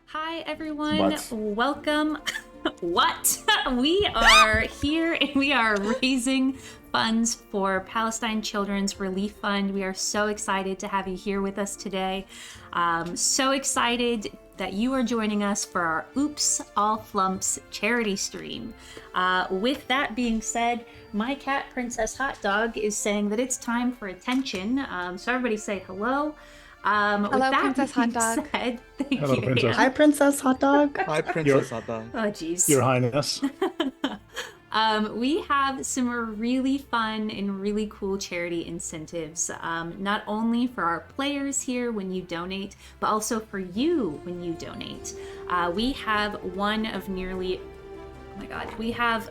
Hi everyone, What? welcome. What? We are here and we are raising funds for Palestine Children's Relief Fund. We are so excited to have you here with us today. So excited that you are joining us for our Oops All Flumphs charity stream. With that being said, my cat Princess Hot Dog is saying that it's time for attention. So everybody say hello. With Hello, that Princess Hot being Dog. said, thank Hello, you. Princess. Anne. Hi, Princess Hot Dog. Hi, Princess Hot Dog. Oh, geez. Your Highness. We have some really fun and really cool charity incentives, not only for our players here when you donate, but also for you when you donate. We have one of nearly, oh my God, we have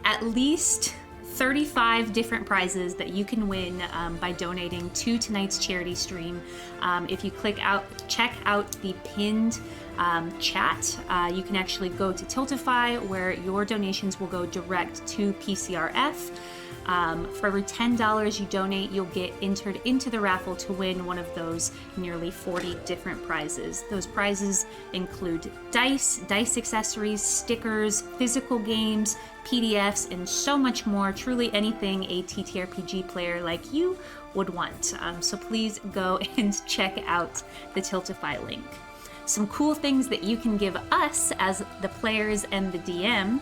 at least 35 different prizes that you can win by donating to tonight's charity stream. If you check out the pinned chat, you can actually go to Tiltify where your donations will go direct to PCRF. For every $10 you donate, you'll get entered into the raffle to win one of those nearly 40 different prizes. Those prizes include dice accessories, stickers, physical games, PDFs, and so much more. Truly anything a TTRPG player like you would want. So please go and check out the Tiltify link. Some cool things that you can give us as the players and the DM.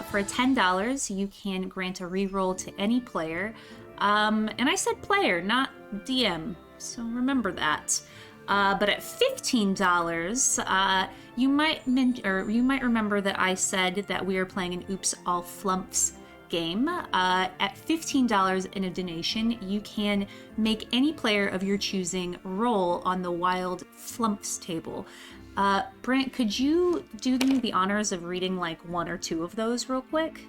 For $10, you can grant a reroll to any player. And I said player, not DM, so remember that. But at $15, you might remember that I said that we are playing an Oops All Flumphs game. At $15 in a donation, you can make any player of your choosing roll on the Wild Flumphs table. Brent, could you do me the honors of reading like one or two of those real quick?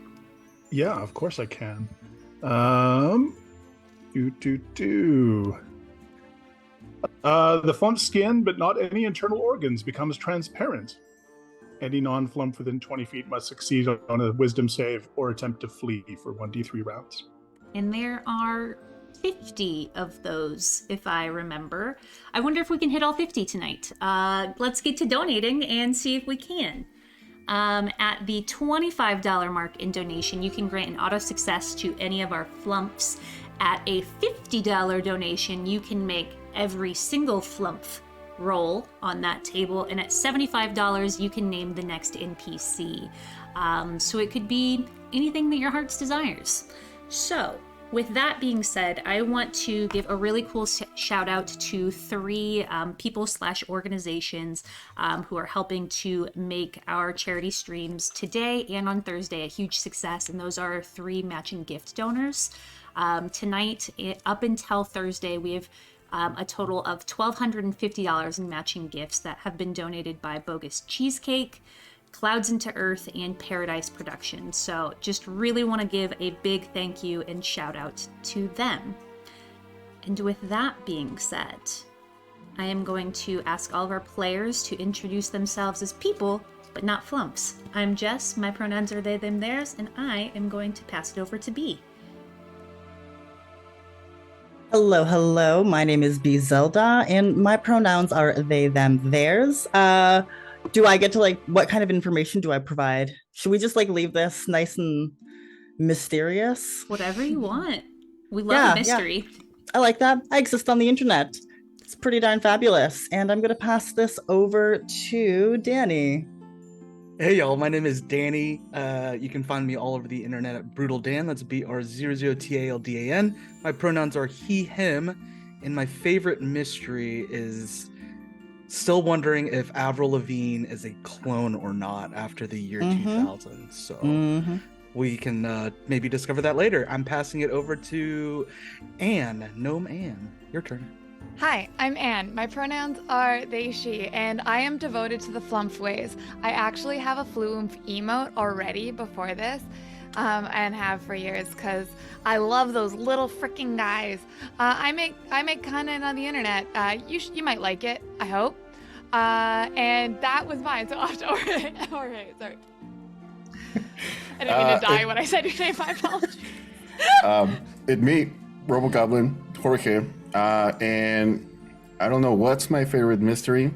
Yeah, of course I can. The flump skin, but not any internal organs, becomes transparent. Any non-flump within 20 feet must succeed on a wisdom save or attempt to flee for 1d3 rounds. And there are 50 of those, if I remember. I wonder if we can hit all 50 tonight. Let's get to donating and see if we can. At the $25 mark in donation, you can grant an auto success to any of our flumphs. At a $50 donation, you can make every single flumph roll on that table, and at $75 you can name the next NPC. So it could be anything that your heart's desires. So with that being said, I want to give a really cool shout out to three people/organizations who are helping to make our charity streams today and on Thursday a huge success, and those are three matching gift donors. Tonight, up until Thursday, we have a total of $1,250 in matching gifts that have been donated by Bogus Cheesecake, Clouds into Earth, and Paradise Productions. So just really want to give a big thank you and shout out to them. And with that being said, I am going to ask all of our players to introduce themselves as people, but not flumphs. I'm Jess, my pronouns are they, them, theirs, and I am going to pass it over to B. Hello. My name is B Zelda, and my pronouns are they, them, theirs. Do I get to what kind of information do I provide? Should we just leave this nice and mysterious? Whatever you want. We love a mystery. Yeah. I like that. I exist on the internet. It's pretty darn fabulous. And I'm gonna pass this over to Danny. Hey y'all, my name is Danny. You can find me all over the internet at Brutal Dan. That's BR00TALDAN. My pronouns are he, him, and my favorite mystery is still wondering if Avril Lavigne is a clone or not after the year 2000. So we can maybe discover that later. I'm passing it over to Anne. Gnome Anne, your turn. Hi, I'm Anne. My pronouns are they, she, and I am devoted to the Flumph ways. I actually have a Flumph emote already before this, and have for years because I love those little freaking guys. I make content on the internet. You might like it, I hope. And that was mine. So Jorge, sorry. I didn't mean to die when I said your name. My apologies. It me, RoboGoblin, Jorge, and I don't know what's my favorite mystery.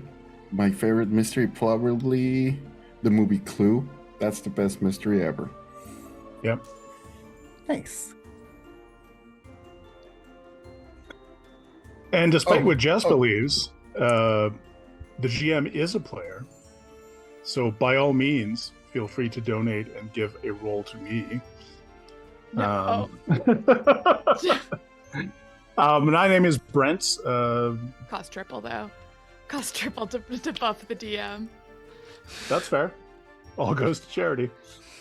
My favorite mystery, probably the movie Clue. That's the best mystery ever. Yep. Nice. And despite Oh, what Jess oh. believes, the GM is a player. So by all means, feel free to donate and give a roll to me. No. My name is Brent. Cost triple though. Cost triple to buff the DM. That's fair. All goes to charity.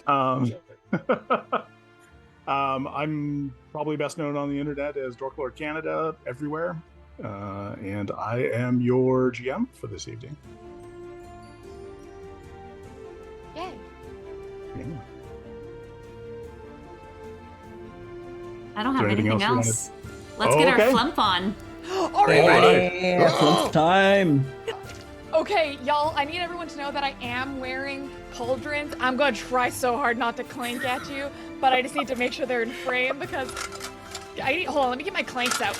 I'm probably best known on the internet as Dorklord Canada everywhere. And I am your GM for this evening. Yay. Yeah. I don't Is have there anything anything else you else. Let's get okay. our flump on. All right. All Ready? right. Flump time. Okay, y'all, I need everyone to know that I am wearing pauldrons. I'm gonna try so hard not to clank at you, but I just need to make sure they're in frame because hold on, let me get my clanks out.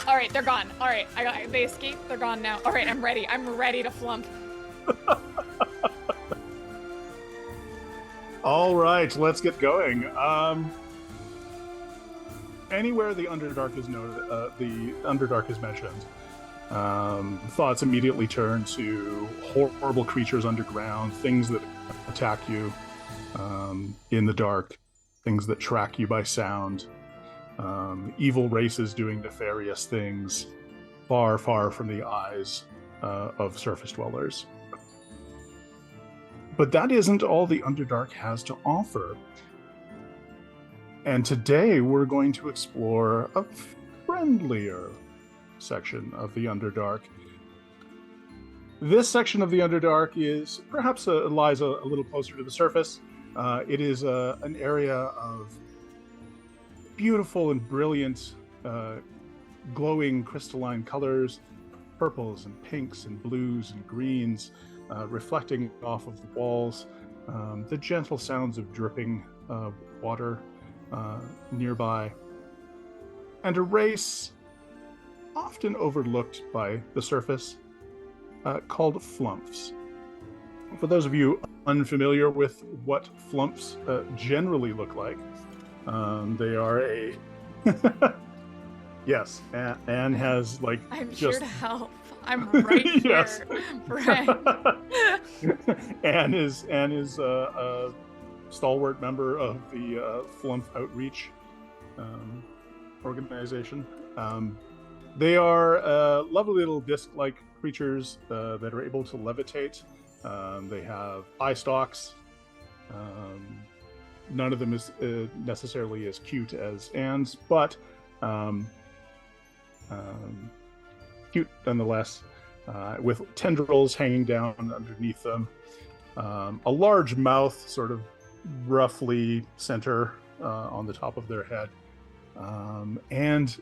All right, they're gone. All right, they escaped, they're gone now. All right, I'm ready to flump. All right, let's get going. Anywhere the Underdark is noted, the Underdark is mentioned, thoughts immediately turn to horrible creatures underground, things that attack you in the dark, things that track you by sound, evil races doing nefarious things, far, far from the eyes of surface dwellers. But that isn't all the Underdark has to offer. And today we're going to explore a friendlier section of the Underdark. This section of the Underdark is perhaps lies a little closer to the surface. It is an area of beautiful and brilliant glowing crystalline colors, purples and pinks and blues and greens, reflecting off of the walls, the gentle sounds of dripping water nearby, and a race often overlooked by the surface called Flumphs. For those of you unfamiliar with what Flumphs generally look like, they are a yes, Anne has like I'm just here to help. I'm right here. Yes. Right. Anne is a stalwart member of the Flumph Outreach organization. They are lovely little disc-like creatures that are able to levitate. They have eye stalks. None of them is necessarily as cute as Anne's, but cute nonetheless, with tendrils hanging down underneath them. A large mouth sort of roughly center on the top of their head. And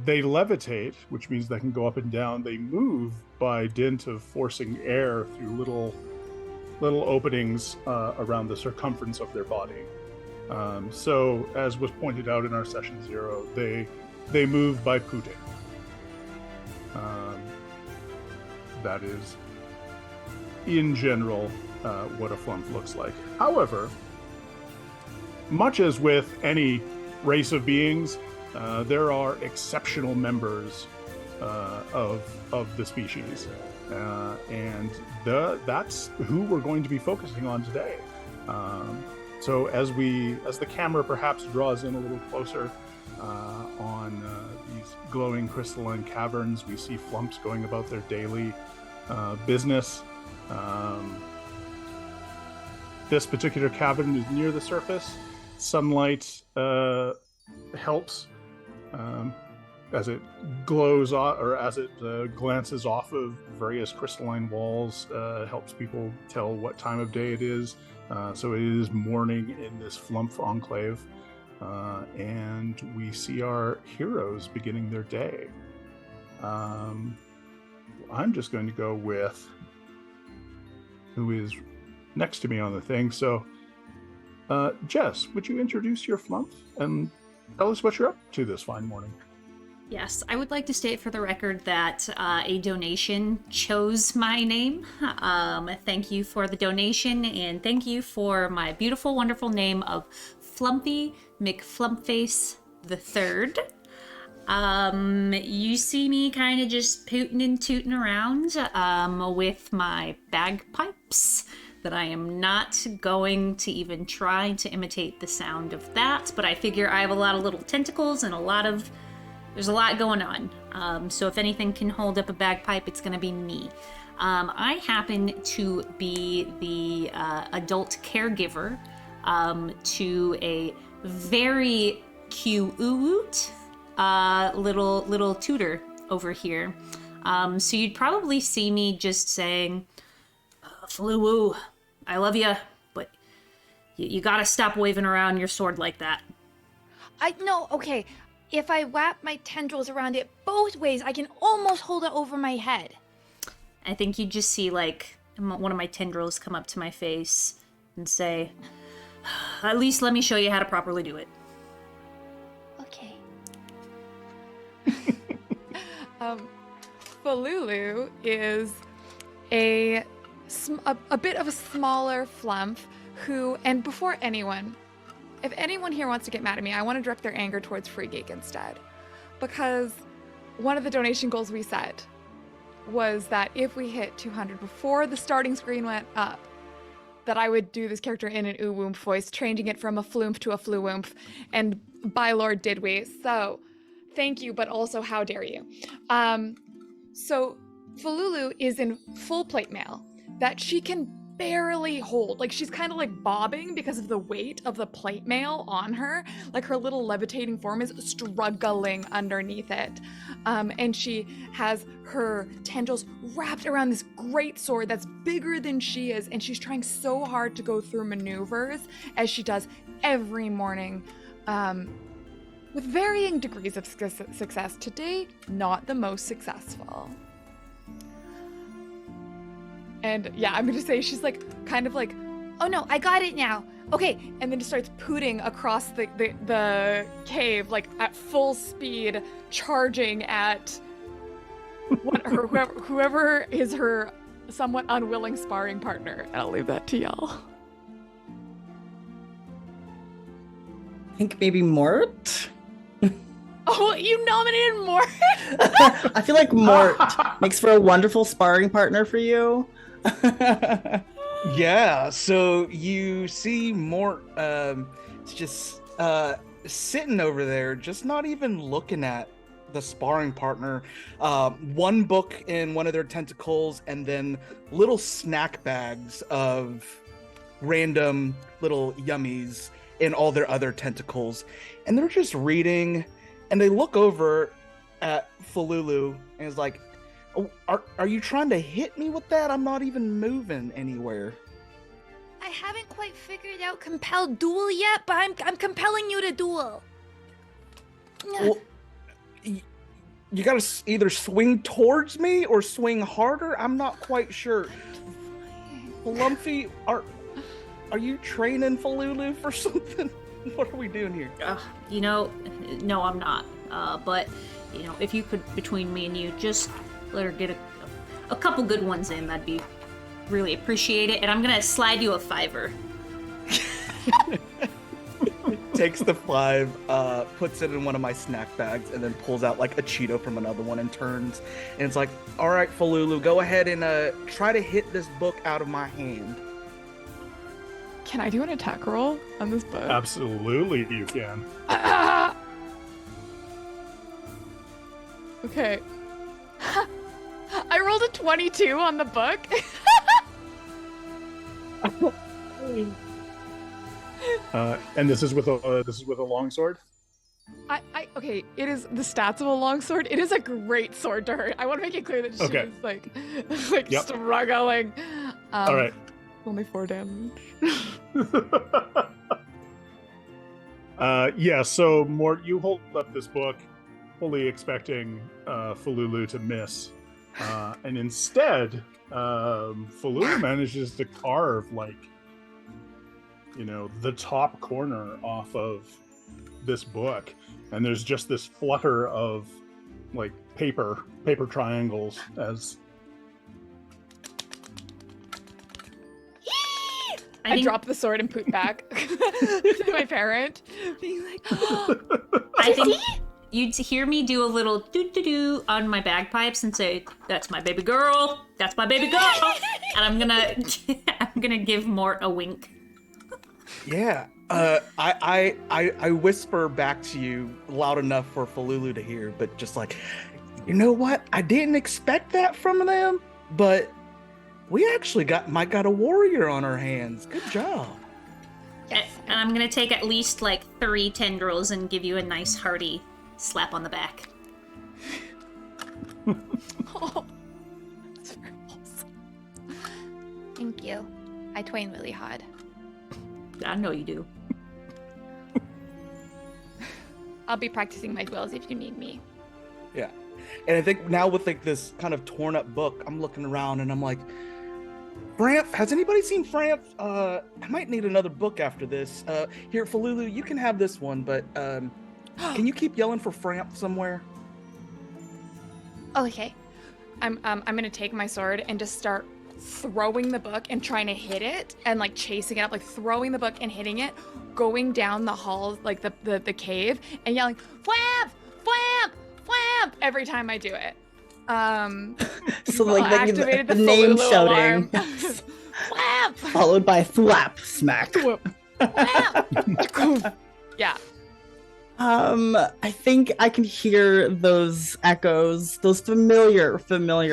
they levitate, which means they can go up and down. They move by dint of forcing air through little openings around the circumference of their body. So, as was pointed out in our session 0, they move by pooting. That is, in general, what a Flumph looks like. However, much as with any race of beings, there are exceptional members of the species, and that's who we're going to be focusing on today. So as the camera perhaps draws in a little closer on these glowing crystalline caverns, we see Flumphs going about their daily business. This particular cavern is near the surface. Sunlight helps as it glows or as it glances off of various crystalline walls, helps people tell what time of day it is. So it is morning in this Flumph enclave, and we see our heroes beginning their day. I'm just going to go with who is next to me on the thing. So, Jess, would you introduce your Flumph and tell us what you're up to this fine morning? Yes, I would like to state for the record that a donation chose my name. Thank you for the donation, and thank you for my beautiful, wonderful name of Flumpy McFlumpface the Third. You see me kind of just pooting and tooting around with my bagpipes. That I am not going to even try to imitate the sound of that, but I figure I have a lot of little tentacles and there's a lot going on. So if anything can hold up a bagpipe, it's going to be me. I happen to be the adult caregiver to a very cute little tutor over here. So you'd probably see me just saying, Flu, I love you, but you gotta stop waving around your sword like that. Okay. If I wrap my tendrils around it both ways, I can almost hold it over my head. I think you just see, like, one of my tendrils come up to my face and say, at least let me show you how to properly do it. Okay. Falulu is a bit of a smaller Flumph who, and before anyone, if anyone here wants to get mad at me, I want to direct their anger towards Free Geek instead. Because one of the donation goals we set was that if we hit 200 before the starting screen went up, that I would do this character in an Oowoomp voice, changing it from a Flumph to a Fluwoomp, and by Lord did we. So, thank you, but also how dare you. So, Falulu is in full plate mail that she can barely hold. Like, she's kind of like bobbing because of the weight of the plate mail on her. Like, her little levitating form is struggling underneath it. And she has her tendrils wrapped around this great sword that's bigger than she is, and she's trying so hard to go through maneuvers as she does every morning, with varying degrees of success. Today, not the most successful. And yeah, I'm gonna say she's like, kind of like, oh no, I got it now. Okay, and then just starts pooting across the cave, like at full speed, charging at whoever is her somewhat unwilling sparring partner. And I'll leave that to y'all. I think maybe Mort. Oh, you nominated Mort? I feel like Mort makes for a wonderful sparring partner for you. Yeah, so you see Mort just sitting over there, just not even looking at the sparring partner. One book in one of their tentacles, and then little snack bags of random little yummies in all their other tentacles. And they're just reading, and they look over at Falulu and is like, oh, are you trying to hit me with that? I'm not even moving anywhere. I haven't quite figured out compelled duel yet, but I'm compelling you to duel. Well, you gotta either swing towards me or swing harder. I'm not quite sure. Flumphy, are you training Falulu for something? What are we doing here? No, I'm not. But, if you could, between me and you, just let her get a couple good ones in, that'd be really appreciate it. And I'm gonna slide you a $5. Takes the 5, puts it in one of my snack bags, and then pulls out like a Cheeto from another one and turns. And it's like, all right, Falulu, go ahead and try to hit this book out of my hand. Can I do an attack roll on this book? Absolutely, you can. Okay. I rolled a 22 on the book. And this is with a longsword. Okay, it is the stats of a longsword. It is a great sword to hurt. I want to make it clear that she's like Yep. struggling. All right. Only 4 damage. Yeah, so Mort, you hold up this book, fully expecting Falulu to miss. And instead, Falulu manages to carve, the top corner off of this book. And there's just this flutter of like paper triangles as I think- drop the sword and poot back to my parent, being like, I think you'd hear me do a little doo-doo-doo on my bagpipes and say, "That's my baby girl. That's my baby girl." And I'm gonna give Mort a wink. Yeah. I whisper back to you loud enough for Falulu to hear, but just like, you know what? I didn't expect that from them, but we actually might got a warrior on our hands. Good job. And I'm gonna take at least like 3 tendrils and give you a nice hearty slap on the back. oh, that's very awesome. Thank you. I twain really hard. I know you do. I'll be practicing my dwells if you need me. Yeah. And I think now with like this kind of torn up book, I'm looking around and I'm like, Framph, has anybody seen Framph? I might need another book after this. Here, Falulu, you can have this one, but can you keep yelling for Framph somewhere? Oh, okay. I'm gonna take my sword and just start throwing the book and trying to hit it and like chasing it up, like throwing the book and hitting it, going down the halls, like the cave, and yelling, Flamp! Flamp! Flamp! Every time I do it. So like activated the the name Falulu shouting, alarm. Flamp! followed by thwap smack. Flamp! Yeah. I think I can hear those echoes, those familiar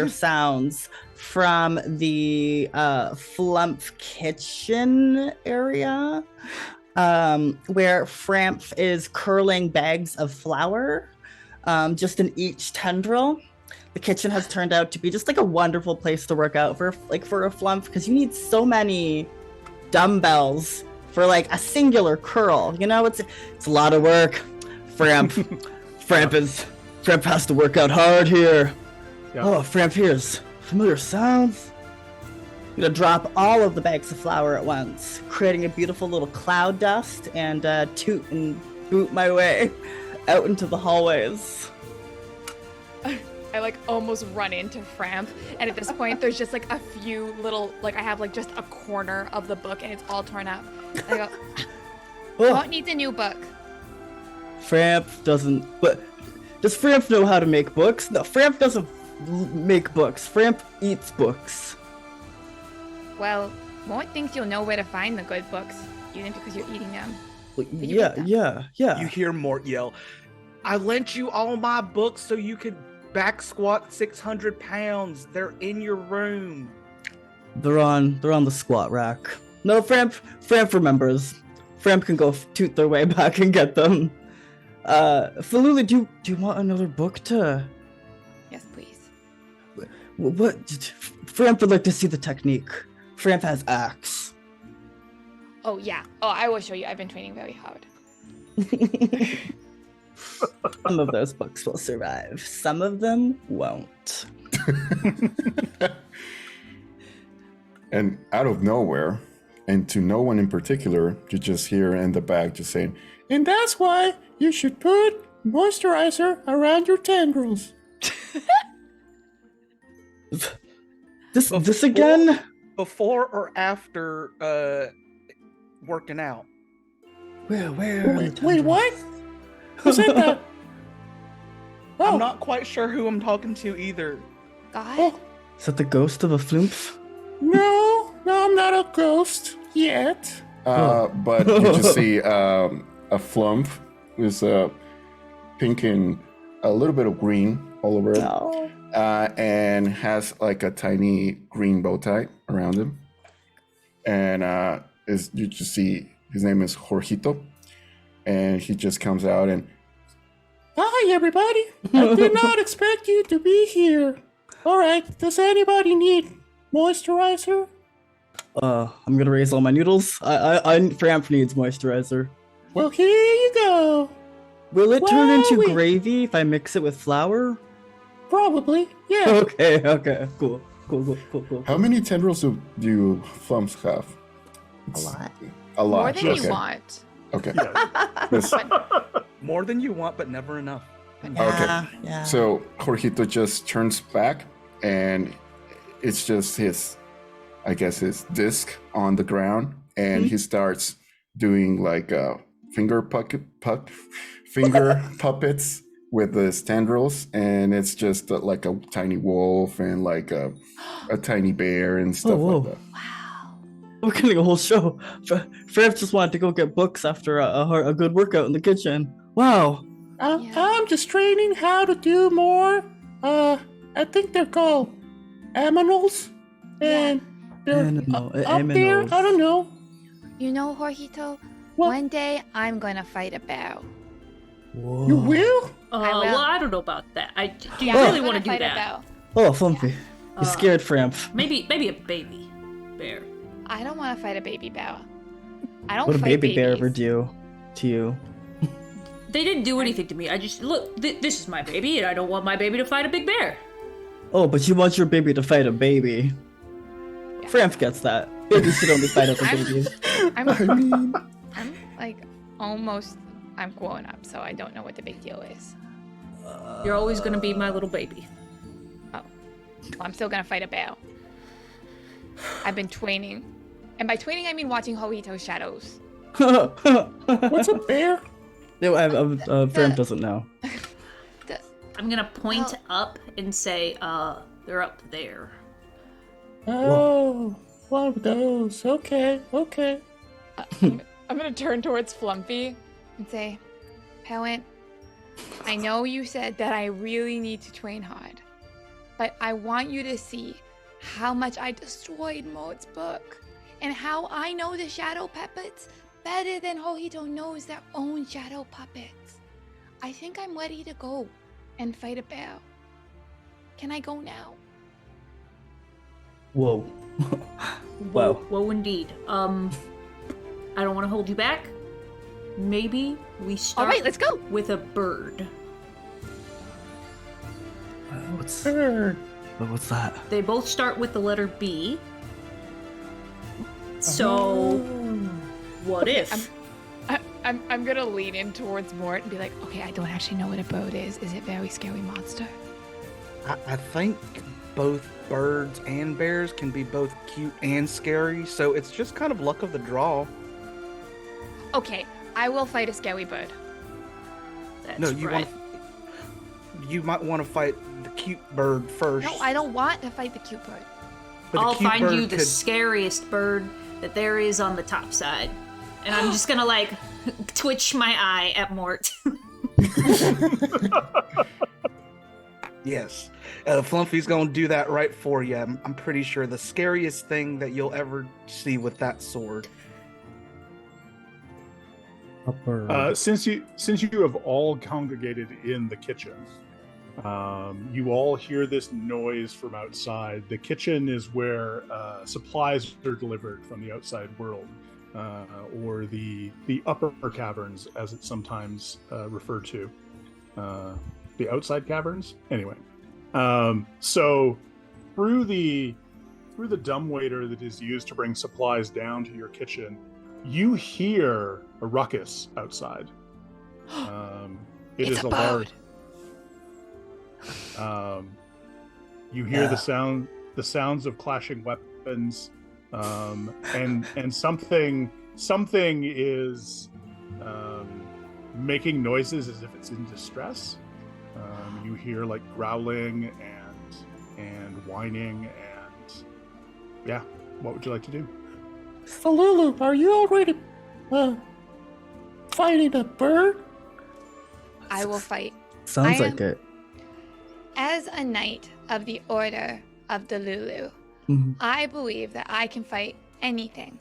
sounds from the Flumph kitchen area, where Framph is curling bags of flour, just in each tendril. The kitchen has turned out to be just like a wonderful place to work out for a Flumph, because you need so many dumbbells for like a singular curl. You know, it's a lot of work. Framph has to work out hard here. Yeah. Oh, Framph hears familiar sounds. I'm gonna drop all of the bags of flour at once, creating a beautiful little cloud dust, and toot and boot my way out into the hallways. I like almost run into Framph, and at this point there's just like a few little, like I have like just a corner of the book and it's all torn up. I go, What needs a new book? Framph doesn't. But does Framph know how to make books? No, Framph doesn't make books. Framph eats books. Well, Mort thinks you'll know where to find the good books, even because you're eating them. Well, Did you get yeah. You hear Mort yell, I lent you all my books so you could back squat 600 pounds. They're in your room. They're on the squat rack. No, Framph remembers. Framph can go toot their way back and get them. Falulu, do you want another book to? Yes, please. What? Framph would like to see the technique. Framph has axe. Oh, yeah. Oh, I will show you. I've been training very hard. Some of those books will survive. Some of them won't. And out of nowhere, and to no one in particular, you just hear in the back just saying, and that's why you should put moisturizer around your tendrils. This again? Before or after working out? Where? Wait, what? Who said that? I'm not quite sure who I'm talking to either. God? Oh, Is that the ghost of a Flumph? no, I'm not a ghost yet. But you just see a Flumph with pink and a little bit of green all over it. No. And has like a tiny green bow tie around him. And you just see his name is Jorgito. And he just comes out and, hi everybody, I did not expect you to be here. All right, does anybody need moisturizer? I'm gonna raise all my noodles. Framph needs moisturizer. Well, here you go. Will it turn into Wowie. gravy if I mix it with flour? Probably, yeah. Okay, cool. How many tendrils do Flumphs have? A lot. A lot. More than okay. you want. Okay. Yeah. This- More than you want, but never enough. Yeah. So Jorgito just turns back, and it's just his, I guess, his disc on the ground, and he starts doing like finger puppets with the tendrils, and it's just like a tiny wolf and like a tiny bear and stuff whoa. like that. Wow. We're getting a whole show. Frav just wanted to go get books after a good workout in the kitchen. Wow. Yeah. I'm just training how to do more. I think they're called aminals, and they're Animal- up there. aminals. I don't know. You know, Jorgito, What? one day I'm gonna fight a bear. Whoa. You will? I will. Well, I don't know about that. Do you Yeah, really I'm want gonna to do fight a that? bear. Oh, Flumpy. Uh, You're scared, Framph. Maybe a baby bear. I don't want to fight a baby bear. I don't What a fight baby bear babies. ever do to you? They didn't do anything to me. I just look. This is my baby, and I don't want my baby to fight a big bear. Oh, but you want your baby to fight a baby. Yeah. Framph gets that. Babies should only fight other babies. I'm like almost. I'm grown up, so I don't know what the big deal is. You're always gonna be my little baby. Well, I'm still gonna fight a bear. I've been training, and by training I mean watching Jorgito's shadows. What's a bear? No, Framph doesn't know. I'm gonna point Oh. up and say, they're up there. Oh, one of those. Okay. I'm gonna turn towards Flumpy and say, Parent, I know you said that I really need to train hard, but I want you to see how much I destroyed Maud's book and how I know the shadow puppets better than Jorgito knows their own shadow puppets. I think I'm ready to go and fight a bear. Can I go now? Whoa. Wow. Whoa, indeed. I don't want to hold you back. Maybe we start All right, let's go. with a bird. What's Bird. that? They both start with the letter B. So, what if? I'm gonna lean in towards Mort and be like, okay, I don't actually know what a bird is. Is it very scary monster? I think both birds and bears can be both cute and scary, so it's just kind of luck of the draw. Okay, I will fight a scary bird. That's No, you right. you might want to fight the cute bird first. No, I don't want to fight the cute bird. but the I'll cute find bird you the could- scariest bird that there is on the top side. And I'm just gonna like twitch my eye at Mort. Yes. Flumpy's gonna do that right for you. I'm pretty sure the scariest thing that you'll ever see with that sword. A bird. Since you have all congregated in the kitchen, you all hear this noise from outside. The kitchen is where supplies are delivered from the outside world, or the upper caverns, as it's sometimes referred to. The outside caverns. Anyway, so through the dumbwaiter that is used to bring supplies down to your kitchen, you hear a ruckus outside. It It's is a a large. You hear the sounds of clashing weapons, and something is making noises as if it's in distress. You hear like growling and whining, and yeah. What would you like to do? Falulu, are you already fighting a bird? I will fight. Sounds I like am- it. As a knight of the Order of the Lulu, Mhm. I believe that I can fight anything.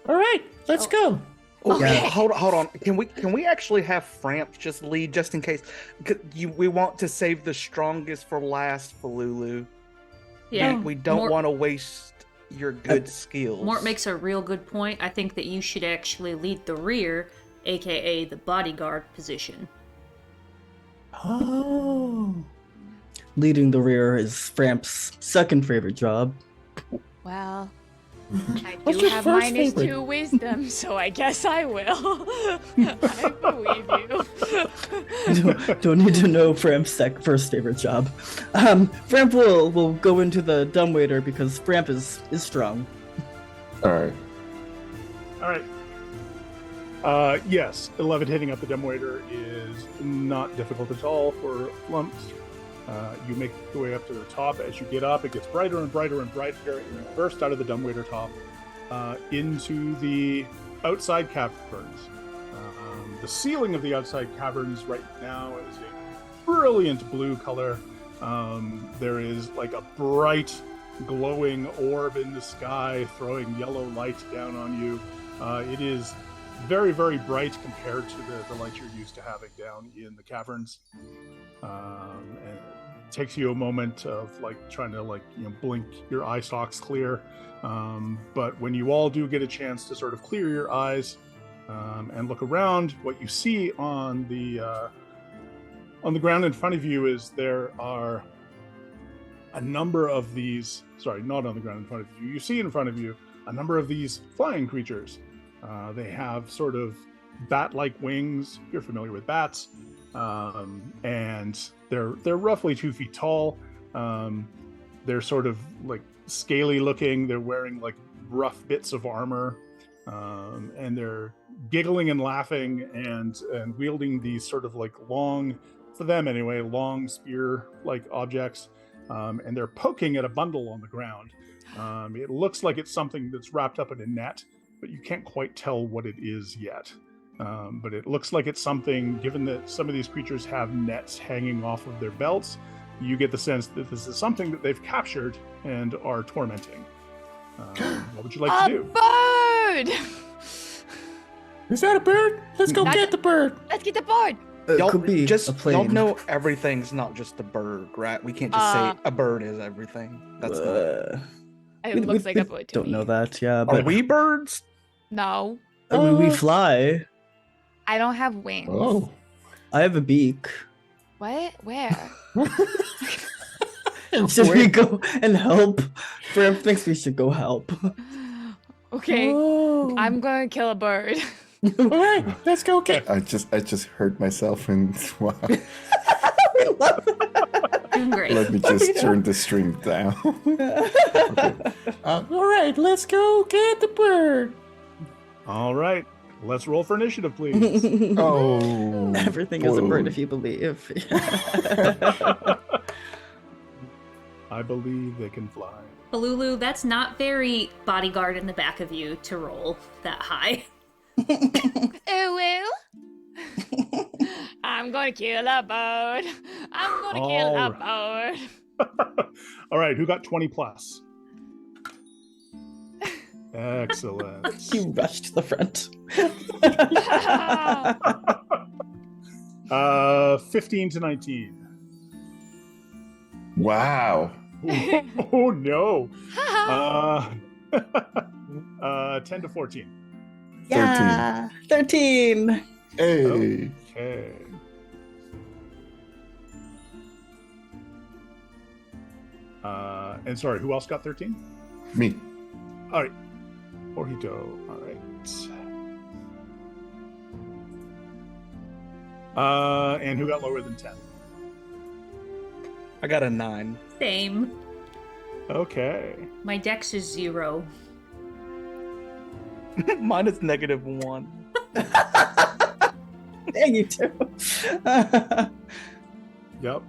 All right, let's Oh. go. Oh, Okay. hold on. Can we actually have Framp just lead just in case? We want to save the strongest for last, Falulu. Yeah, We don't Mort- want to waste your good skills. Mort makes a real good point. I think that you should actually lead the rear, aka the bodyguard position. Oh. Leading the rear is Framph's second favorite job. Well, I What's do your have first -2 favorite? wisdom, so I guess I will. I believe you. Don't need to know Framp's first favorite job. Framp will go into the dumbwaiter because Framp is strong. All right. All right. Yes, levitating up the dumbwaiter is not difficult at all for Flumphs. You make your way up to the top. As you get up, it gets brighter and brighter and brighter, and you burst out of the dumbwaiter top into the outside caverns. The ceiling of the outside caverns right now is a brilliant blue color. There is like a bright, glowing orb in the sky throwing yellow light down on you. It is very, very bright compared to the light you're used to having down in the caverns. And it takes you a moment of like trying to blink your eye stalks clear. But when you all do get a chance to sort of clear your eyes and look around, what you see on the ground in front of you is there are a number of these. Sorry, not on the ground in front of you. You see in front of you a number of these flying creatures. They have sort of bat-like wings. You're familiar with bats, and they're roughly 2 feet tall. They're sort of like scaly looking. They're wearing like rough bits of armor, and they're giggling and laughing and wielding these sort of like long, for them anyway, long spear-like objects, and they're poking at a bundle on the ground. It looks like it's something that's wrapped up in a net, but you can't quite tell what it is yet. But it looks like it's something, given that some of these creatures have nets hanging off of their belts, you get the sense that this is something that they've captured and are tormenting. What would you like to do? Bird! Is that a bird? Let's go get the bird. Let's get the bird! It could be just a plane. y'all know everything's not just a bird, right? We can't just say a bird is everything. That's not. It looks like a bird to don't me. know that, yeah. Are But we birds? No. I mean, we fly. I don't have wings. Oh. I have a beak. What? Where? Should we go and help? Framp thinks we should go help. Okay. Oh. I'm gonna kill a bird. All right, let's go get. I just hurt myself and wow. Doing great. Let me just turn the stream down. Okay. All right, let's go get the bird. All right, let's roll for initiative, please. Oh. Everything is a bird boy. if you believe. I believe they can fly. Palulu, that's not very bodyguard in the back of you to roll that high. Oh well. I'm gonna kill a bird. I'm gonna kill a bird. All right, who got 20 plus? Excellent. You rushed to the front. 15 to 19. Wow. Oh no. 10 to 14. Yeah. 13. Hey. Okay. And sorry, who else got 13? Me. All right. Ojito. All right. And who got lower than 10? I got a 9. Same. Okay. My dex is 0. Mine is -1. Dang you too. Yep.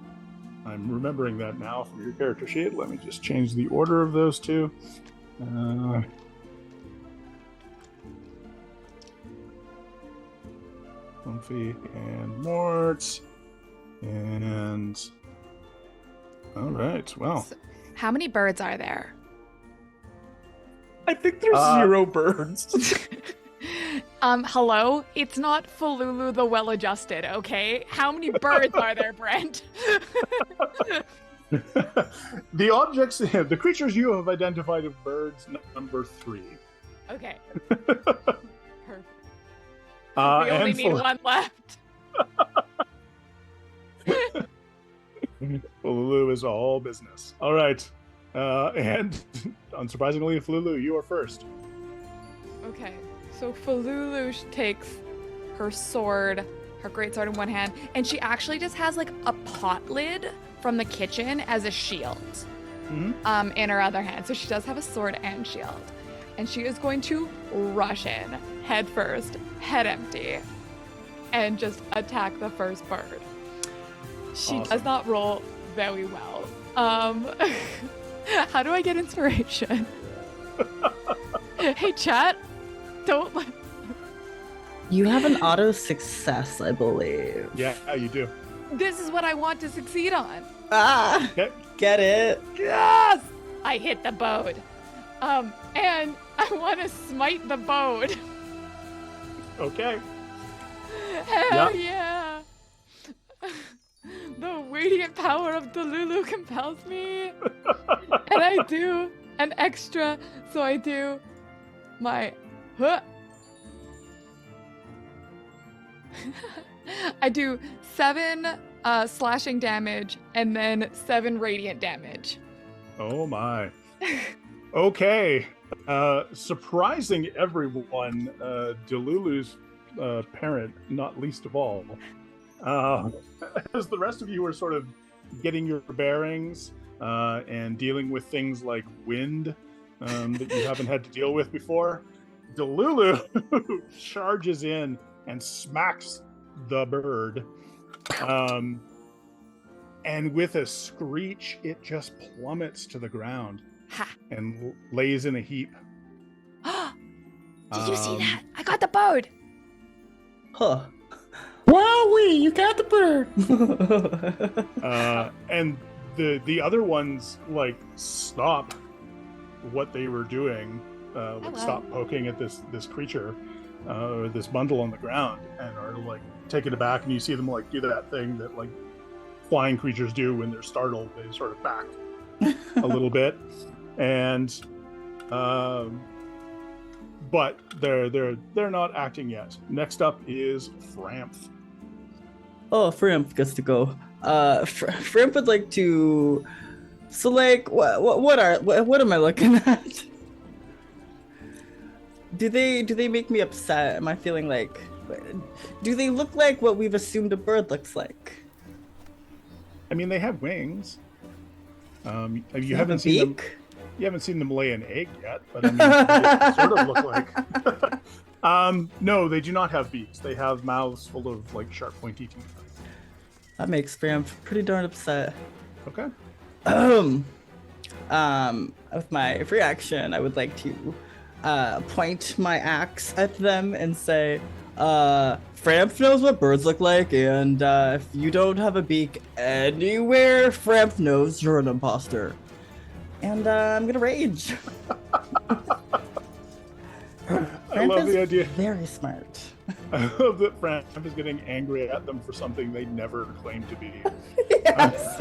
I'm remembering that now from your character sheet. Let me just change the order of those two. Flumphy and Mort. And all right. Well, How many birds are there? I think there's 0 birds. Hello? It's not Falulu the Well-Adjusted, okay? How many birds are there, Brent? the objects, the creatures you have identified of birds, number 3. Okay. Perfect. We only need one left. Lulu is all business. All right. And unsurprisingly, Flulu, you are first. Okay, so Falulu takes her sword, her great sword in one hand, and she actually just has like a pot lid from the kitchen as a shield in her other hand. So she does have a sword and shield. And she is going to rush in, head first, head empty, and just attack the first bird. She does not roll very well. How do I get inspiration? Hey, chat. Don't let... You have an auto success, I believe. Yeah, you do. This is what I want to succeed on. Ah, Okay. get it? Yes! I hit the boat. And I want to smite the boat. Okay. Hell yeah! The radiant power of Delulu compels me. And I do an extra, so I do my... I do 7 slashing damage and then 7 radiant damage. Oh my. Okay. Surprising everyone, Delulu's parent, not least of all. As the rest of you are sort of getting your bearings and dealing with things like wind that you haven't had to deal with before, Delulu charges in and smacks the bird. And with a screech, it just plummets to the ground and lays in a heap. Did you see that? I got the bird. Huh. Wowee, you got the bird. And the other ones like stop what they were doing, stop poking at this creature, or this bundle on the ground, and are like taken aback. And you see them like do that thing that like flying creatures do when they're startled. They sort of back a little bit, and but they're not acting yet. Next up is Flumphs. Oh, Frimp gets to go. Frimp would like to. So, like, what am I looking at? Do they make me upset? Am I feeling like? Do they look like what we've assumed a bird looks like? I mean, they have wings. You They have haven't a seen them. beak? You haven't seen them lay an egg yet, but I mean, they sort of look like. No, they do not have beaks. They have mouths full of like sharp, pointy teeth. That makes Frimp pretty darn upset. Okay. With my free action, I would like to point my axe at them and say, Framp knows what birds look like, and if you don't have a beak anywhere, Framp knows you're an imposter. And I'm gonna rage. I love the idea. Very smart. I love that Framp is getting angry at them for something they never claimed to be. Yes.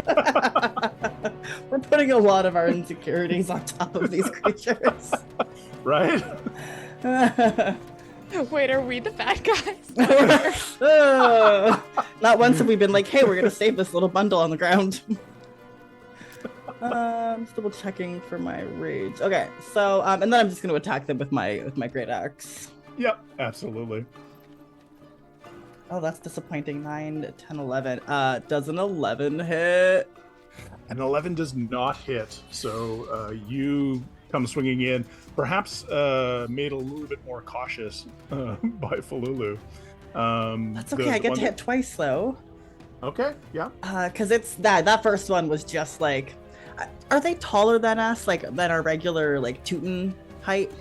We're putting a lot of our insecurities on top of these creatures. Right? Wait, are we the bad guys? Not once have we been like, hey, we're gonna save this little bundle on the ground. I'm double checking for my rage. Okay, so and then I'm just gonna attack them with my great axe. Yep, absolutely. Oh, that's disappointing. 9, 10, 11. Does an 11 hit? An 11 does not hit, so you come swinging in, perhaps made a little bit more cautious by Falulu. That's okay. I get to hit twice though. Okay, yeah. Because it's that first one was just like, are they taller than us, like than our regular like Teuton height?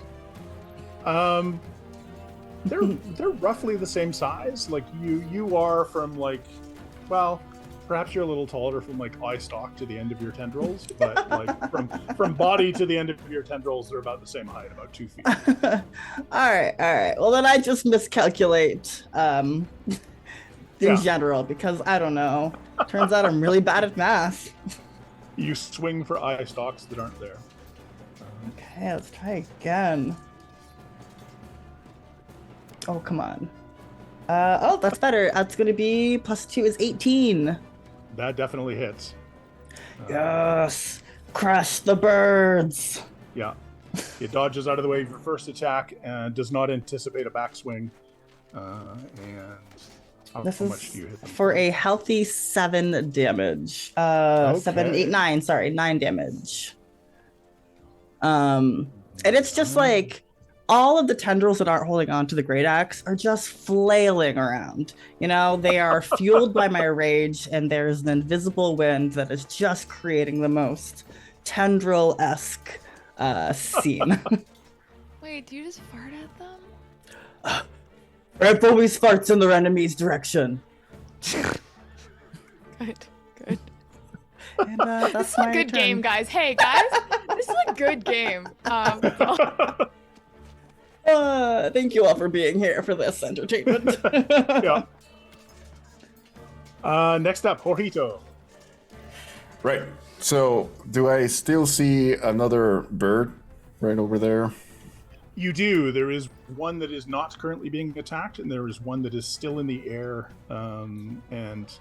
They're roughly the same size. Like you are from like, well, perhaps you're a little taller from like eye stalk to the end of your tendrils, but like from body to the end of your tendrils, they're about the same height, about 2 feet. all right. Well, then I just miscalculate in general because I don't know. Turns out I'm really bad at math. You swing for eye stalks that aren't there. Okay, let's try again. Oh, come on. Oh, that's better. That's going to be +2 is 18. That definitely hits. Yes. Crush the birds. Yeah. It dodges out of the way of your first attack and does not anticipate a backswing. And how This much is do you hit them for a healthy 7 damage. 7, 8, 9. Sorry, 9 damage. And it's just like all of the tendrils that aren't holding on to the great axe are just flailing around. You know, they are fueled by my rage, and there's an invisible wind that is just creating the most tendril-esque scene. Wait, do you just fart at them? Rip always farts in their enemy's direction. Good, good. And that's This is a good game, guys. Hey, guys, this is a good game. Thank you all for being here for this entertainment. Yeah. Next up, Jorito. Right. So, do I still see another bird right over there? You do. There is one that is not currently being attacked, and there is one that is still in the air. And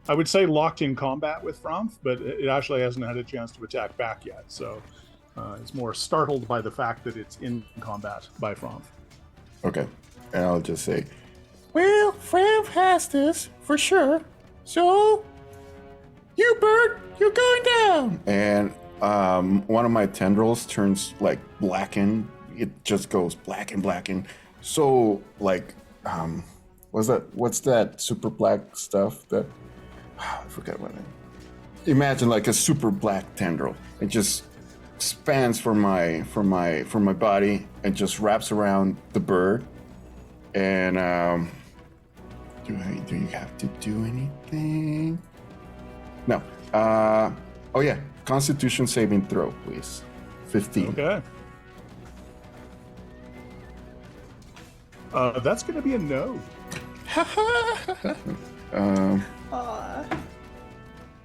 I would say locked in combat with Flumphs, but it actually hasn't had a chance to attack back yet. So it's more startled by the fact that it's in combat by Flumphs. Okay. And I'll just say, well, Framp has this for sure. So, you bird, you're going down. And one of my tendrils turns like blackened. It just goes blacken. So like, what's that super black stuff that I forgot what name. Imagine like a super black tendril. It just spans from my body and just wraps around the bird. And do you have to do anything? No. Oh yeah. Constitution saving throw, please. 15. Okay. That's going to be a no.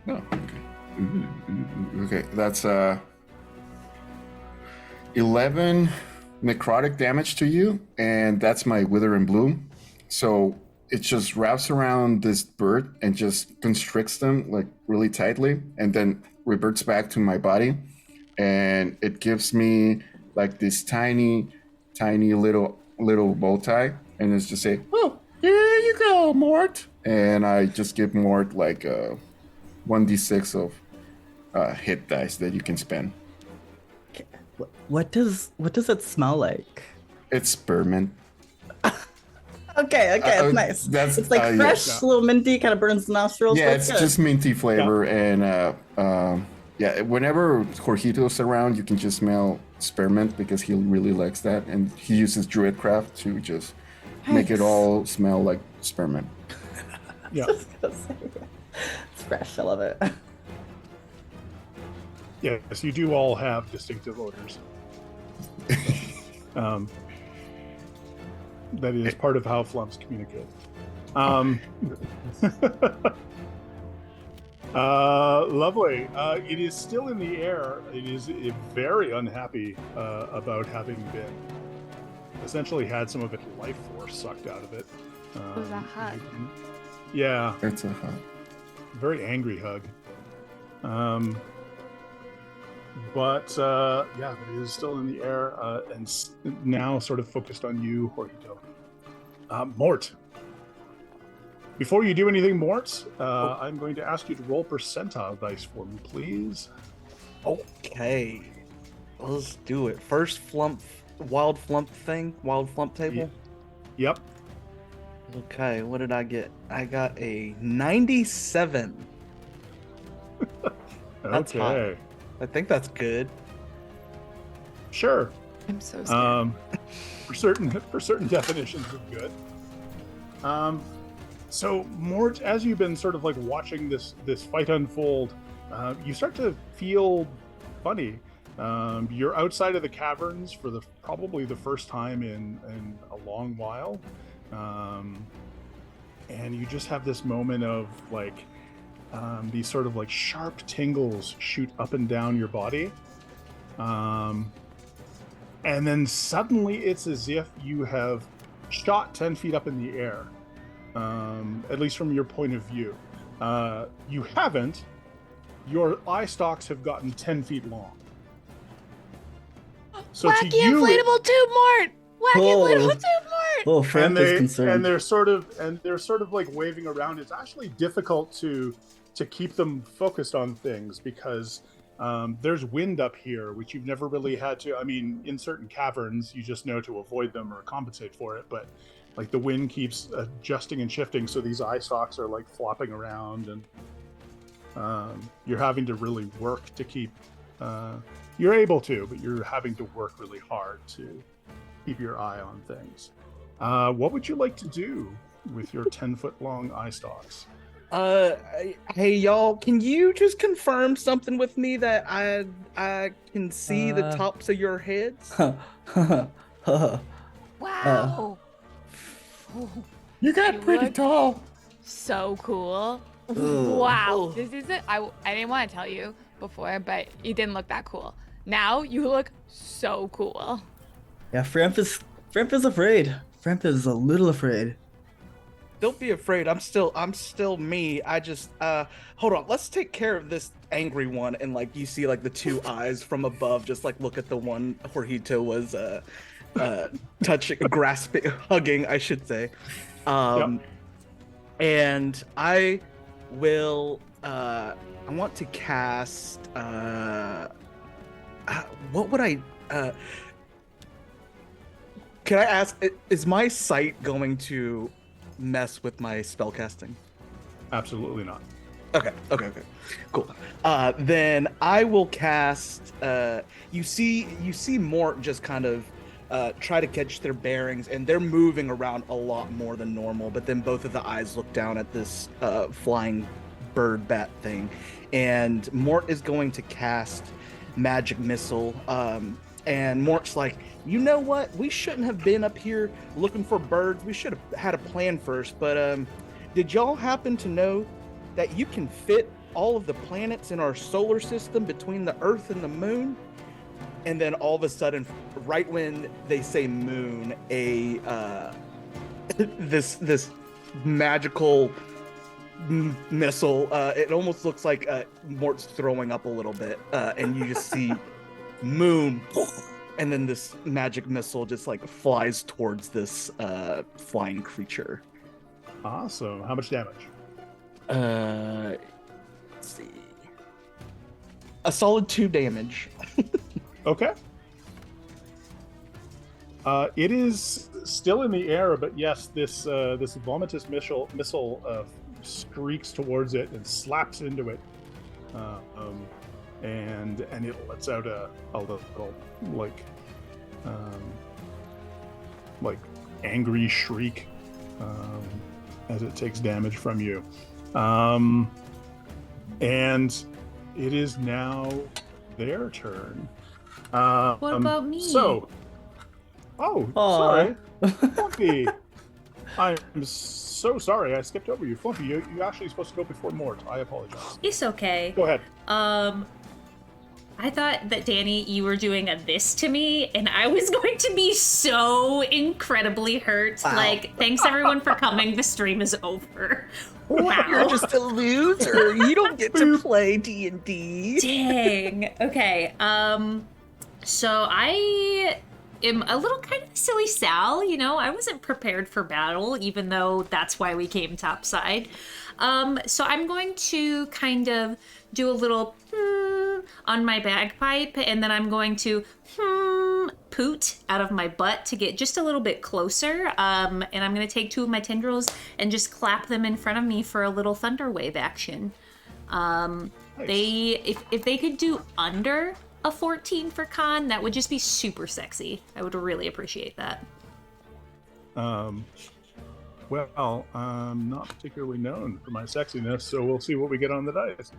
No. Okay. Okay. That's 11 necrotic damage to you, and that's my Wither and Bloom. So it just wraps around this bird and just constricts them like really tightly, and then reverts back to my body, and it gives me like this tiny little bow tie, and it's just say, "Oh, here you go, Mort," and I just give Mort like 1d6 of hit dice that you can spend. What does it smell like? It's spearmint. Okay, it's nice. It's like fresh, yeah. little minty, kind of burns the nostrils. Yeah, but it's good. just minty flavor, and yeah, whenever Jorgito's around, you can just smell spearmint because he really likes that, and he uses Druidcraft to just make it all smell like spearmint. Yeah. It's fresh. I love it. Yes, you do all have distinctive odors. That is part of how Flumphs communicate. Lovely. It is still in the air. It is very unhappy about having been essentially had some of its life force sucked out of it. It was a hug. Yeah, It's a hug. very angry hug. But yeah, it is still in the air and now sort of focused on you, Jorgito. Mort. Before you do anything, Mort, I'm going to ask you to roll percentile dice for me, please. Okay. Let's do it. First wild flump table. Yep. Okay, what did I get? I got a 97. That's hot. Okay. I think that's good. Sure. I'm so scared. For certain definitions of good. So Mort, as you've been sort of like watching this fight unfold, you start to feel funny. You're outside of the caverns for probably the first time in a long while, and you just have this moment of like these sort of like sharp tingles shoot up and down your body, and then suddenly it's as if you have shot 10 feet up in the air, at least from your point of view. You haven't, your eye stalks have gotten 10 feet long. So Wacky to you, inflatable tube Mort! Wacky Oh. inflatable tube Mort! Oh, Frank is concerned. they're sort of like waving around. It's actually difficult to keep them focused on things because there's wind up here, which you've never really had to. I mean, in certain caverns, you just know to avoid them or compensate for it. But like the wind keeps adjusting and shifting, so these eye stalks are like flopping around, and you're having to really work to keep. You're able to, but you're having to work really hard to keep your eye on things. What would you like to do with your 10-foot long eye stalks? Hey y'all, can you just confirm something with me that I can see the tops of your heads? Wow! You got You pretty look- tall. So cool. Ooh. Wow. This isn't, I didn't want to tell you before, but you didn't look that cool. Now you look so cool. Yeah, Framp is afraid. Framp is a little afraid. Don't be afraid. I'm still me. I just hold on. Let's take care of this angry one. And like you see like the two eyes from above just like look at the one Jorgito was touching, grasping, hugging, I should say. And I will I want to cast what would I can I ask, is my sight going to mess with my spellcasting? Absolutely not. Okay, cool. Then I will cast. You see Mort just kind of try to catch their bearings, and they're moving around a lot more than normal. But then both of the eyes look down at this flying bird bat thing, and Mort is going to cast Magic Missile. And Mort's like, you know what? We shouldn't have been up here looking for birds. We should have had a plan first. But did y'all happen to know that you can fit all of the planets in our solar system between the Earth and the Moon? And then all of a sudden, right when they say moon, a this magical missile. It almost looks like Mort's throwing up a little bit, and you just see moon, and then this magic missile just like flies towards this flying creature. Awesome. How much damage? Let's see. A solid 2 damage. Okay. It is still in the air, but yes, this vomitous missile streaks towards it and slaps into it, and it lets out a little like angry shriek as it takes damage from you, and it is now their turn. What about me? Sorry, Flumpy. I'm so sorry. I skipped over you, Flumpy. You actually supposed to go before Mort. I apologize. It's okay. Go ahead. I thought that, Danny, you were doing this to me, and I was going to be so incredibly hurt. Wow. Like, thanks everyone for coming. The stream is over. What? You're just a loser. You don't get to play D&D. Dang. Okay. So I am a little kind of silly Sal. You know, I wasn't prepared for battle, even though that's why we came topside. So I'm going to kind of do a little on my bagpipe, and then I'm going to poot out of my butt to get just a little bit closer. And I'm going to take 2 of my tendrils and just clap them in front of me for a little thunder wave action. Nice. If they could do under a 14 for con, that would just be super sexy. I would really appreciate that. Well, I'm not particularly known for my sexiness, so we'll see what we get on the dice.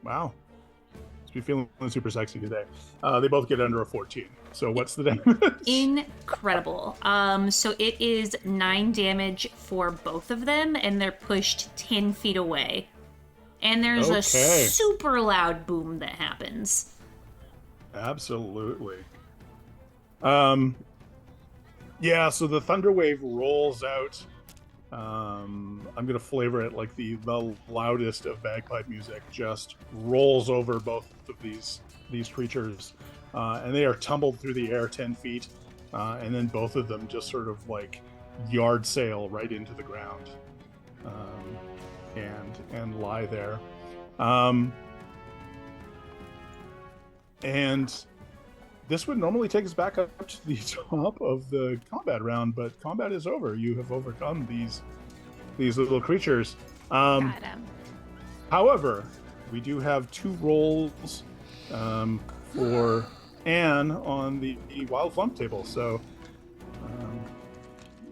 Wow. Must be feeling super sexy today. They both get under a 14. So what's the damage? Incredible. So it is 9 damage for both of them, and they're pushed 10 feet away. And there's a super loud boom that happens. Absolutely. Yeah, so the thunder wave rolls out I'm gonna flavor it like the loudest of bagpipe music just rolls over both of these creatures, and they are tumbled through the air 10 feet, and then both of them just sort of like yard sail right into the ground, and lie there. And this would normally take us back up to the top of the combat round, but combat is over. You have overcome these little creatures. Got him. However, we do have 2 rolls for Anne on the wild flump table. So,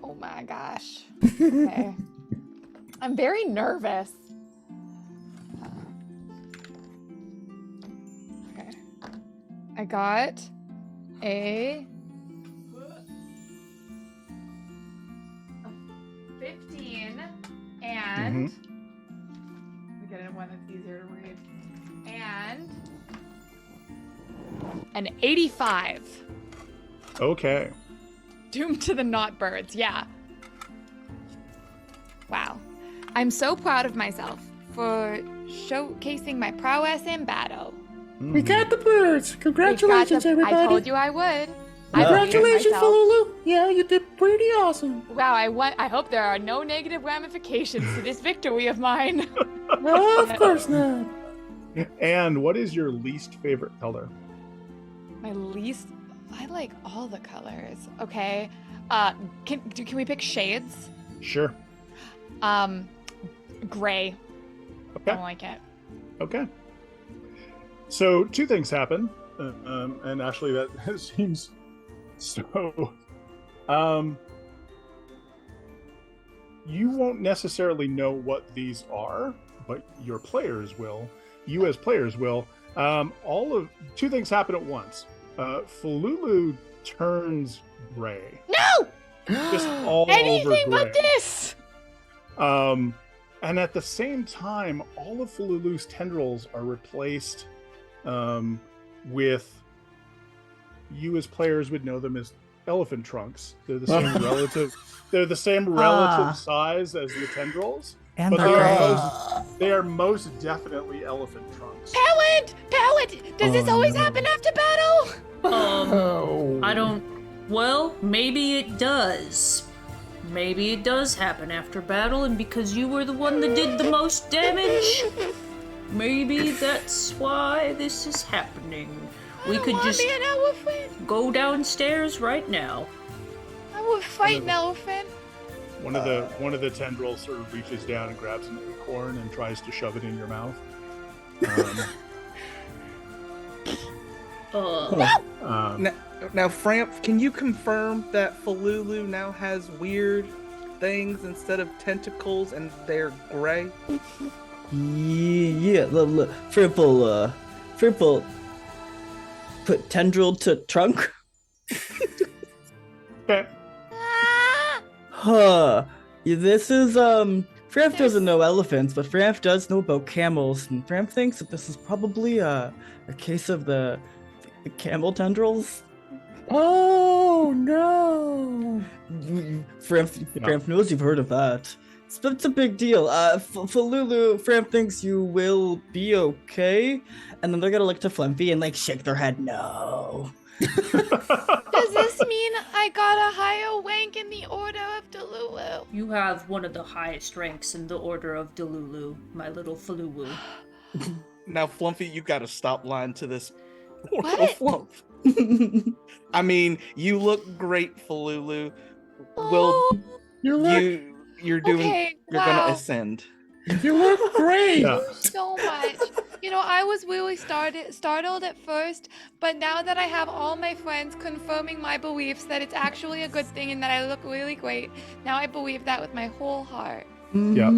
Oh my gosh. Okay. I'm very nervous. Okay. I got a 15 and we get one that's easier to read. And an 85. okay. Doomed to the not birds, yeah. Wow. I'm so proud of myself for showcasing my prowess in battle. We got the birds. Congratulations, everybody. I told you I would. Congratulations, Falulu. Yeah, you did pretty awesome. Wow, I hope there are no negative ramifications to this victory of mine. No, of course not. And what is your least favorite color? I like all the colors. Okay. Can we pick shades? Sure. Gray. Okay. I don't like it. Okay. So 2 things happen, and actually that seems so. You won't necessarily know what these are, but your players will. You as players will. 2 things happen at once. Falulu turns gray. No! Just all Anything over gray. but this! And at the same time, all of Falulu's tendrils are replaced with, you as players would know them as elephant trunks. They're the same relative. They're the same relative size as the tendrils, And but they're they are most definitely elephant trunks. Pallet! Does this always happen after battle? I don't. Well, maybe it does. Maybe it does happen after battle, and because you were the one that did the most damage, maybe that's why this is happening. We could just Be an elephant. go downstairs right now. I will fight an elephant. One of the tendrils sort of reaches down and grabs an acorn and tries to shove it in your mouth. Now, Framp, can you confirm that Falulu now has weird things instead of tentacles and they're gray? Yeah, look, Frimple, put tendril to trunk. Okay. Huh. Yeah, this is, Framp doesn't know elephants, but Framp does know about camels, and Framp thinks that this is probably a case of the camel tendrils. Oh, no. Framp knows you've heard of that. It's a big deal. Falulu, Framp thinks you will be okay, and then they're gonna look to Flumpy and like shake their head no. Does this mean I got a higher rank in the Order of Delulu? You have one of the highest ranks in the Order of Delulu, my little Falulu. Now, Flumpy, you gotta stop lying to this What? Flump. I mean, you look great, Falulu. You're doing. Okay, You're wow. gonna ascend. You look great. Yeah. So much. You know, I was really startled at first, but now that I have all my friends confirming my beliefs that it's actually a good thing and that I look really great, now I believe that with my whole heart. Yeah.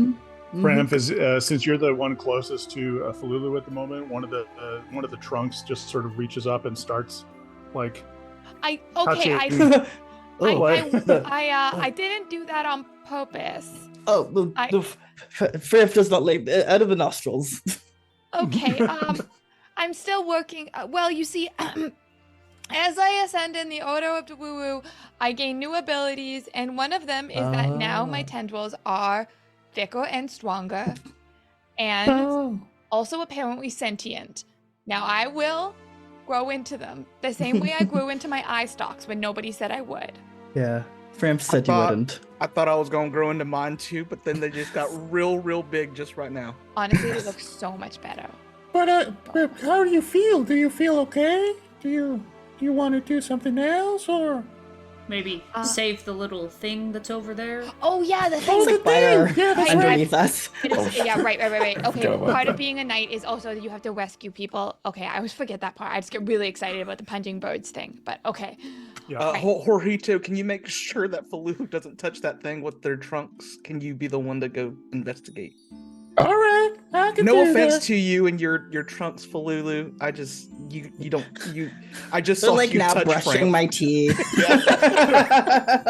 Framp is since you're the one closest to Falulu at the moment. One of the trunks just sort of reaches up and starts like. I didn't do that on purpose. Oh, Framp does not like out of the nostrils. Okay, I'm still working. Well, you see, As I ascend in the Odo of the Woo Woo, I gain new abilities, and one of them is that now my tendrils are thicker and stronger, and Oh. also apparently sentient. Now I will grow into them the same way I grew into my eye stalks when nobody said I would. Yeah. Framp said you thought- wouldn't. I thought I was gonna grow into mine too, but then they just got real big just right now. Honestly, they look so much better. But how do you feel? Do you feel okay? Do you want to do something else or? Maybe save the little thing that's over there. Oh yeah, the Oh, thing. the By our, thing! Yeah, that's right. underneath us. Yeah, right. forgot Okay, about part of that. being a knight is also that you have to rescue people. Okay, I always forget that part. I just get really excited about the punching birds thing. But okay. Yeah. Jorgito, can you make sure that Faloo doesn't touch that thing with their trunks? Can you be the one to go investigate? All right, I can No do offense that. to you and your trunks, Falulu. I just I just They're saw like you now touch brushing Frank. my teeth. At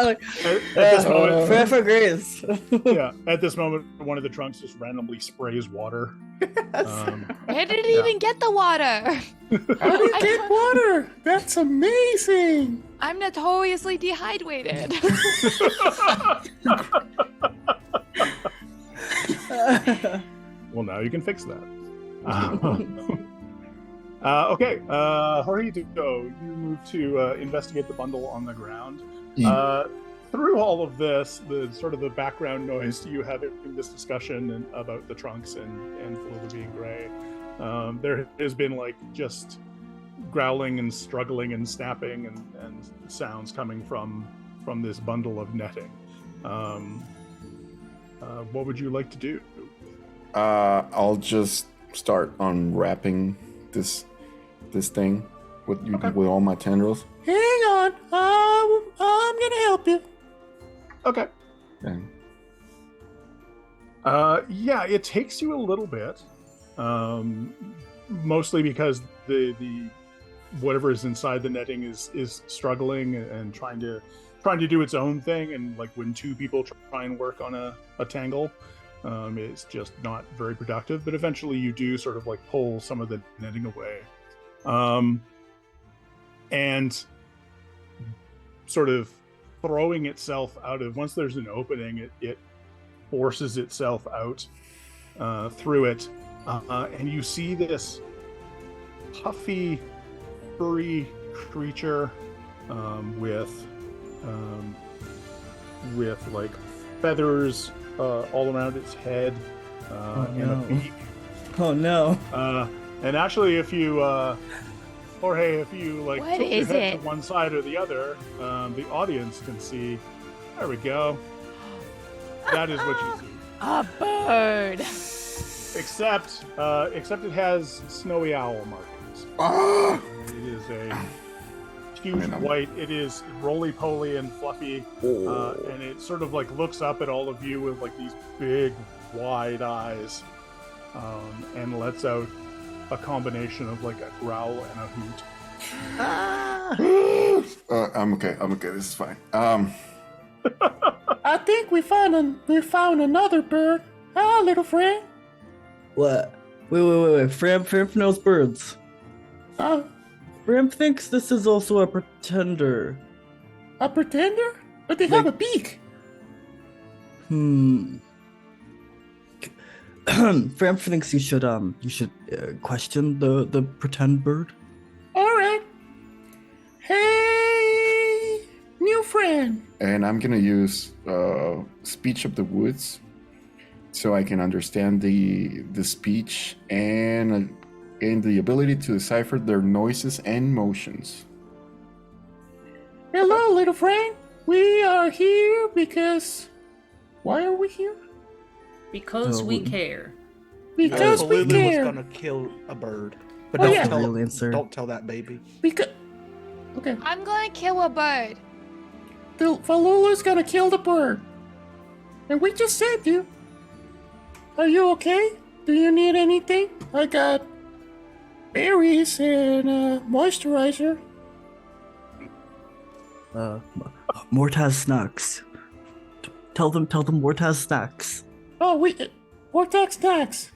this moment, Framp agrees. yeah, at this moment, one of the trunks just randomly sprays water. Where did it Yeah. even get the water? How do you get water? That's amazing. I'm notoriously dehydrated. Well, now you can fix that. Okay, Jorgito, you move to investigate the bundle on the ground. Through all of this, the sort of the background noise to you having this discussion about the trunks and Flula being gray, there has been like just growling and struggling and snapping and sounds coming from this bundle of netting. What would you like to do? I'll just start unwrapping this thing with with all my tendrils. Hang on, I'm gonna help you. Okay. And Yeah, it takes you a little bit, mostly because the whatever is inside the netting is struggling and trying to do its own thing, and like when two people try and work on a tangle, it's just not very productive. But eventually, you do sort of like pull some of the netting away, and sort of throwing itself out of, once there's an opening, it forces itself out through it, and you see this puffy, furry creature with like feathers all around its head and a beak. Oh no. And actually, if you Jorge, if you like What tilt your is head it? to one side or the other, the audience can see. There we go. That is what you see. A bird. Except it has snowy owl markings. ah! It is a huge I mean, white. It is roly-poly and fluffy, and it sort of like looks up at all of you with like these big, wide eyes, and lets out a combination of like a growl and a hoot. I'm okay. This is fine. I think we found another bird. Ah, little friend. What? Wait. Framp knows birds. Framp thinks this is also a pretender. A pretender? But they have a beak. Framp thinks you should question the pretend bird. All right. Hey, new friend. And I'm gonna use speech of the woods, so I can understand the speech and the ability to decipher their noises and motions. Hello, little friend. We are here because. Why are we here? Because we care. Because we Falulu care. was gonna kill a bird, but Oh, don't yeah. tell Real answer. don't tell that baby. Because. Okay. I'm gonna kill a bird. The Falula's gonna kill the bird. And we just saved you. Are you okay? Do you need anything? I got berries and moisturizer. Mort has snacks. Tell them Mort has snacks. Oh, Vortex snacks.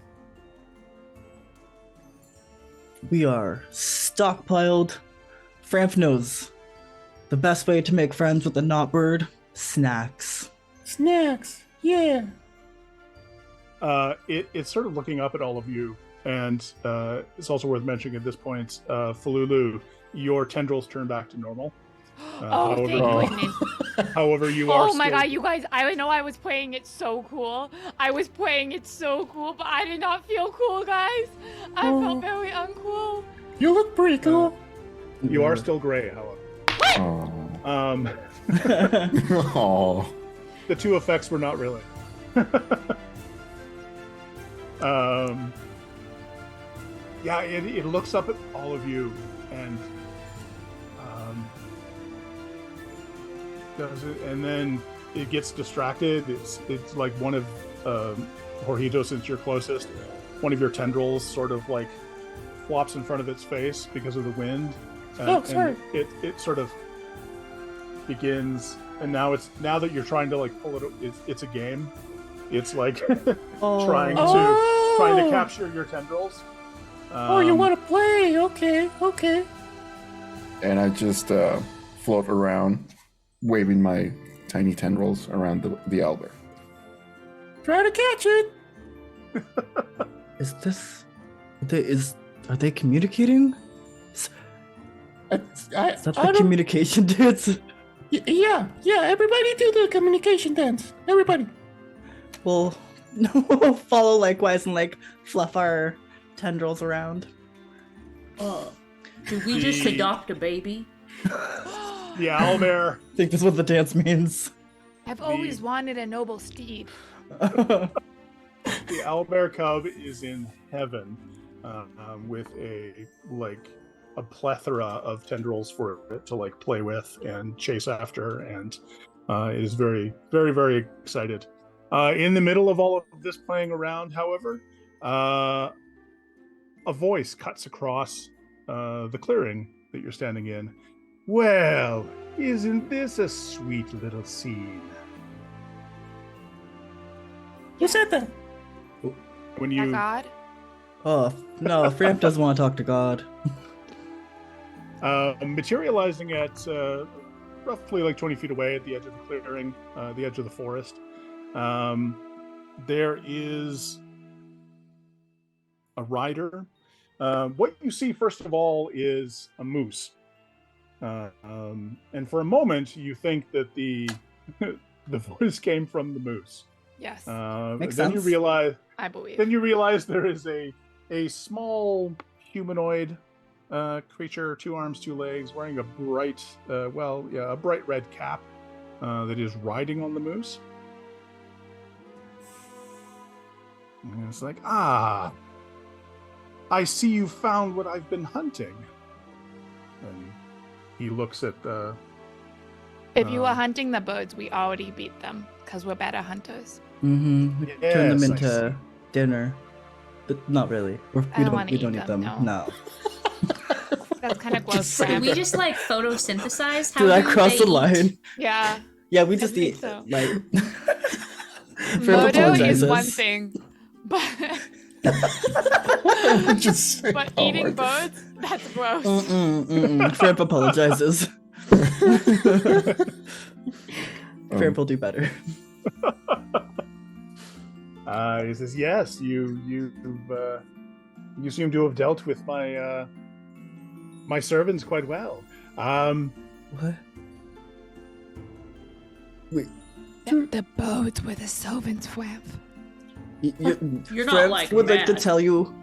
We are stockpiled Framp knows the best way to make friends with a not bird: snacks. Snacks. Yeah. It's sort of looking up at all of you, and it's also worth mentioning at this point, Falulu, your tendrils turn back to normal. Oh, thank goodness. However, you are. Oh my still... god, you guys, I know I was playing it so cool. I was playing it so cool, but I did not feel cool, guys. I felt very uncool. You look pretty cool. You are still gray, however. Oh. Oh. The two effects were not really. Yeah, it looks up at all of you and does it, and then it gets distracted. It's like one of Jorgito, since you're closest, one of your tendrils sort of like flops in front of its face because of the wind. Sorry. And it sort of begins, and now that you're trying to like pull it, it's a game. It's like trying to capture your tendrils. You want to play? Okay. And I just float around, waving my tiny tendrils around the owlbear. Try to catch it. Are they communicating? Is that the communication dudes? Yeah. Everybody do the communication dance. Everybody. We'll follow likewise and like fluff our tendrils around. Did we just adopt a baby? The owlbear. I think that's what the dance means. I've always wanted a noble steed. The owlbear cub is in heaven, with a plethora of tendrils for it to like play with and chase after, and it is very, very, very excited. In the middle of all of this playing around, however, a voice cuts across the clearing that you're standing in. Well, isn't this a sweet little scene? Who said that? When you God? Oh, no, Framp doesn't want to talk to God. materializing at roughly like 20 feet away at the edge of the clearing, the edge of the forest, there is a rider. What you see, first of all, is a moose. And for a moment, you think that the voice came from the moose. Yes. Makes then sense. you realize. I believe. Then you realize there is a small humanoid creature, 2 arms, 2 legs, wearing a bright, a bright red cap that is riding on the moose. And it's like, I see you found what I've been hunting. And he looks at the... If you were hunting the birds, we already beat them, because we're better hunters. Mm-hmm. We Yes, turn them I into dinner. But not really. We don't eat them. No. That's kind of gross. So do we just like photosynthesize? How Did I do cross they the eat? line? Yeah. Yeah, we I just think eat so. like Framp Murder is apologizes. one thing, but but eating birds, that's gross. Framp apologizes. Framp will do better. He says, "Yes, you seem to have dealt with my my servants quite well." What? Wait, The birds were the servants, Framp. You're not Framp like would like to mad. tell you.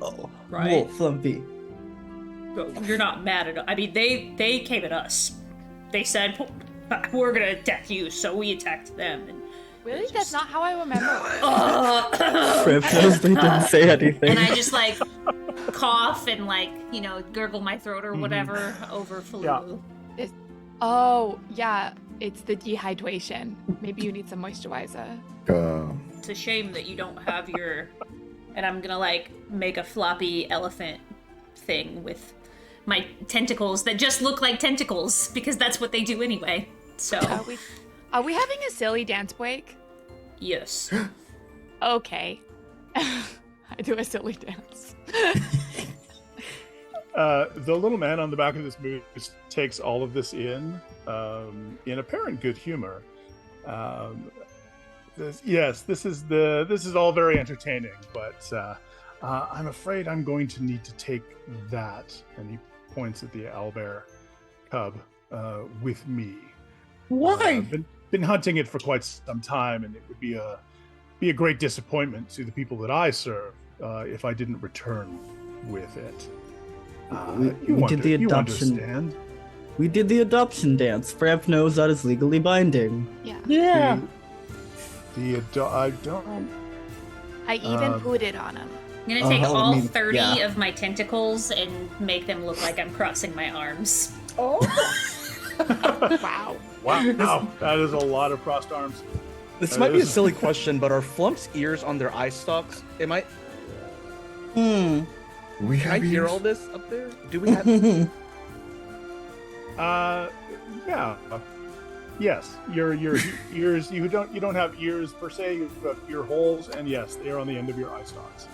Oh, Right. Whoa, Flumpy. You're not mad at. I mean, they came at us. They said we're gonna attack you, so we attacked them. And Really? That's not how I remember it. Framp knows they didn't say anything. and I just like cough and like gurgle my throat or whatever over Falulu. Oh, yeah. It's the dehydration. Maybe you need some moisturizer. It's a shame that you don't have your. And I'm gonna like make a floppy elephant thing with my tentacles that just look like tentacles because that's what they do anyway. So Are we having a silly dance break? yes. Okay. I do a silly dance. The little man on the back of this moose takes all of this in apparent good humor. This is all very entertaining, but I'm afraid I'm going to need to take that, and he points at the owlbear cub with me. Why? I've been hunting it for quite some time, and it would be a great disappointment to the people that I serve if I didn't return with it. We did the adoption. Understand? We did the adoption dance. Frev knows that is legally binding. Yeah. Yeah. I don't. I even put it on him. I'm gonna take all 30 yeah. of my tentacles and make them look like I'm crossing my arms. Oh. Wow. Wow, that is a lot of crossed arms. This might be a silly question, but are Flumphs' ears on their eye stalks? Can We I have hear ears? all this up there? Do we have? Yeah. Yes, your ears. You don't have ears per se. You've got ear holes, and yes, they are on the end of your eye stalks.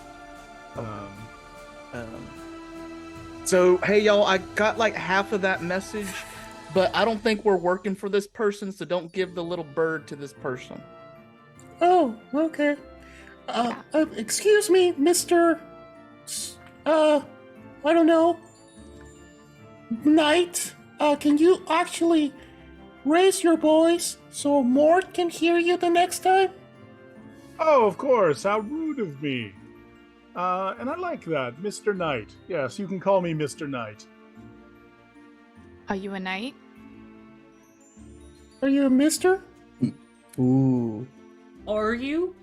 So hey y'all, I got like half of that message, but I don't think we're working for this person, so don't give the little bird to this person. Oh, okay. Excuse me, Mr. I don't know. Knight, can you actually raise your voice so Mort can hear you the next time? Oh, of course. How rude of me. And I like that, Mr. Knight. Yes, you can call me Mr. Knight. Are you a knight? Are you a mister? Ooh. Are you?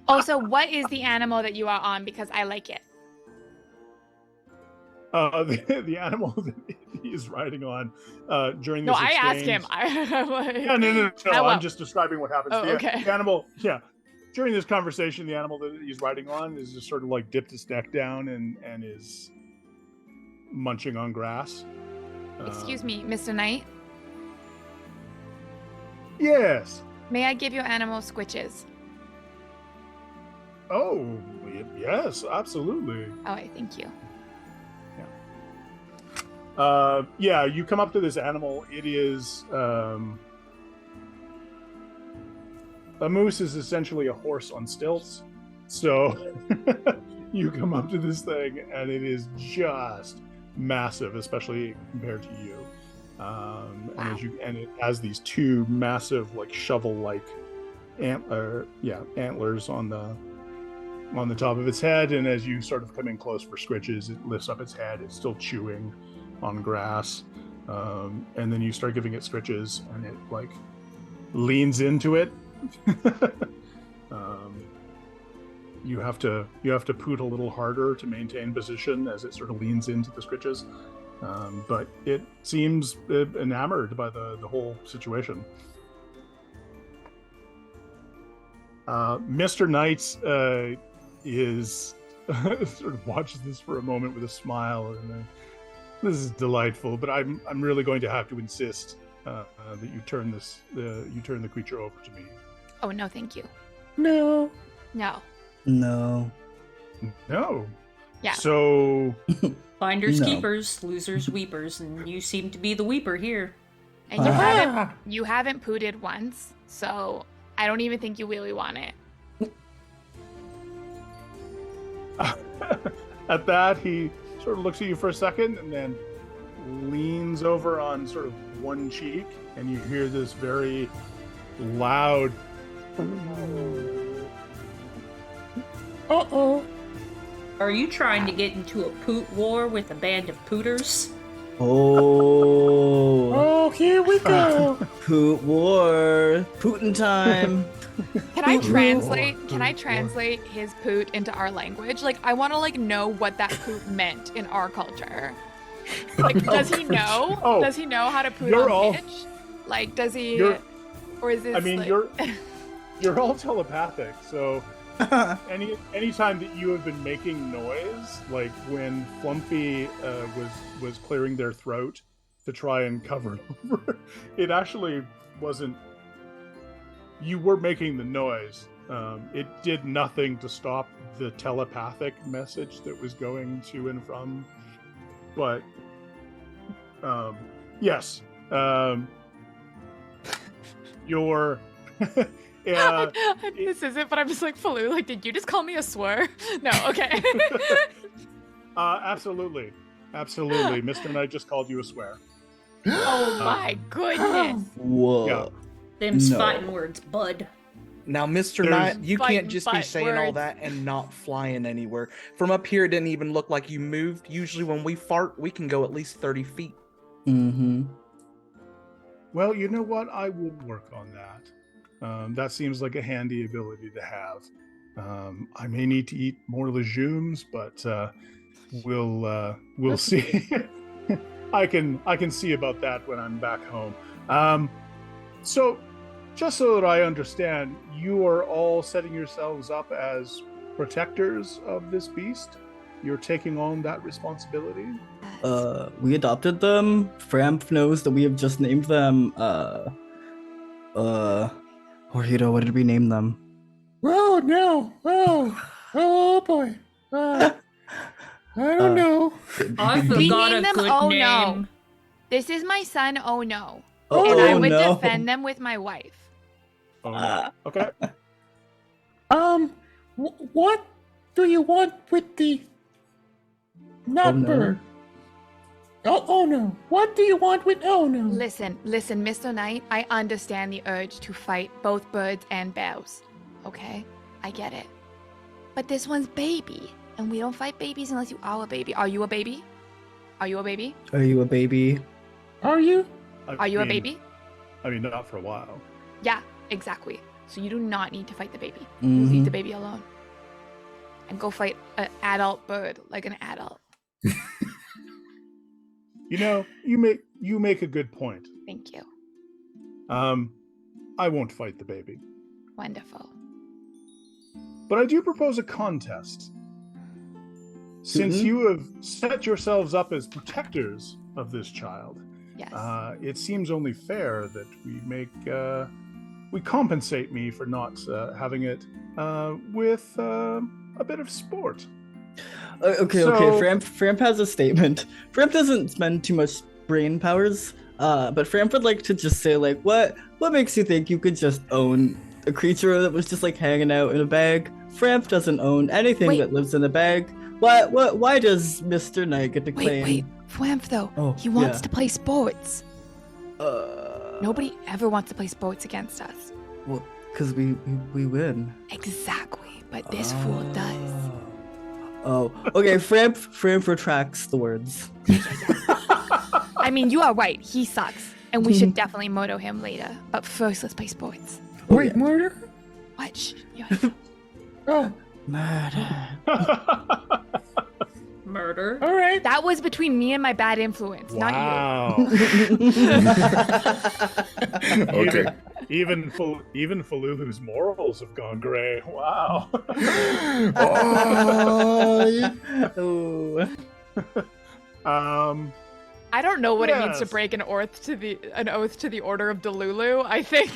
Also, what is the animal that you are on? Because I like it. The animal that he is riding on during this No, I asked exchange- him. I'm like, Yeah, no. I will. I'm just describing what happens. Oh, okay. The animal, yeah. During this conversation, the animal that he's riding on is just sort of like dipped its neck down and is munching on grass. Excuse me, Mr. Knight. Yes. May I give your animal squitches? Oh, yes, absolutely. Oh, thank you. Yeah, you come up to this animal. It is a moose is essentially a horse on stilts. So you come up to this thing, and it is just massive, especially compared to you. And it has these two massive, like shovel-like antlers on the top of its head. And as you sort of come in close for scritches, it lifts up its head. It's still chewing on grass, and then you start giving it scritches, and it like leans into it. You have to poot a little harder to maintain position as it sort of leans into the scritches, but it seems enamored by the whole situation. Mr. Knight is sort of watches this for a moment with a smile, and this is delightful, but I'm really going to have to insist that you turn the creature over to me. Oh, no, thank you. No. No. No. No. Yeah. So Finders No. keepers, losers weepers, and you seem to be the weeper here. And you Ah. haven't pooted once, so I don't even think you really want it. at that, he sort of looks at you for a second and then leans over on sort of one cheek, and you hear this very loud Uh-oh. Are you trying to get into a poot war with a band of pooters? Oh. Oh, here we go. Poot war. Putin time. Can I translate? Can I translate his poot into our language? Like, I want to know what that poot meant in our culture. Like, does he know? Oh, Does he know how to poot you're on all- pitch? Like, does he? You're- Or is this? I mean, like... you're all telepathic, so anytime that you have been making noise, like when Flumphy was clearing their throat to try and cover it over, it actually wasn't. You were making the noise, It did nothing to stop the telepathic message that was going to and from. But yes, your This isn't, but I'm just like, Falu, like, did you just call me a swear? No, okay. absolutely, Mr. Knight just called you a swear. Oh my goodness. Whoa. Yeah. Them's No. fighting words, bud. Now, Mr. There's- Knight, you Fighting can't just be fight saying all words. that and not flying anywhere. From up here, it didn't even look like you moved. Usually, when we fart, we can go at least 30 feet. Mm-hmm. Well, you know what? I will work on that. That seems like a handy ability to have. I may need to eat more legumes, but we'll see. I can see about that when I'm back home. So, just so that I understand, you are all setting yourselves up as protectors of this beast. You're taking on that responsibility. We adopted them. Framp knows that we have just named them. Horhito, what did we name them? Oh no! Oh boy! I don't know. I We forgot named a them good Oh name. No. This is my son, Oh No. Oh, And I would no. defend them with my wife. Oh, no. Okay. What do you want with the Oh, not no. bird? Oh no! What do you want with oh no? Listen, Mr. Knight, I understand the urge to fight both birds and bears. Okay? I get it. But this one's baby, and we don't fight babies unless you are a baby. Are you a baby? Are you a baby? Are you a baby? Are you? Are you a baby? I mean, not for a while. Yeah, exactly. So you do not need to fight the baby. Mhm. Leave the baby alone. And go fight an adult bird like an adult. You know, you make a good point. Thank you. I won't fight the baby, Wonderful. but I do propose a contest. Since Mhm. you have set yourselves up as protectors of this child, Yes. it seems only fair that we compensate me for not having it with a bit of sport. Okay. So- Framp has a statement. Framp doesn't spend too much brain powers, but Framp would like to just say, like, what makes you think you could just own a creature that was just like hanging out in a bag? Framp doesn't own anything Wait. that lives in a bag. Why does Mr. Knight get to claim? Wait. Flamp, though. Oh, He wants yeah. to play sports. Uh, Nobody ever wants to play sports against us. Well, because we win. Exactly. But this fool does. Oh, okay. Framp retracts the words. I mean, you are right. He sucks. And we should definitely moto him later. But first, let's play sports. Wait, murder? What? Shh. Oh, Murder. Murder. all right. That was between me and my bad influence, not Wow. Okay. Even Falulu's morals have gone gray. Wow. Oh. um. you. I don't know what it means to Yes. break an oath to the order of Delulu. I think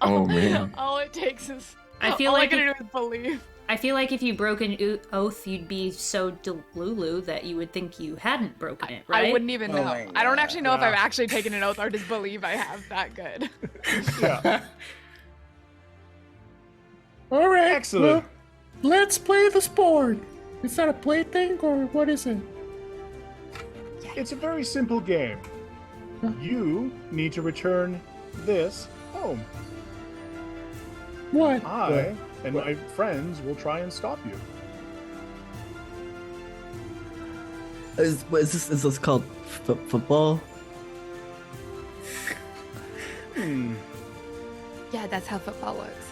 Oh, man. all it takes is I feel all like I gotta do is believe. I feel like if you broke an oath, you'd be so delulu that you would think you hadn't broken it, right? I wouldn't even Oh know. my I don't actually know if Yeah. I've actually taken an oath or just believe I have that good. Yeah. All right. Excellent. Well, let's play the sport. Is that a play thing or what is it? It's a very simple game. You need to return this home. What? I and my friends will try and stop you. Is this called football? Yeah, that's how football works.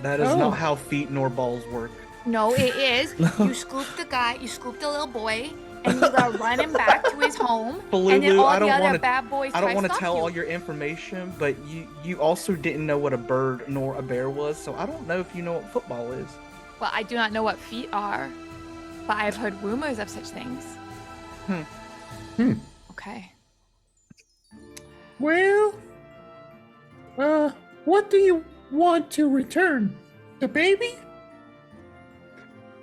That is Oh. not how feet nor balls work. No, it is. You scoop the little boy, and you gotta run him back to his home. and then Balulu, all I the don't other wanna- bad boys I don't want to tell all your information, but you also didn't know what a bird nor a bear was, so I don't know if you know what football is. Well, I do not know what feet are, but I've heard rumors of such things. Okay. Well, what do you want to return? The baby?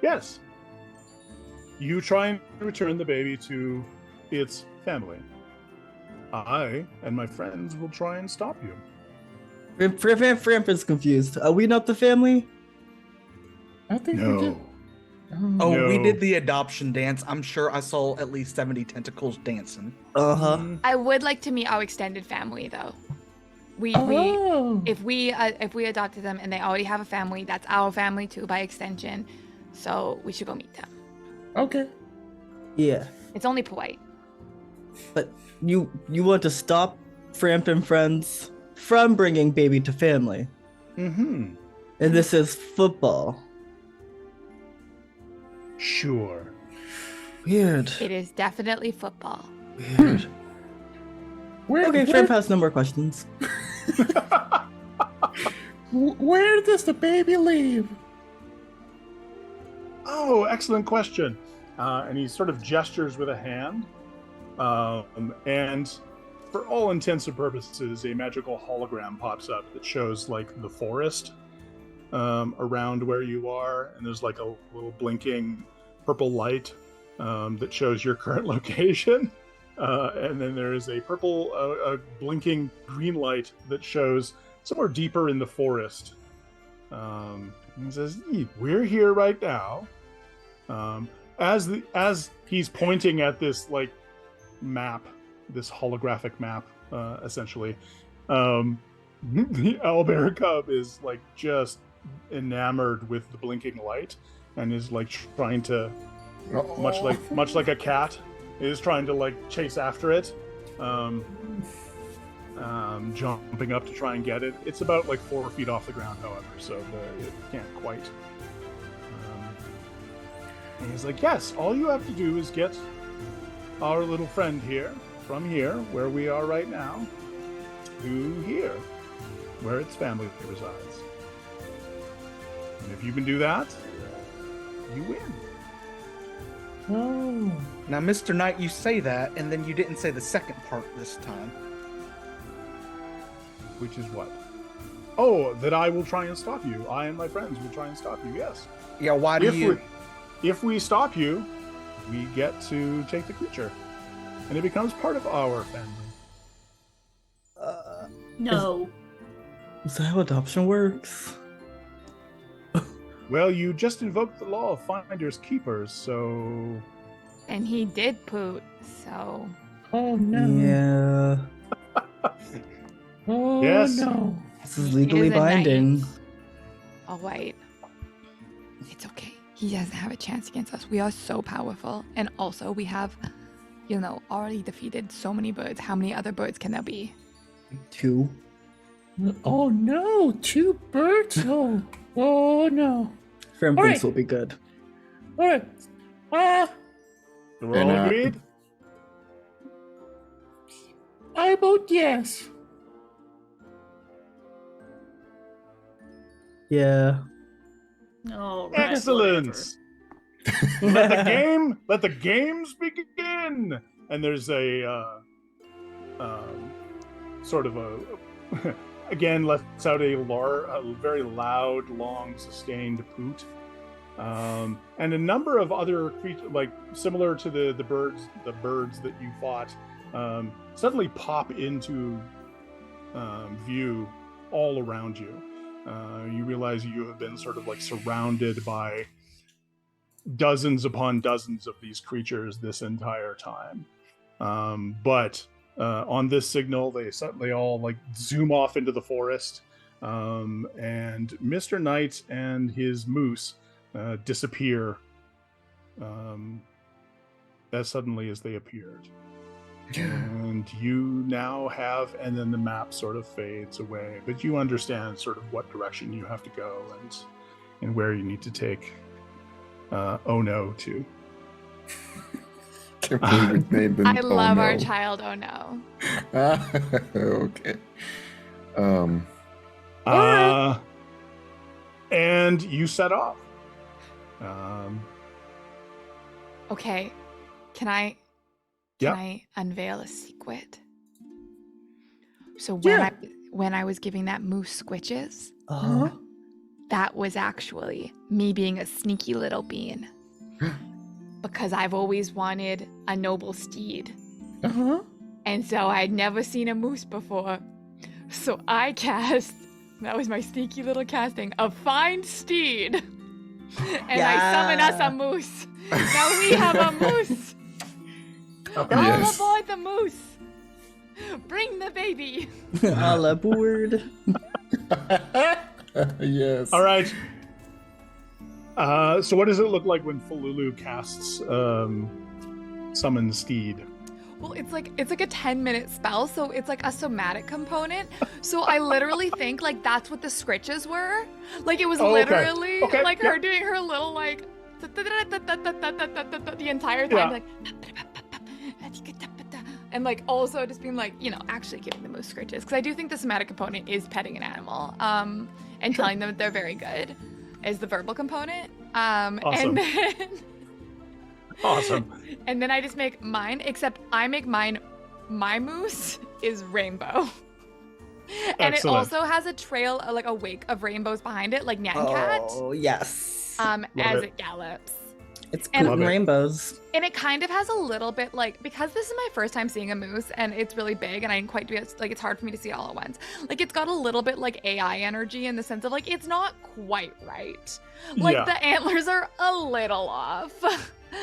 Yes. You try and return the baby to its family. I and my friends will try and stop you. Framp is confused. Are we not the family? I think we No. did. Oh, we No. did the adoption dance. I'm sure I saw at least 70 tentacles dancing. Uh-huh. I would like to meet our extended family, though. If we adopted them and they already have a family, that's our family too by extension. So we should go meet them. Okay. Yeah. It's only polite. But you want to stop Framp and friends from bringing baby to family. Mm-hmm. And this is football. Sure. Weird. It is definitely football. Weird. Where, Okay, where, Framp has no more questions. where does the baby live? Oh, excellent question. And he sort of gestures with a hand. And for all intents and purposes, a magical hologram pops up that shows like the forest around where you are. And there's like a little blinking purple light that shows your current location. And then there is a blinking green light that shows somewhere deeper in the forest. He says, "We're here right now." As he's pointing at this like map, this holographic map, essentially, the owlbear cub is like just enamored with the blinking light and is like trying to, much like a cat, is trying to like chase after it, jumping up to try and get it. It's about like 4 feet off the ground, however, so it can't quite. And he's like, "Yes, all you have to do is get our little friend here, from here, where we are right now, to here, where its family resides. And if you can do that, you win." Oh. Now, Mr. Knight, you say that, and then you didn't say the second part this time. Which is what? Oh, that I will try and stop you. I and my friends will try and stop you, yes. Yeah, why do you... If we stop you, we get to take the creature. And it becomes part of our family. No. Is that how adoption works? Well, you just invoked the law of finders keepers, so... And he did poot, so... Oh no. Yeah. Oh Yes. no. This is legally It is a knight. binding. Oh, wait. It's okay. He doesn't have a chance against us. We are so powerful. And also, we have, already defeated so many birds. How many other birds can there be? 2. Oh no. 2 birds. Oh. Oh no. Framp All thinks right. will be good. All right. We're And, all agreed? I vote yes. Yeah. All right. Excellent! Let the games begin! And there's a sort of a again lets out a very loud, long, sustained poot, and a number of other creatures, like similar to the birds that you fought, suddenly pop into view all around you. You realize you have been sort of like surrounded by dozens upon dozens of these creatures this entire time. But on this signal, they suddenly all like zoom off into the forest, and Mr. Knight and his moose disappear as suddenly as they appeared. And you now have, and then the map sort of fades away, but you understand sort of what direction you have to go and where you need to take Oh No to. Can't believe we named them. I love our no. child. Oh no. Okay. And you set off. Okay. Can I unveil a secret? So when I was giving that moose squitches, Uh, That was actually me being a sneaky little bean. Because I've always wanted a noble steed. Uh-huh. And so I'd never seen a moose before. So I cast, that was my sneaky little casting, a fine steed. And I summon us a moose. Now we have a moose. Okay. All Yes. aboard the moose. Bring the baby. All aboard. Yes. All right. So what does it look like when Falulu casts Summon Steed? Well, it's like a 10-minute spell, so it's like a somatic component. So I literally think like that's what the scritches were. Like it was Oh, okay. literally Okay, like yeah. her doing her little like the entire Yeah. time, like and like also just being like, actually giving them those scritches. Because I do think the somatic component is petting an animal, and telling them that they're very good is the verbal component. Awesome. And then Awesome. and then I just make mine, except I make mine, my moose is rainbow. And Excellent. it also has a trail, like a wake of rainbows behind it, like Nyan Cat, Oh, yes. as it. it gallops. It's and- pooting Love it. rainbows. And it kind of has a little bit like, because this is my first time seeing a moose and it's really big and I didn't quite do it, like it's hard for me to see all at once. Like it's got a little bit like AI energy in the sense of like, it's not quite right. Like Yeah. the antlers are a little off.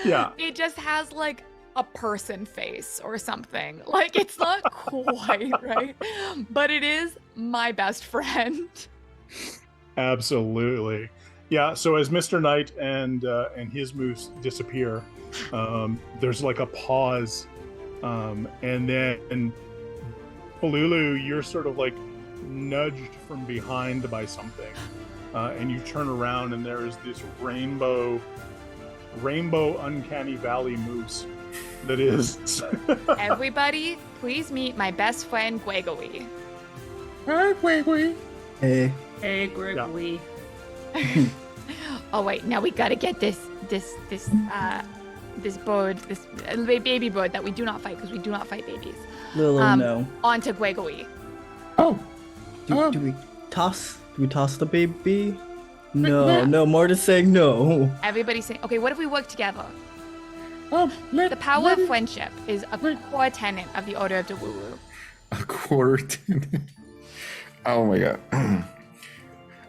Yeah. It just has like a person face or something. Like it's not quite right, but it is my best friend. Absolutely. Yeah, so as Mr. Knight and his moose disappear, there's like a pause, and then Falulu, you're sort of like nudged from behind by something, and you turn around and there is this rainbow uncanny valley moose that is Everybody, please meet my best friend Gwegowy. Hi, Wiggy. Hey. Hey, Gregory. Oh wait, now we gotta get this bird, this baby bird that we do not fight because we do not fight babies, Lulu, no. onto Gwegowy. Oh, Do we toss the baby? No, yeah. no, more to saying no. Everybody say, okay, what if we work together? let The power let of me- friendship is a Wait. core tenet of the Order of the Woo-Woo. A quarter. Oh my god.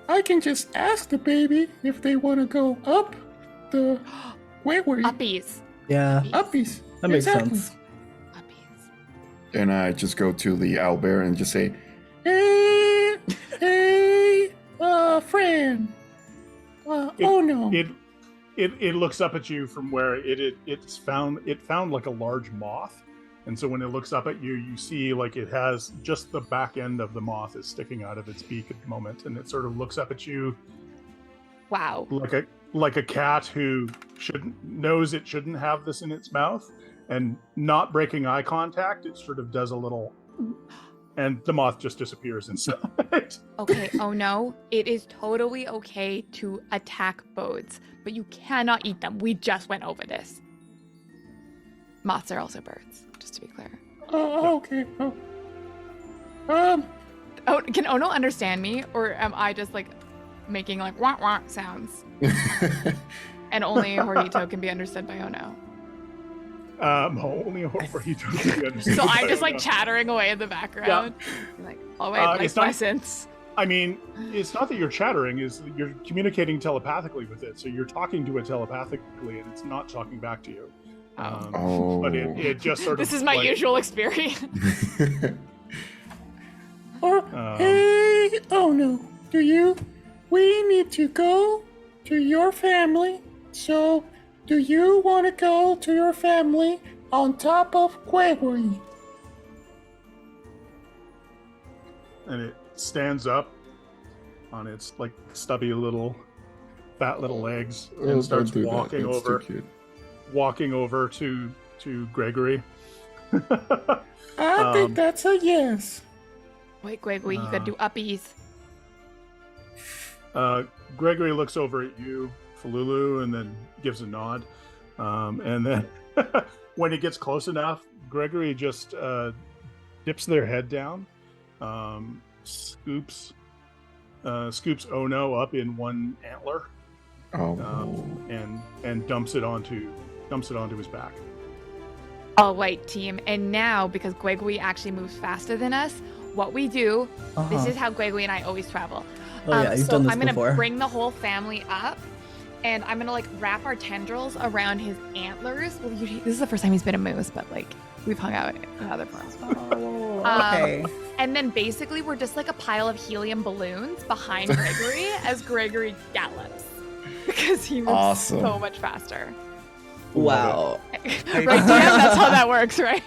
I can just ask the baby if they want to go up the Wiggy. Uppies. Yeah, Uppies. that makes Exactly. sense. Uppies. And I just go to the owlbear and just say, Hey, friend. Oh no. it looks up at you from where it found like a large moth, and so when it looks up at you, you see like it has just the back end of the moth is sticking out of its beak at the moment, and it sort of looks up at you Wow. like a cat who knows it shouldn't have this in its mouth, and not breaking eye contact, it sort of does a little, and the moth just disappears inside. Okay, oh no. It is totally okay to attack birds, but you cannot eat them. We just went over this. Moths are also birds, just to be clear. Oh, okay. Oh. Oh, can Ono understand me? Or am I just like making like wah wah sounds? And only Horito can be understood by Ono. Only a Horito can be understood. So I'm by just like Ono. chattering away in the background. Like, oh wait, life it's not- lessons. I mean, it's not that you're chattering; is you're communicating telepathically with it. So you're talking to it telepathically, and it's not talking back to you. oh. But it just sort of. This is my like, usual experience. Or, Um, hey, oh no. We need to go to your family. So, do you want to go to your family on top of Gregory? and it stands up on its like stubby little, fat little legs, Oh, and starts don't do that. walking That's too over, cute. to Gregory. I think that's a yes. Wait, Gregory, you gotta do uppies. Gregory looks over at you, Falulu, and then gives a nod. And then when he gets close enough, Gregory just dips their head down, scoops scoops Ono up in one antler Oh, and dumps it onto his back. All white team. And now, because Gwegui actually moves faster than us, what we do, this is how Gwegui and I always travel. Oh yeah, you've so done this I'm gonna before. bring the whole family up, and I'm gonna like wrap our tendrils around his antlers. Well, usually, this is the first time he's been a moose, but like we've hung out in other forms. Okay. And then basically we're just like a pile of helium balloons behind Gregory as Gregory gallops because he moves Awesome. so much faster. Wow. Right, Dan? That's how that works, right?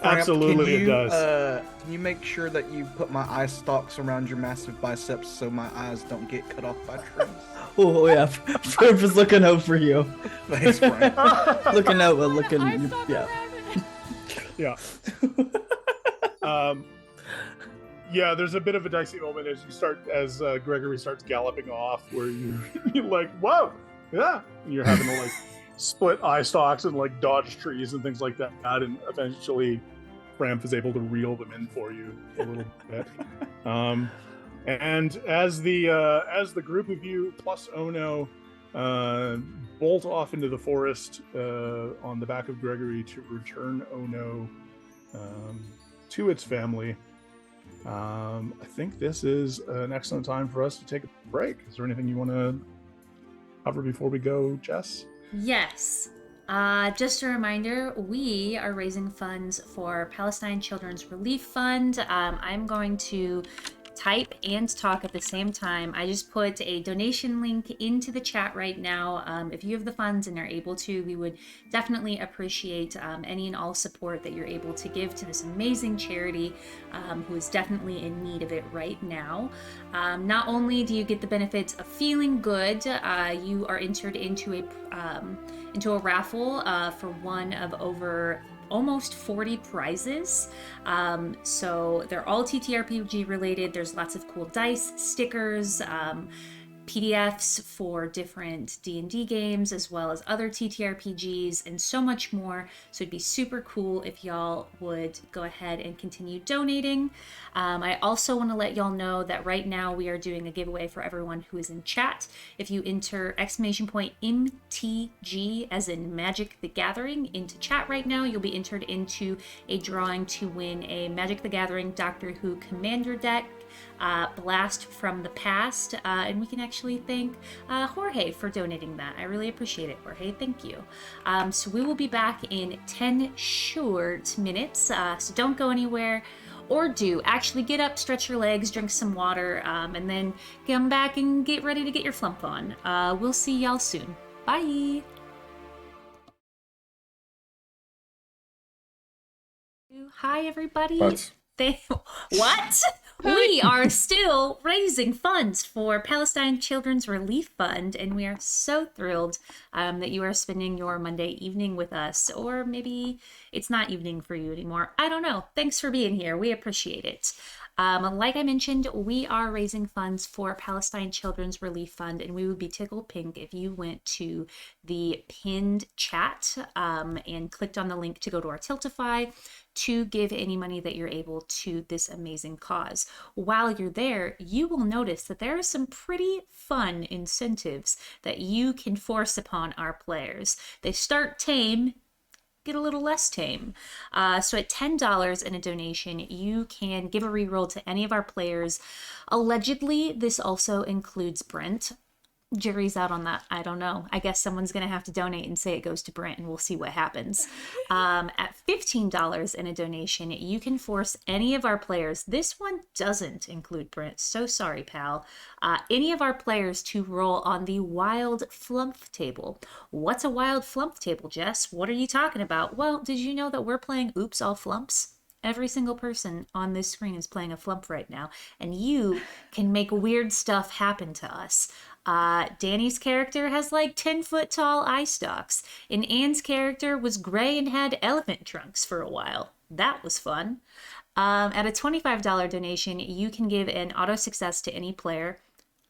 Absolutely, Can it you, does. Can you make sure that you put my eye stalks around your massive biceps so my eyes don't get cut off by trees? Oh yeah, Flump is looking out for you. Thanks, Brian. Looking out, I looking. stalk Yeah. Yeah. Yeah, there's a bit of a dicey moment as Gregory starts galloping off, where you're like, whoa, yeah, and you're having to like split eye stalks and like dodge trees and things like that, and eventually Framp is able to reel them in for you a little bit. And as the group of you plus Ono bolt off into the forest on the back of Gregory to return Ono to its family, I think this is an excellent time for us to take a break. Is there anything you want to cover before we go, Jess? Yes. Just a reminder, we are raising funds for Palestine Children's Relief Fund. I'm going to type and talk at the same time. I just put a donation link into the chat right now. If you have the funds and are able to, we would definitely appreciate any and all support that you're able to give to this amazing charity who is definitely in need of it right now. Not only do you get the benefits of feeling good, you are entered into a raffle for one of over almost 40 prizes. So they're all TTRPG related. There's lots of cool dice, stickers, PDFs for different D&D games, as well as other TTRPGs, and so much more. So it'd be super cool if y'all would go ahead and continue donating. I also want to let y'all know that right now we are doing a giveaway for everyone who is in chat. If you enter !MTG as in Magic the Gathering into chat right now, you'll be entered into a drawing to win a Magic the Gathering Doctor Who Commander deck, Blast from the Past, and we can actually thank Jorge for donating that. I really appreciate it, Jorge. Thank you. So we will be back in 10 short minutes, so don't go anywhere. Or do. Actually get up, stretch your legs, drink some water, and then come back and get ready to get your flump on. We'll see y'all soon. Bye! Hi, everybody. But What? We are still raising funds for Palestine Children's Relief Fund, and we are so thrilled that you are spending your Monday evening with us, or maybe it's not evening for you anymore. I don't know. Thanks for being here. We appreciate it. Like I mentioned, we are raising funds for Palestine Children's Relief Fund, and we would be tickled pink if you went to the pinned chat and clicked on the link to go to our Tiltify to give any money that you're able to this amazing cause. While you're there, you will notice that there are some pretty fun incentives that you can force upon our players. They start tame, get a little less tame. So at $10 in a donation, you can give a reroll to any of our players. Allegedly, this also includes Brent. Jury's out on that. I don't know. I guess someone's going to have to donate and say it goes to Brent, and we'll see what happens. At $15 in a donation, you can force any of our players. This one doesn't include Brent. So sorry, pal. Any of our players to roll on the Wild Flump table. What's a Wild Flump table, Jess? What are you talking about? Well, did you know that we're playing Oops All Flumps? Every single person on this screen is playing a flump right now, and you can make weird stuff happen to us. Danny's character has like 10-foot tall eye stalks, and Anne's character was gray and had elephant trunks for a while. That was fun. At a $25 donation, you can give an auto success to any player.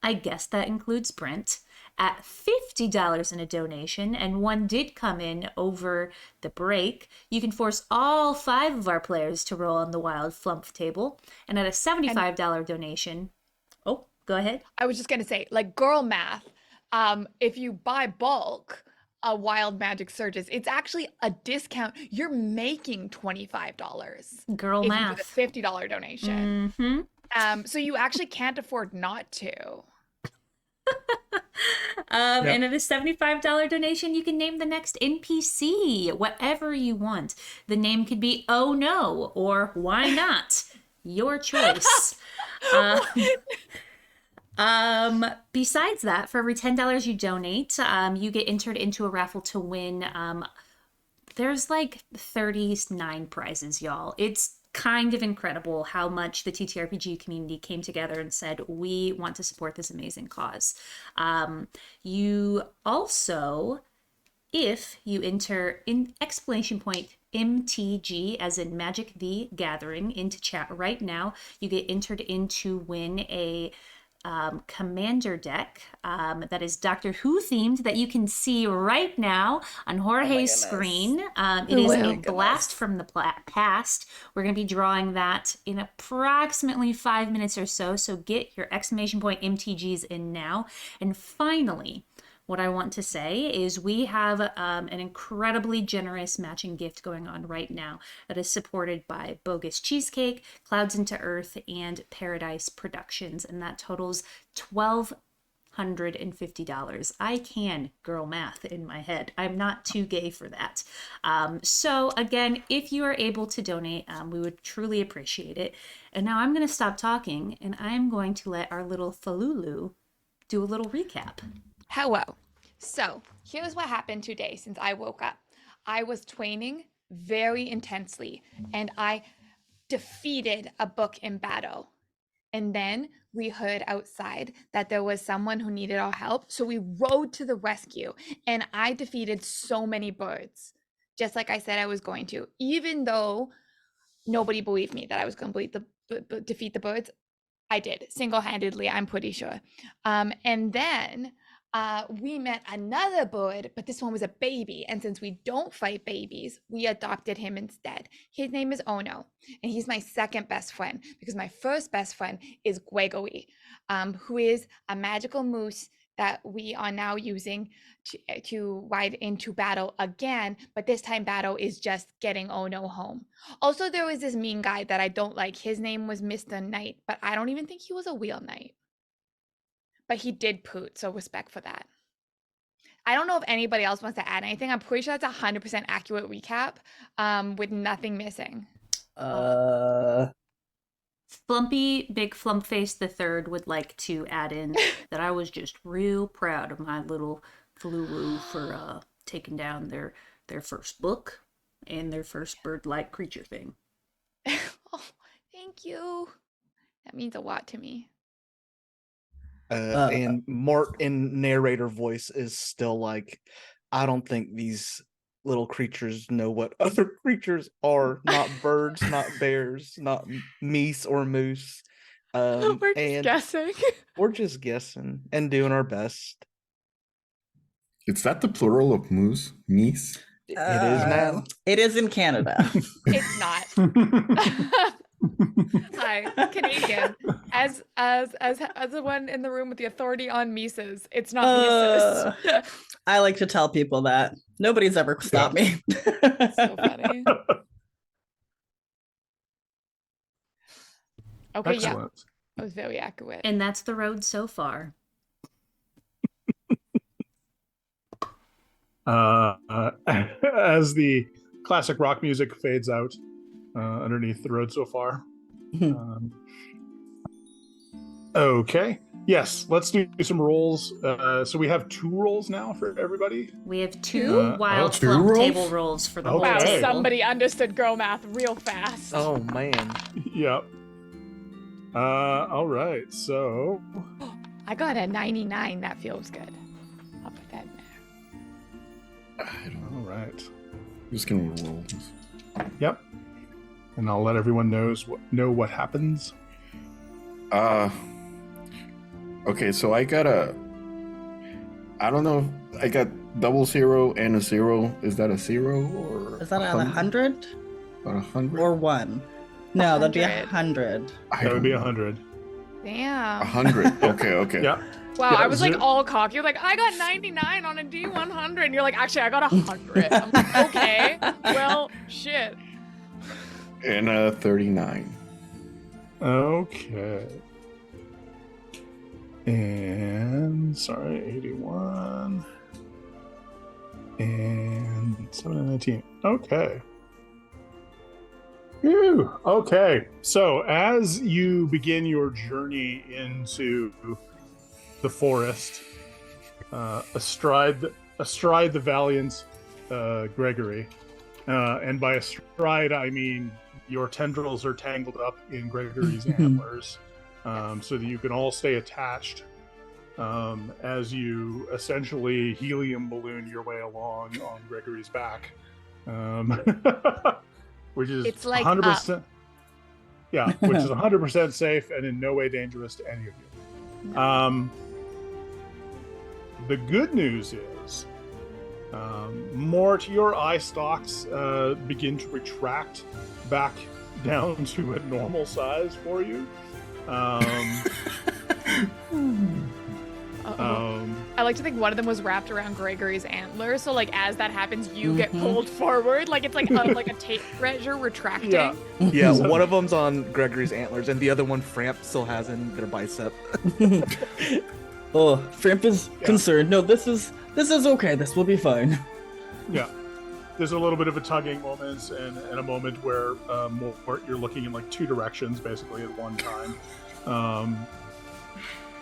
I guess that includes Brent. At $50 in a donation, and one did come in over the break, you can force all 5 of our players to roll on the Wild Flump table. And at a $75 donation, go ahead. I was just gonna say, like girl math, if you buy bulk a wild magic surges, it's actually a discount. You're making $25 Girl if you do the math. $50 donation. Mm-hmm. So you actually can't afford not to. And at a $75 donation, you can name the next NPC, whatever you want. The name could be Oh No or Why Not? Your choice. Besides that, for every $10 you donate, you get entered into a raffle to win. There's like 39 prizes, y'all. It's kind of incredible how much the TTRPG community came together and said, we want to support this amazing cause. You also, if you enter in exclamation point MTG, as in Magic the Gathering, into chat right now, you get entered in to win a commander deck that is Doctor Who themed that you can see right now on Jorge's screen. It is a blast from the past. We're going to be drawing that in approximately 5 minutes or so. So get your exclamation point MTGs in now. And finally, what I want to say is we have an incredibly generous matching gift going on right now that is supported by Bogus Cheesecake, Clouds into Earth, and Paradise Productions, and that totals $1,250. I can girl math in my head. I'm not too gay for that. So again, if you are able to donate, we would truly appreciate it. And now I'm going to stop talking, and I'm going to let our little Falulu do a little recap. Hello. So here's what happened today since I woke up. I was training very intensely and I defeated a book in battle. And then we heard outside that there was someone who needed our help. So we rode to the rescue and I defeated so many birds, just like I said I was going to, even though nobody believed me that I was going to defeat the birds. I did single-handedly, I'm pretty sure. And then we met another bird, but this one was a baby. And since we don't fight babies, we adopted him instead. His name is Ono, and he's my second best friend because my first best friend is Gregory, who is a magical moose that we are now using to ride into battle again, but this time battle is just getting Ono home. Also, there was this mean guy that I don't like. His name was Mr. Knight, but I don't even think he was a real knight. But he did poot, so respect for that. I don't know if anybody else wants to add anything. I'm pretty sure that's 100% accurate recap with nothing missing. Flumpy Big Flumpface the Third would like to add in that I was just real proud of my little Flulu for taking down their first book and their first bird-like creature thing. Oh, thank you. That means a lot to me. And Mort in narrator voice is still like, I don't think these little creatures know what other creatures are. Not birds, not bears, not meese or moose. We're just guessing. We're just guessing and doing our best. Is that the plural of moose? Meese? It is now. It is in Canada. It's not. Hi, Canadian. As the one in the room with the authority on Mises, it's not Mises. I like to tell people that. Nobody's ever stopped me. So funny. Okay, Excellent. yeah. That was very accurate. And that's the road so far. As the classic rock music fades out underneath the road so far. Okay. Yes, let's do some rolls. So we have 2 rolls now for everybody. We have 2 wild two flump rolls? table rolls for the whole Wow, Okay. table. somebody understood girl math real fast. Oh man. Yep. All right. So I got a 99. That feels good. I'll put that in there. I don't know. all right. I'm just gonna roll this. Yep. And I'll let everyone know what happens. Okay, so I got I don't know. I got 00 and a 0. Is that a 0 or? Is that on 100 100 or 1? No, that'd be 100. 100. That would be 100. Damn. 100. Okay. Yeah. Wow, Yeah, I was like zero- all cocky. Like, I got 99 on a D100. And you're like, actually, I got 100. I'm like, okay. Well, shit. And 39. Okay. And sorry, 81. And 7 and 19. Okay. Phew. Okay. So as you begin your journey into the forest, astride the valiant Gregory, and by astride I mean your tendrils are tangled up in Gregory's antlers, so that you can all stay attached as you essentially helium balloon your way along on Gregory's back, which is It's like 100%. Yeah, which is 100% safe and in no way dangerous to any of you. No. The good news is, more to your eye stalks begin to retract back down to a normal size for you. I like to think one of them was wrapped around Gregory's antler, so like as that happens, you get pulled forward, like it's like a tape measure retracting. Yeah. Yeah, one of them's on Gregory's antlers, and the other one Framp still has in their bicep. Oh, Framp is concerned. No, this is okay. This will be fine. Yeah. There's a little bit of a tugging moment and a moment where you're looking in like two directions basically at one time.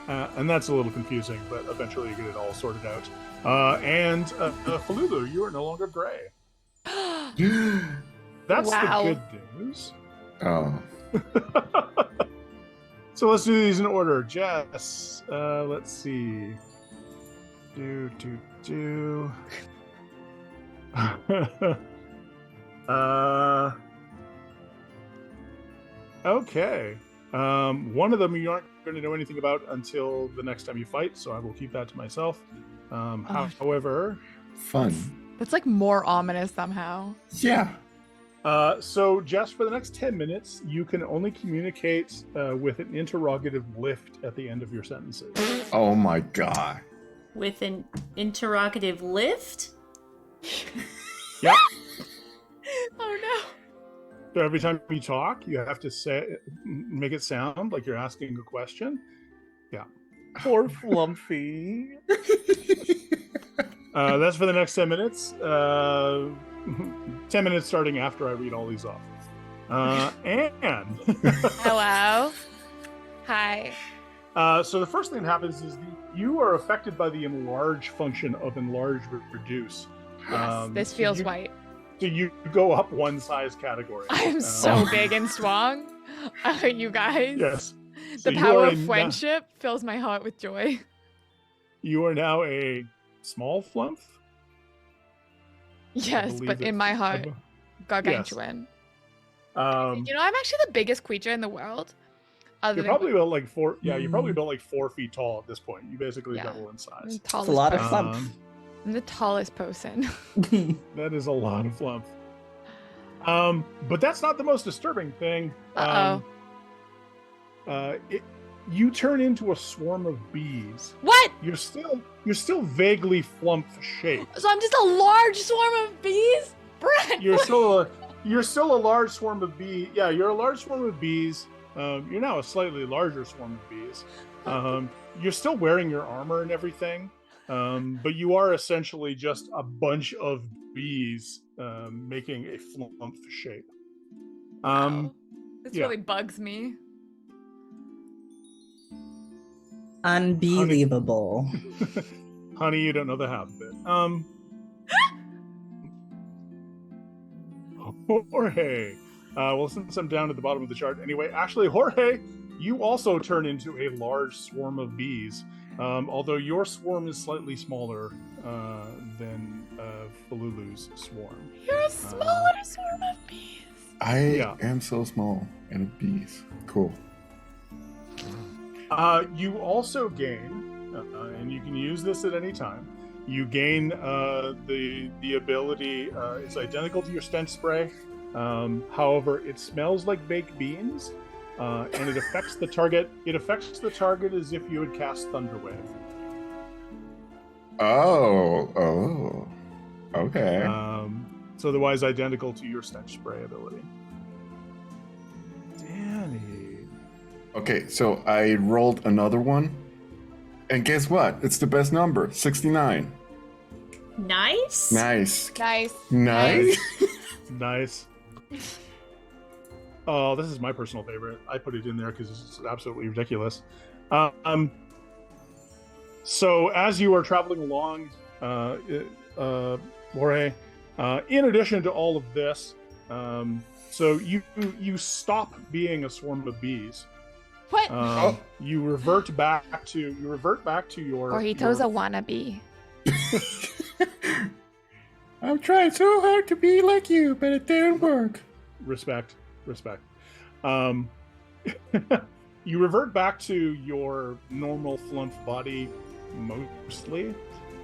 And that's a little confusing, but eventually you get it all sorted out. And Falulu, you are no longer gray. That's Wow. the good news. Oh. So let's do these in order. Jess, let's see. Do. Okay. One of them you aren't going to know anything about until the next time you fight, so I will keep that to myself. However, Fun. That's like more ominous somehow. Yeah. so just for the next 10 minutes, you can only communicate with an interrogative lift at the end of your sentences. Oh my god. With an interrogative lift? Yep. Oh no. So every time you talk, you have to make it sound like you're asking a question. Poor Flumphy. That's for the next 10 minutes. 10 minutes starting after I read all these off. And Hello. Hi. so the first thing that happens is you are affected by the enlarge function of enlarge reduce. Yes, this so feels you- white. So you go up one size category. I am so big and strong. You guys. Yes. The So you power are of friendship fills my heart with joy. You are now a small flump. Yes, believe but in it's- my heart, Yes. gargantuan. Um, You know, I'm actually the biggest creature in the world. Other you're than probably about like 4. Yeah, you're probably about like 4 feet tall at this point. You basically Yeah. double in I'm the size. tallest a lot of person. flump. I'm the tallest person. That is a lot of flump. But that's not the most disturbing thing. You turn into a swarm of bees. What? You're still vaguely flump shaped. So I'm just a large swarm of bees? Brett! You're still a large swarm of bees. Yeah, you're a large swarm of bees. You're now a slightly larger swarm of bees. You're still wearing your armor and everything, but you are essentially just a bunch of bees making a flump shape. Wow. This yeah. really bugs me. Unbelievable. Honey, you don't know the half of it. Jorge. Well, since I'm down at the bottom of the chart anyway, actually, Jorge, you also turn into a large swarm of bees. Although your swarm is slightly smaller than Falulu's swarm. You're a smaller swarm of bees. I am so small and bees. Cool. You also gain, and you can use this at any time. You gain the ability. It's identical to your stench spray. However, it smells like baked beans, and it affects the target. It affects the target as if you had cast Thunderwave. Oh, okay. It's otherwise identical to your stench spray ability. Danny. Okay, so I rolled another one, and guess what? It's the best number, 69. Nice. Nice. Nice. Nice. Nice. Oh, this is my personal favorite. I put it in there because it's absolutely ridiculous. So as you are traveling along, Jorge, in addition to all of this, so you stop being a swarm of bees. What? You revert back to your. Orhito's a wannabe. I'm trying so hard to be like you, but it didn't work. Respect. You revert back to your normal Flumph body, mostly.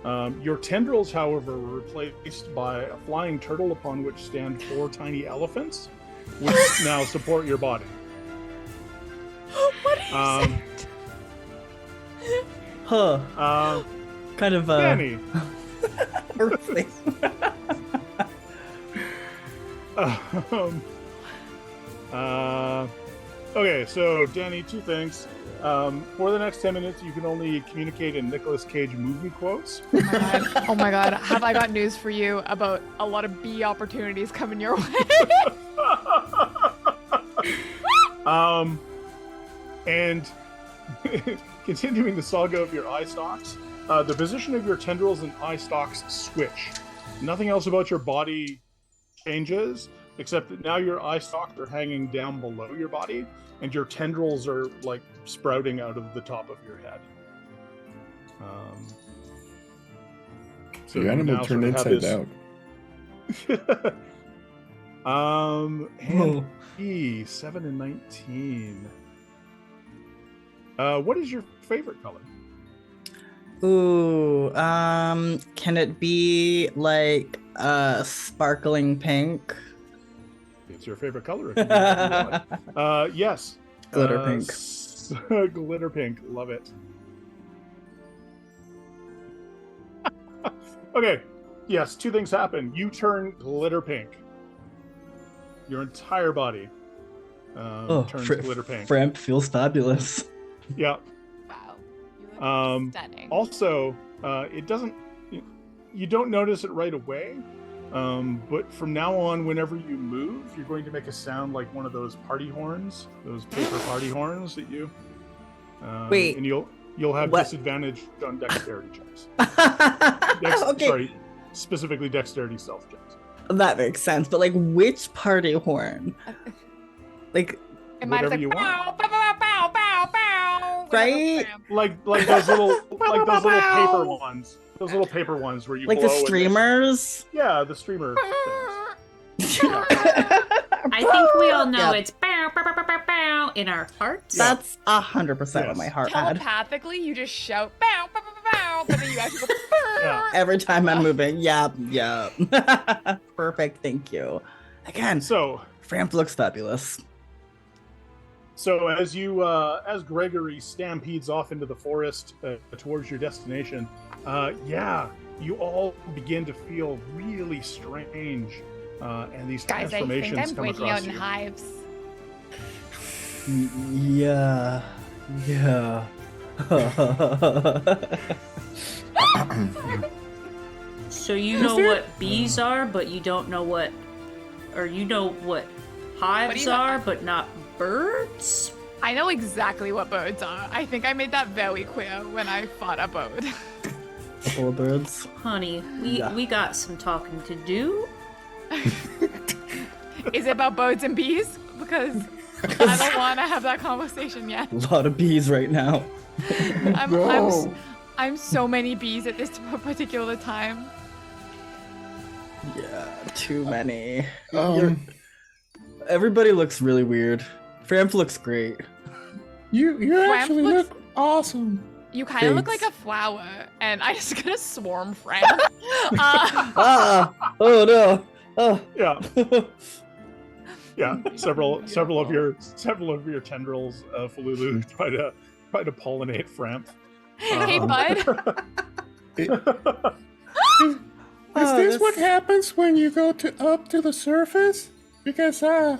Your tendrils, however, were replaced by a flying turtle upon which stand 4 tiny elephants, which now support your body. What is it? Huh. Kind of Danny. Perfect. Okay, so Danny, 2 things. For the next 10 minutes, you can only communicate in Nicolas Cage movie quotes. Oh my god. Have I got news for you about a lot of bee opportunities coming your way? And continuing the saga of your eye stalks, the position of your tendrils and eye stalks switch. Nothing else about your body changes, except that now your eye stalks are hanging down below your body, and your tendrils are like sprouting out of the top of your head. So the animal turned inside out. Hand E, 7 and 19. What is your favorite color? Ooh, can it be like sparkling pink? It's your favorite color. If you want it. Yes. Glitter pink. Glitter pink. Love it. Okay. Yes, 2 things happen. You turn glitter pink. Your entire body turns glitter pink. Framp feels fabulous. Yeah. Wow. You look stunning. Also, it doesn't. You don't notice it right away, but from now on, whenever you move, you're going to make a sound like one of those party horns, those paper party horns that you. Wait. And you'll have What? disadvantage on dexterity checks. Okay, Sorry, specifically dexterity stealth checks. that makes sense. But like, which party horn? Like, It might Whatever be you like, want. bow, bow, bow, bow, bow, bow. Right? Like those little paper ones. Those little paper ones where you like the blow and streamers. yeah, the streamer things. I think we all know Yeah. it's bow, bow, bow, bow, bow, bow in our hearts. That's 100% what Yes. my heart had. Telepathically, you just shout bow, bow, bow, bow, bow, but then you actually go Yeah. Every time I'm moving. Yep. Perfect. Thank you. Again, So Framp looks fabulous. as you as Gregory stampedes off into the forest towards your destination, you all begin to feel really strange, and these Guys, I transformations think I'm come waking across out in you. hives. Yeah. So you know what bees are, but you don't know what, or you know what hives you- are, but not birds? I know exactly what birds are. I think I made that very clear when I fought a bird. Couple of birds. Honey, Yeah. we got some talking to do. Is it about birds and bees? Because I don't want to have that conversation yet. A lot of bees right now. I'm so many bees at this particular time. Yeah, too many. Everybody looks really weird. Framp looks great. You Framp actually looks- look awesome. You kind of look like Thanks. a flower, and I just gonna swarm friend. Ah! Oh no! Oh. Yeah, several of your tendrils, Falulu, try to pollinate Framp. Hey, bud. Is this what happens when you go up to the surface? Because I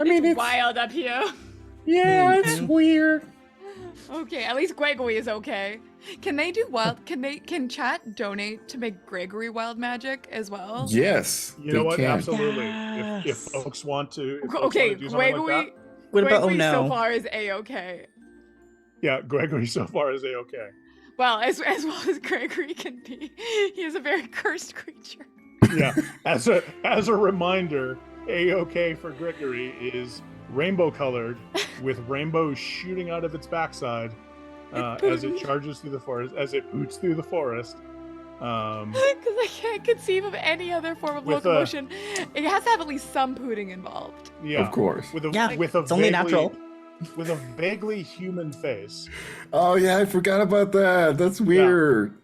mean it's wild up here. Yeah, it's weird. Okay, at least Gregory is okay. Can they do wild? Can chat donate to make Gregory wild magic as well? Yes. You know what? Can. Absolutely. Yes. If folks want to. Okay, do something Gregory. like that, What about Gregory so no? far is a-okay. yeah, Gregory so far is a-okay. Well, as well as Gregory can be, he is a very cursed creature. Yeah. As a reminder, a-okay for Gregory is rainbow colored with rainbows shooting out of its backside as it charges through the forest, as it boots through the forest. Because I can't conceive of any other form of With locomotion. It has to have at least some pooting involved. Yeah, Of course. with a Yeah, with a it's only natural. with a vaguely human face. Oh yeah, I forgot about that. That's weird.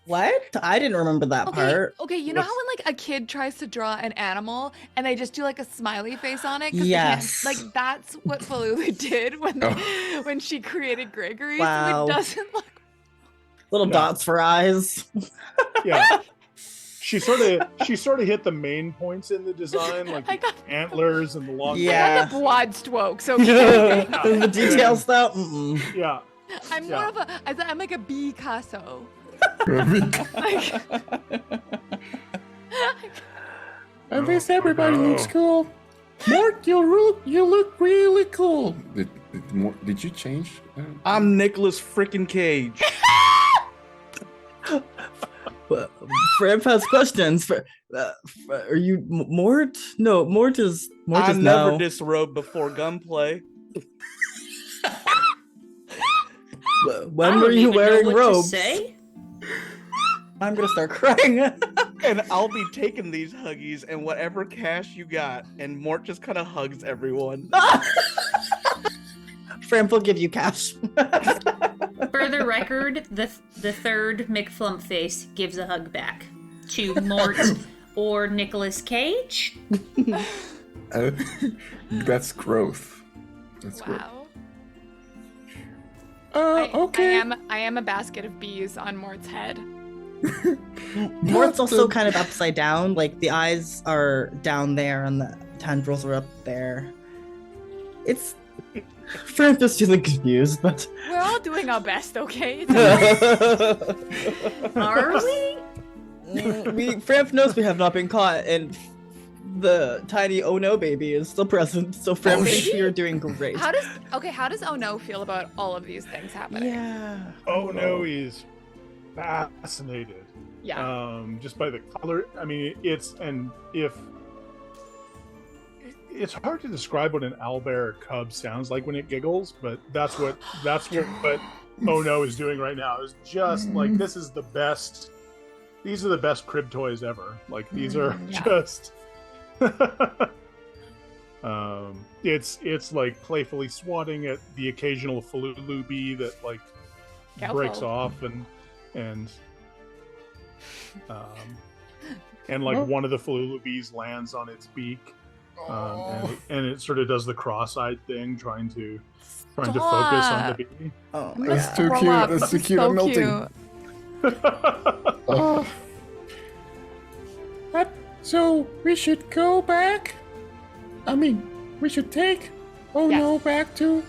What? I didn't remember that part. Okay, you know What's- how when like a kid tries to draw an animal and they just do like a smiley face on it? 'Cause Yes. they can't, like that's what Falulu did when Oh. when she created Gregory. Wow. So it doesn't look. Little Yeah. dots for eyes. Yeah. She sort of hit the main points in the design, like I got- the antlers and the long. Yeah. I got the broad strokes. Okay. The details though. Mm-mm. Yeah. I'm more of a. I'm like a Picasso. Like, At Oh least my everybody God. looks cool. Mort, you look really cool. Did you change? I'm Nicholas frickin' Cage. Framp has questions. Are you Mort? No, Mort is I no. never disrobed before gunplay. When were you wearing robes? Say? I'm gonna start crying. And I'll be taking these huggies and whatever cash you got. And Mort just kind of hugs everyone. Framp will give you cash. For the record, the third McFlumpface gives a hug back to Mort or Nicolas Cage. That's growth. That's growth. wow. Okay. I am a basket of bees on Mort's head. Mort's also kind of upside down. Like the eyes are down there and the tendrils are up there. It's Framp is feeling confused, but We're all doing our best, okay? Are we? Framp knows we have not been caught, and the tiny oh no baby is still present. So Framp thinks you're doing great. How does Oh No feel about all of these things happening? Yeah. Oh no, he's fascinated. Yeah. Just by the color. I mean, it's hard to describe what an owlbear cub sounds like when it giggles, but that's what Oh No is doing right now. Is just like this is the best. These are the best crib toys ever. Like these are Yeah. just. It's like playfully swatting at the occasional Falulu bee that like breaks Careful. off and like one of the Falulu bees lands on its beak, and it sort of does the cross-eyed thing, trying to focus on the bee. Oh my That's god. too Throw cute. up. That's too This is cute. so I'm melting. Oh. But, so we should go back? I mean, we should take Oh Yes. No back to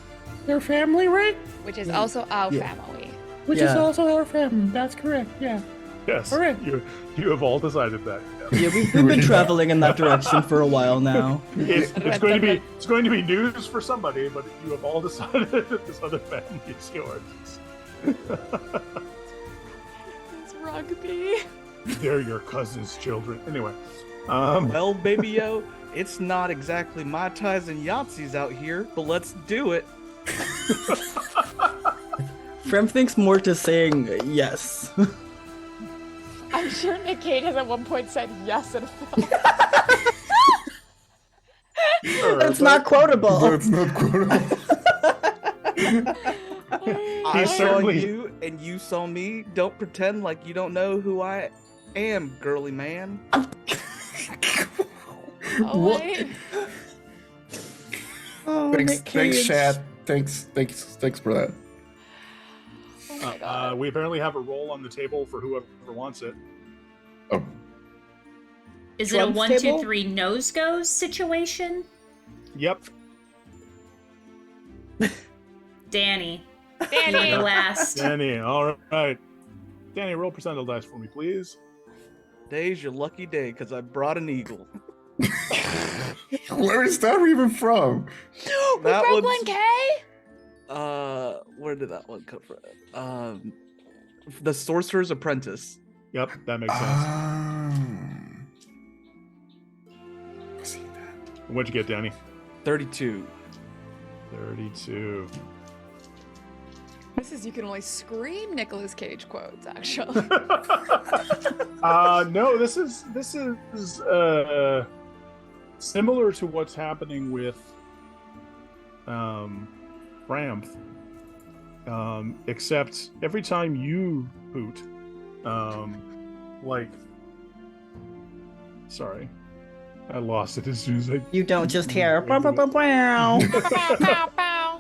their family, right? Which is also our Yeah. family. Which is Yeah. also our family. That's correct, yeah. Yes, All right. you have all decided that. Yes. Yeah, we've been traveling in that direction for a while now. It's going to be news for somebody, but you have all decided that this other family is yours. It's rugby. They're your cousin's children. Anyway, Well, baby yo, it's not exactly Mai Tais and Yahtzees out here, but let's do it. Framp thinks Mort is saying yes. I'm sure Nick Cage has at one point said yes in a film. It's not quotable. That's not quotable. I saw certainly- you and you saw me. Don't pretend like you don't know who I am, girly man. Oh, What? wait. Oh, Thanks, Nick Cage. Chad. Thanks for that. Oh my god. We apparently have a roll on the table for whoever wants it. Oh, Is it a Trump's 1, 2, table? 3 nose goes situation? Yep. Danny, Danny. you're the last. Danny, all right. Danny, roll percentile dice for me, please. Today's your lucky day because I brought an eagle. where is that even from? We That broke one's- 1K? Where did that one come from? The Sorcerer's Apprentice. Yep, that makes sense. Ah. What'd you get, Danny? 32. 32. This is you can only scream Nicolas Cage quotes, actually. No, this is similar to what's happening with Flumphs. Except every time you hoot, sorry, I lost it as soon as I. You don't just hear. Bow, bow, bow, bow. Pow, pow, pow.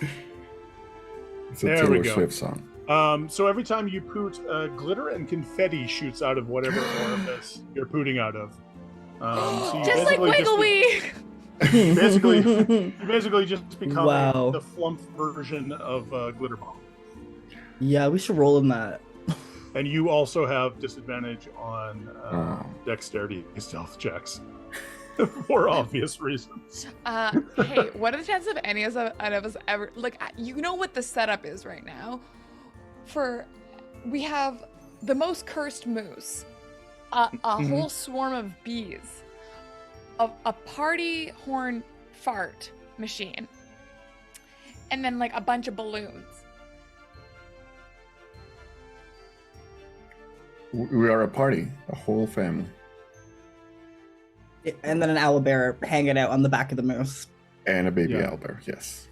It's a There we Taylor go. Swift song. So every time you poot, glitter and confetti shoots out of whatever orifice you're pooting out of. So you Just like basically Wiggly! you basically just become Wow. the flump version of Glitter Bomb. Yeah, we should roll in that. And you also have disadvantage on Oh. dexterity stealth checks for obvious reasons. Hey, what are the chances of any of us ever you know what the setup is right now? We have the most cursed moose, a whole swarm of bees, a party horn fart machine, and then like a bunch of balloons. We are a party, a whole family. And then an owlbear hanging out on the back of the moose. And a baby Yeah. owlbear, yes.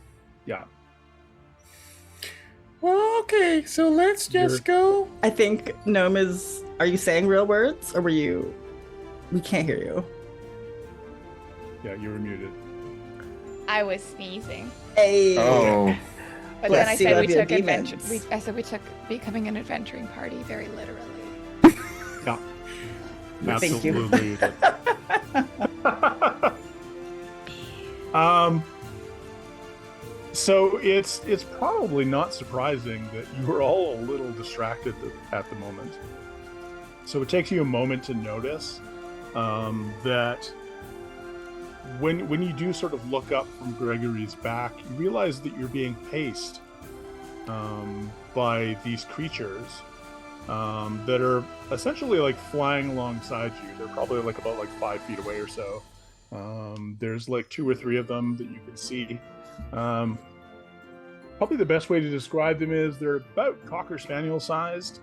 Yeah. Well, okay, so let's just go. I think Gnome is. Are you saying real words, or were you? We can't hear you. Yeah, you were muted. I was sneezing, Hey. Oh, but Let's then I see said what we your took adventure. demons. I said we took becoming an adventuring party very literally. Yeah. Thank you. Absolutely. you did. So it's probably not surprising that you are all a little distracted at the moment. So it takes you a moment to notice that when you do sort of look up from Gregory's back, you realize that you're being paced by these creatures that are essentially like flying alongside you. They're probably like about like 5 feet away or so. There's like 2 or 3 of them that you can see. Probably the best way to describe them is they're about Cocker Spaniel sized,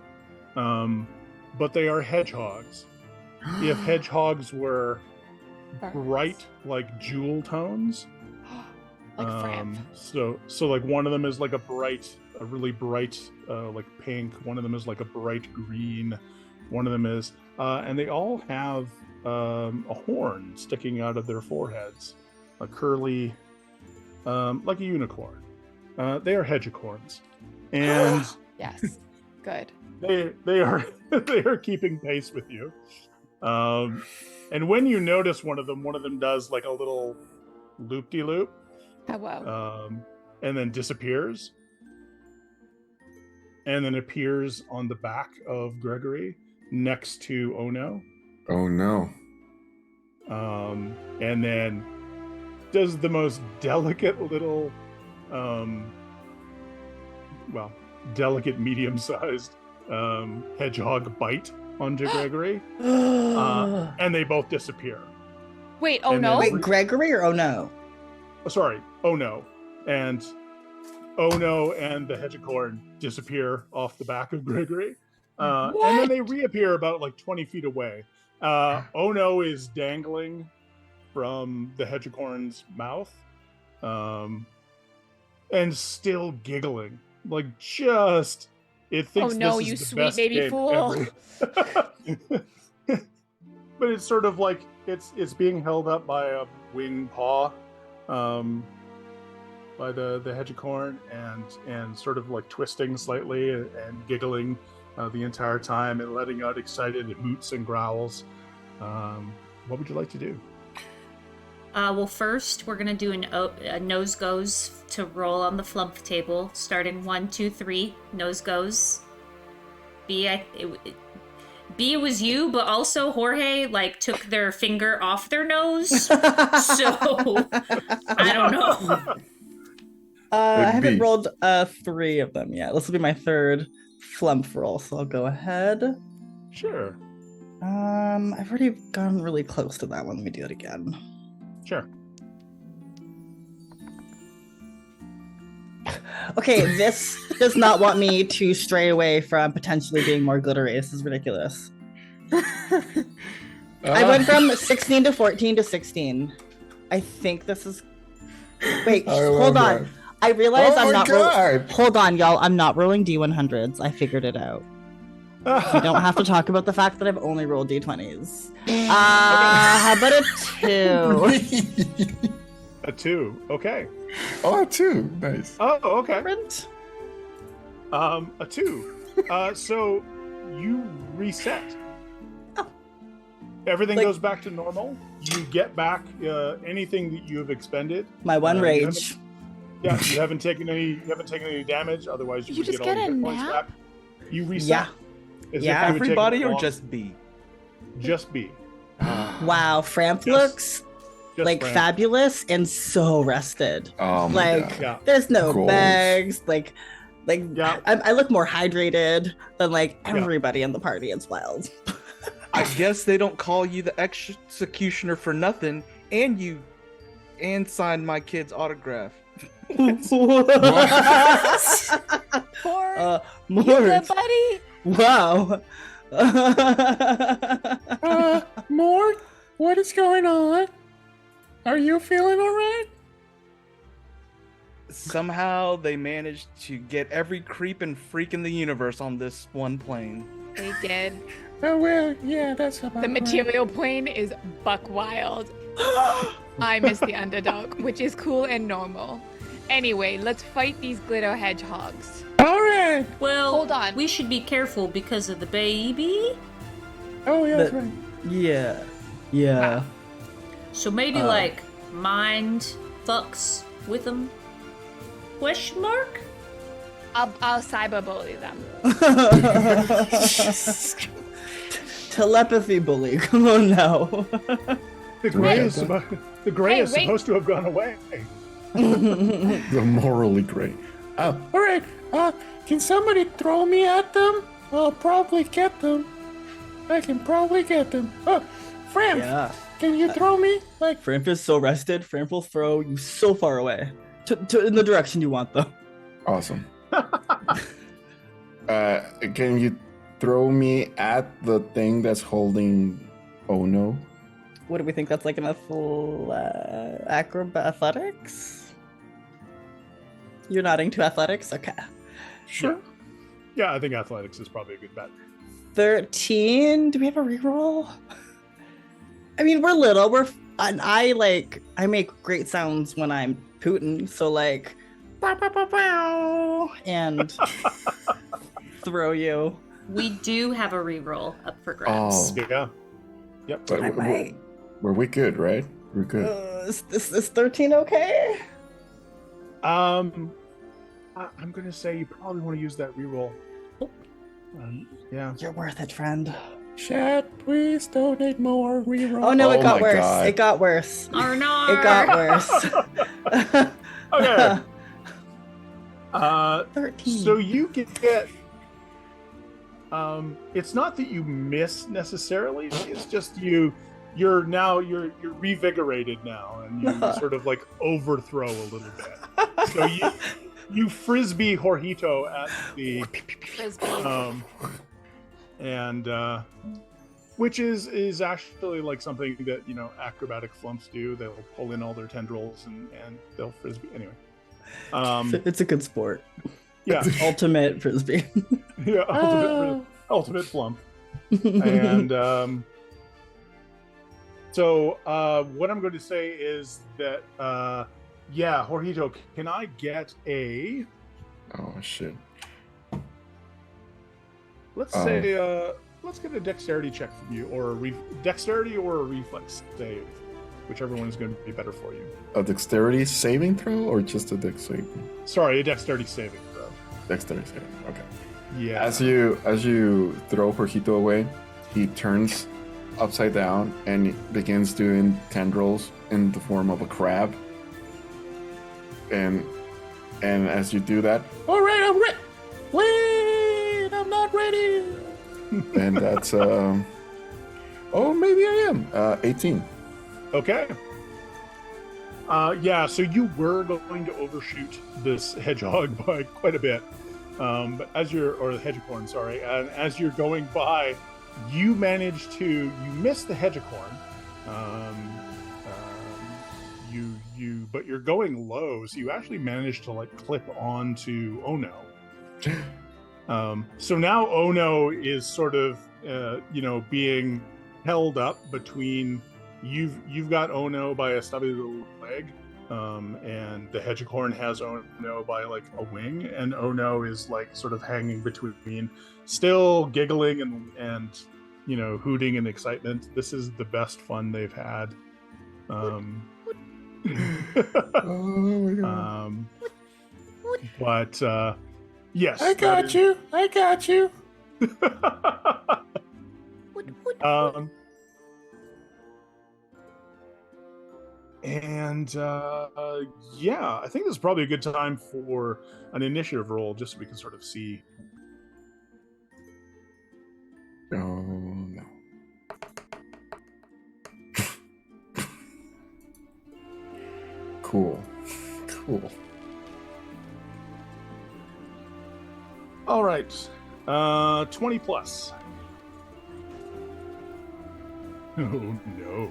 but they are hedgehogs. If hedgehogs were bright like jewel tones, Like Framp. so like one of them is like a really bright like pink. One of them is like a bright green. One of them is, and they all have a horn sticking out of their foreheads, a curly, like a unicorn. They are hedgecorns, and Yes. Good. they are they are keeping pace with you. And when you notice one of them does like a little loop-de-loop, Oh, wow. and then disappears, and then appears on the back of Gregory next to Ono, oh no. and then does the most delicate little, delicate medium-sized hedgehog bite onto Gregory, and they both disappear. Wait, oh and no? then- Wait, Gregory or oh no? Oh, sorry, Ono, and Ono and the hedgecorn disappear off the back of Gregory, and then they reappear about like 20 feet away. Ono is dangling from the hedgecorn's mouth, and still giggling, like just it thinks Oh, no, this is you the sweet best baby game fool. ever. But it's sort of like it's being held up by a wing paw, the hedge of corn and sort of like twisting slightly and giggling the entire time and letting out excited hoots and growls. What would you like to do? Well, first we're gonna do a nose goes to roll on the flump table, starting 1, 2, 3. Nose goes. B, it was you, but also Jorge like took their finger off their nose, so I don't know. I haven't B. rolled 3 of them yet. This will be my 3rd flump roll, so I'll go ahead. Sure. I've already gotten really close to that one. Let me do it again. Sure. Okay, this does not want me to stray away from potentially being more glittery. This is ridiculous. I went from 16 to 14 to 16. I think this is. Wait, hold on. that. I realize Oh I'm my not. God. Hold on, y'all. I'm not rolling D100s. I figured it out. We don't have to talk about the fact that I've only rolled D20s. How about a 2? A 2. Okay. Oh, 2. Nice. Oh, okay. Different? A 2. So you reset. Oh. Everything Like- goes back to normal. You get back anything that you have expended. My one You rage. Yeah, you haven't taken any damage. Otherwise, you You would just get all get your a hit points nap? back. You reset. Yeah. As Yeah. if you were taking Everybody a or long- just B? just B. Wow, Framp Just- looks Just like Fran. fabulous and so rested. Oh my Like, God. Yeah. there's no Goals. bags. Like Yeah. I look more hydrated than like Yeah. everybody in the party. It's wild. I guess they don't call you the executioner for nothing, and signed my kid's autograph. Poor More. buddy. Wow. Mort, what is going on? Are you feeling alright? Somehow they managed to get every creep and freak in the universe on this one plane. They did. Oh, well, yeah, that's about The right. material plane is buck wild. I miss the underdog, which is cool and normal. Anyway, let's fight these glitter hedgehogs. Alright. Well, Hold on. we should be careful because of the baby. Oh, yeah, that's But- right. Yeah. Yeah. So maybe like mind fucks with them? Question mark? I'll cyberbully them. Telepathy bully. Come on now. The gray Hey. is Hey, wait. supposed to have gone away. The morally great. Oh, Alright, can somebody throw me at them? I'll probably get them. I can probably get them. Oh, Fram, Yeah. can you throw me? Like, Framp is so rested. Framp will throw you so far away. To in the direction you want, though. awesome. Can you throw me at the thing that's holding Ono? What do we think? That's like an athletics? You're nodding to athletics? Okay. Sure. Yeah, I think athletics is probably a good bet. 13. Do we have a reroll? I mean, we're little. And I make great sounds when I'm Putin. So like, bow, bow, bow, bow, and throw you. We do have a reroll up for grabs. Oh. Yeah. Yep. But I might. were we good, right? We're good. Is 13 okay? I'm gonna say you probably want to use that reroll. Yeah. You're worth it, friend. chat, please donate more. Reroll. Oh no, Oh it got my worse. God. It got worse. Or no. It got worse. Okay. 13. So you get. It's not that you miss necessarily. It's just you're revigorated now, and you sort of like overthrow a little bit. So you frisbee Jorgito at the Frisbee. and which is actually like something that acrobatic flumps do. They'll pull in all their tendrils and they'll frisbee anyway. It's a good sport. Yeah, Ultimate frisbee. yeah, ultimate flump. And so what I'm going to say is that Yeah, Jorgito, can I get a, Oh shit. let's Um, say, let's get a dexterity check from you, or a dexterity or a reflex save, whichever one is going to be better for you. A dexterity saving throw or just a dex saving? Sorry, a dexterity saving throw. Dexterity saving. Okay. Yeah. As you throw Jorgito away, he turns upside down and begins doing tendrils in the form of a crab. And as you do that, All right, I'm ready. Wait, I'm not ready. and that's oh, maybe I am 18. Okay. Yeah, so you were going to overshoot this hedgehog by quite a bit. But or the hedgecorn, sorry. And as you're going by, you miss the hedgecorn. But you're going low, so you actually managed to like clip onto Ono. So now Ono is sort of, being held up between you've got Ono by a stubby little leg, and the hedgecorn has Ono by like a wing, and Ono is like sort of hanging between, still giggling and hooting in excitement. This is the best fun they've had. Oh my god. But yes, I got you. I got you. And yeah, I think this is probably a good time for an initiative roll, just so we can sort of see. Oh no. Cool. All right, 20 plus. Oh no.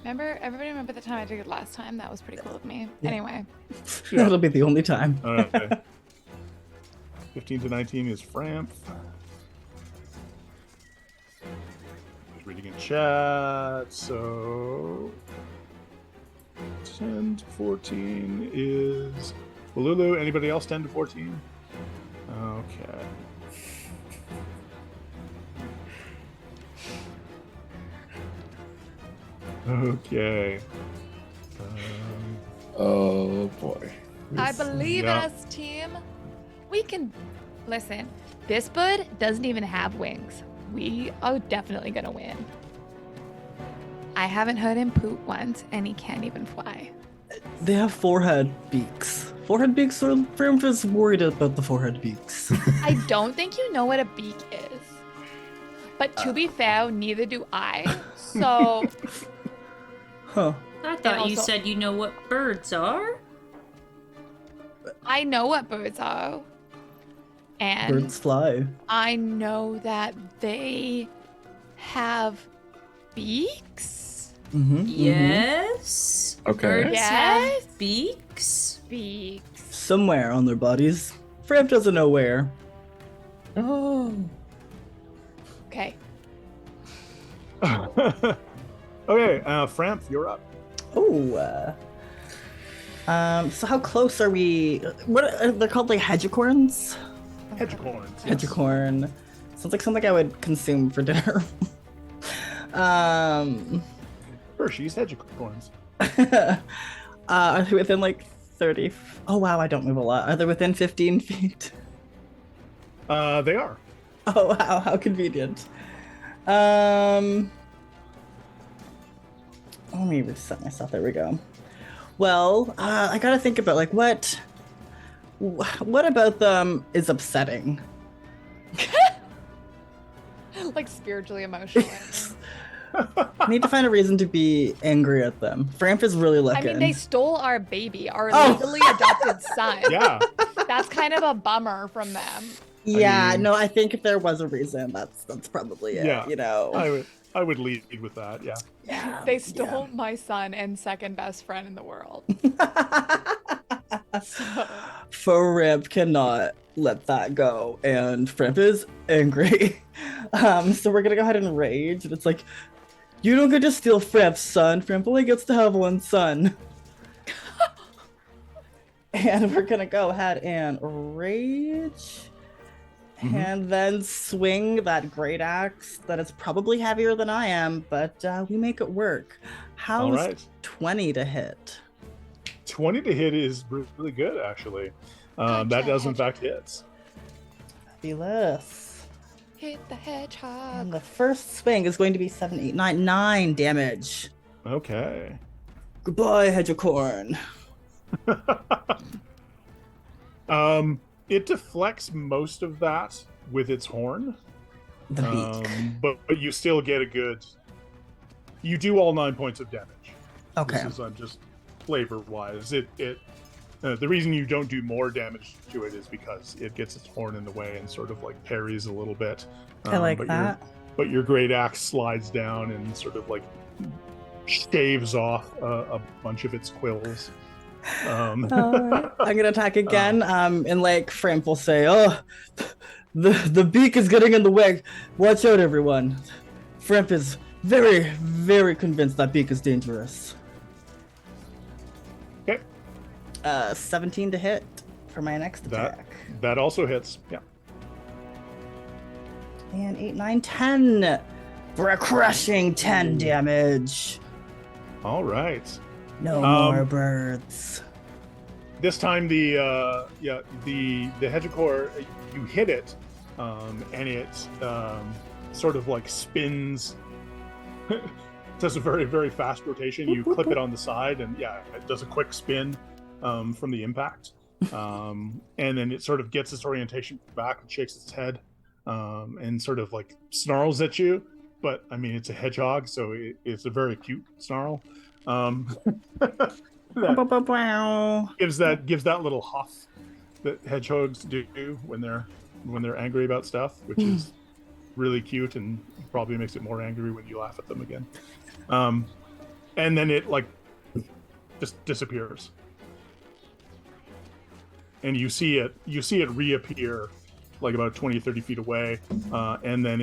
Everybody remember the time I did it last time? That was pretty cool of me. Yeah. Anyway. Yeah. That'll be the only time. All right. 15 to 19 is Framp. Just reading in chat. So 10 to 14 is Lulu. Anybody else 10 to 14? Okay. Okay. Oh boy. I believe in Yeah. us, team. We can. Listen, this bird doesn't even have wings. We are definitely gonna win. I haven't heard him poop once, and he can't even fly. They have forehead beaks. Forehead beaks, or Framp is worried about the forehead beaks. I don't think you know what a beak is. But to be fair, neither do I. So Huh. I thought you also- said you know what birds are. I know what birds are. And Birds fly. I know that they have beaks. Mm-hmm, Yes. Okay. Birds Yes. have beaks. Beaks. Somewhere on their bodies. Framp doesn't know where. Oh. Okay. Okay, Framp, you're up. Oh. So how close are we? What are they're called? Like hedgecorns? Hedgecorns. yes. Hedgecorn. Sounds like something I would consume for dinner. Hershey's hedgecorns. Are they within like 30? Oh wow, I don't move a lot. Are they within 15 feet? They are. Oh wow, how convenient. Let me reset myself. There we go. Well, I gotta think about like what about them is upsetting. Like spiritually, emotionally. I need to find a reason to be angry at them. Framp is really I looking. mean, they stole our baby, our Oh. legally adopted son. Yeah. That's kind of a bummer from them. Yeah, mean- no, I think if there was a reason, that's probably it. Yeah. You know. I would lead with that. Yeah. Yeah. They stole my son and second best friend in the world. Framp cannot let that go, and Framp is angry. So we're gonna go ahead and rage, and it's like, You don't get to steal Frimph's son. Frimph only gets to have one son. And we're gonna go ahead and rage. And then swing that great axe that is probably heavier than I am, but we make it work. How's right. 20 to hit? 20 to hit is really good, actually. That does, in fact, hit. Fabulous. Hit the hedgehog. And the first swing is going to be 7, 8, 9 damage. Okay. Goodbye, Hedgecorn. It deflects most of that with its horn. The beak. But you still get a good... You do all 9 points of damage. Okay. This is just flavor-wise. The reason you don't do more damage to it is because it gets its horn in the way and sort of like parries a little bit. I like that. But your great axe slides down and sort of like shaves off a bunch of its quills. I'm gonna attack again. And like Framp will say, "Oh, the beak is getting in the way. Watch out, everyone." Framp is very, very convinced that beak is dangerous. Okay. 17 to hit for my next attack. That also hits. Yeah. And 8, 9, 10 for a crushing 10 damage. All right. No more birds. This time the Hedgecore, you hit it, and it sort of like spins. It does a very, very fast rotation. You clip it on the side, and it does a quick spin from the impact. And then it sort of gets its orientation back and shakes its head, and sort of like snarls at you. But I mean, it's a hedgehog, so it's a very cute snarl. Gives that little huff that hedgehogs do when they're angry about stuff, which is really cute and probably makes it more angry when you laugh at them again. And then it like just disappears, and you see it reappear like about 20, 30 feet away, and then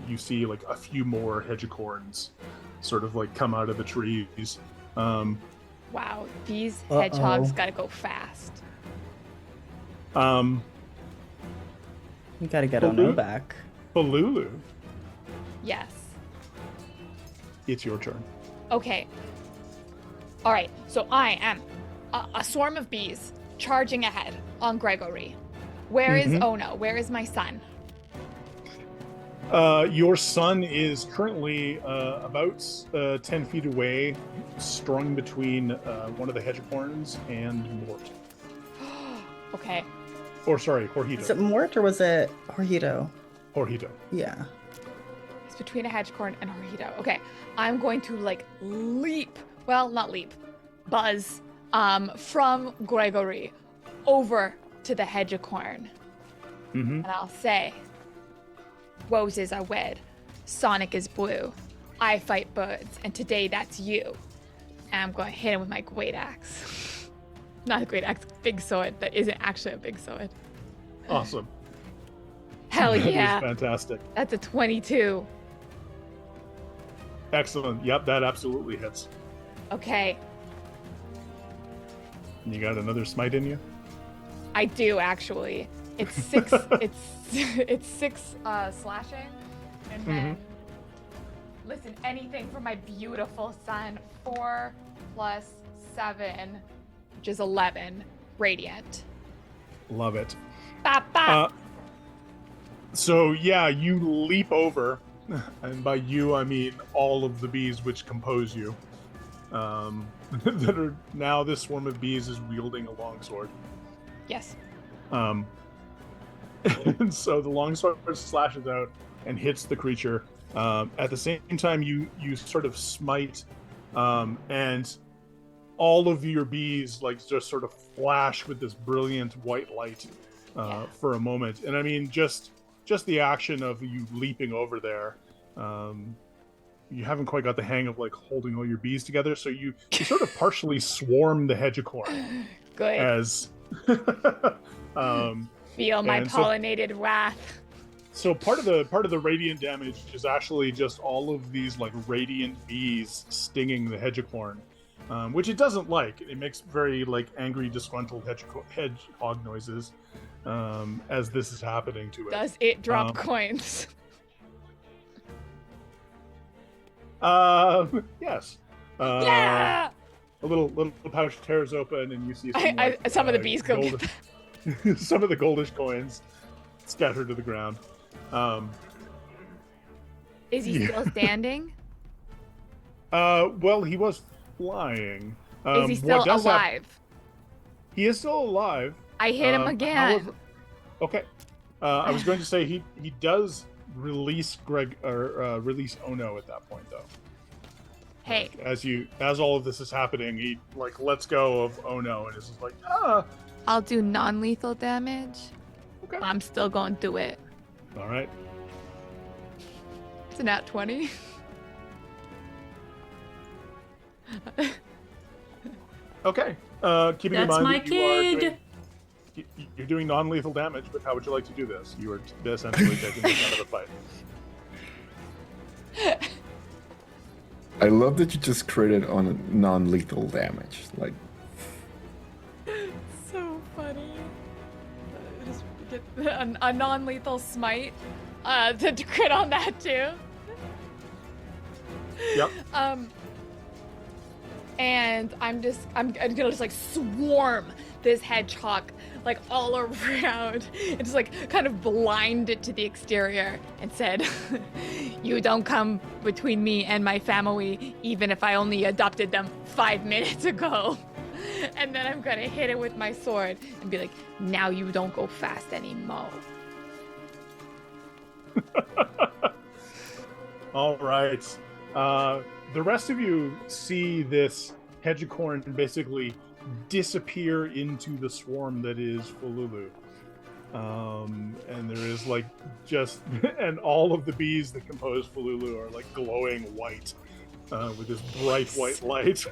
you see like a few more hedgecorns sort of like come out of the trees. Wow, these hedgehogs gotta go fast. You gotta get Ono back. Balulu, Yes. it's your turn. Okay. All right. So I am a swarm of bees charging ahead on Gregory. Where is Ono? Where is my son? Your son is currently about 10 feet away, strung between one of the hedgecorns and Mort. Okay. Or sorry, Jorgito. Was it Mort or was it Jorgito? Jorgito. Yeah. It's between a hedgecorn and Jorgito. Okay. I'm going to like leap. Well, not leap. Buzz from Gregory over to the hedgecorn. And I'll say, roses are red, Sonic is blue, I fight birds, and today that's you. And I'm going to hit him with my great axe. Not a great axe, big sword that isn't actually a big sword. Awesome. Hell That yeah. is fantastic. That's a 22. Excellent. Yep, that absolutely hits. Okay, And you got another smite in you? I do actually. It's 6 it's 6 slashing. And then listen, anything for my beautiful son. 4 plus 7, which is 11 radiant. Love it. Bop, bop. So yeah, you leap over, and by you I mean all of the bees which compose you. That are now this swarm of bees is wielding a longsword. Yes. And so the longsword slashes out and hits the creature. At the same time, you sort of smite, and all of your bees like just sort of flash with this brilliant white light for a moment. And I mean, just the action of you leaping over there. You haven't quite got the hang of like holding all your bees together, so you sort of partially swarm the hedgecorn. Good. As Feel my and so- pollinated wrath. So part of the radiant damage is actually just all of these like radiant bees stinging the hedgehorn, which it doesn't like. It makes very like angry, disgruntled hedgehog noises as this is happening to it. Does it drop coins? Yes. Yeah! A little pouch tears open, and you see Some of the bees go get that. some of the goldish coins scattered to the ground. Is he still standing? Well, he was flying. Is he still alive? He is still alive. I hit him again. Okay. I was going to say he does release release Ono at that point though. Hey. As all of this is happening, he like lets go of Ono and is just like, I'll do non-lethal damage. Okay. I'm still going to do it. All right. It's a nat 20. Okay. Keeping in That's mind my that kid. you're doing non-lethal damage, but how would you like to do this? You are essentially taking this out of the fight. I love that you just critted on a non-lethal damage. Like, So funny. Just get a non-lethal smite to crit on that too. Yep. And I'm gonna just like swarm this hedgehog like all around and just like kind of blind it to the exterior and said, "You don't come between me and my family, even if I only adopted them 5 minutes ago." And then I'm gonna hit it with my sword and be like, "Now you don't go fast anymore." All right. The rest of you see this hedgecorn basically disappear into the swarm that is Fululu. And there is like and all of the bees that compose Fululu are like glowing white with this bright white light.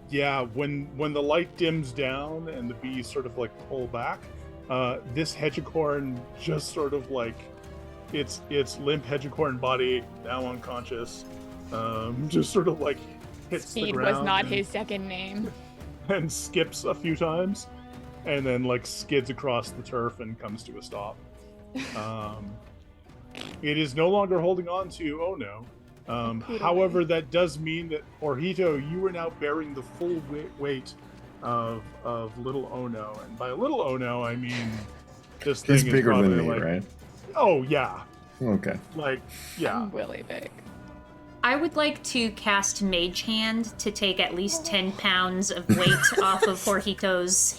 Yeah, when the light dims down and the bees sort of like pull back, this hedgecorn just sort of like its limp hedgecorn body, now unconscious, just sort of like hits Speed the ground. was not his second name. And skips a few times, and then like skids across the turf and comes to a stop. It is no longer holding on to Ono. However, that does mean that Orhito, you are now bearing the full weight of little Ono, and by little Ono, I mean this thing he's is bigger probably than me, like, right? oh yeah, Okay. like yeah. I'm really big. I would like to cast Mage Hand to take at least 10 pounds of weight off of Jorgito's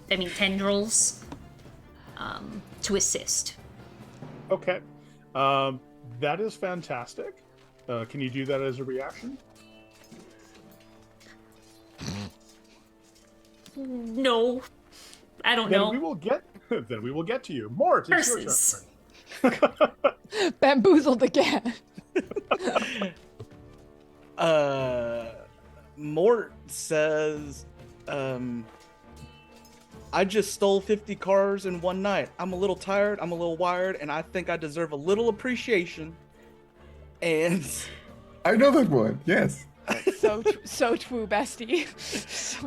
tendrils, to assist. Okay, that is fantastic. Can you do that as a reaction? No, I don't Then know. we will get to you. Mort, it's your Curses. turn. Bamboozled again. Mort says, I just stole 50 cars in one night. I'm a little tired, I'm a little wired, and I think I deserve a little appreciation. And I know that one. Yes. So true, bestie.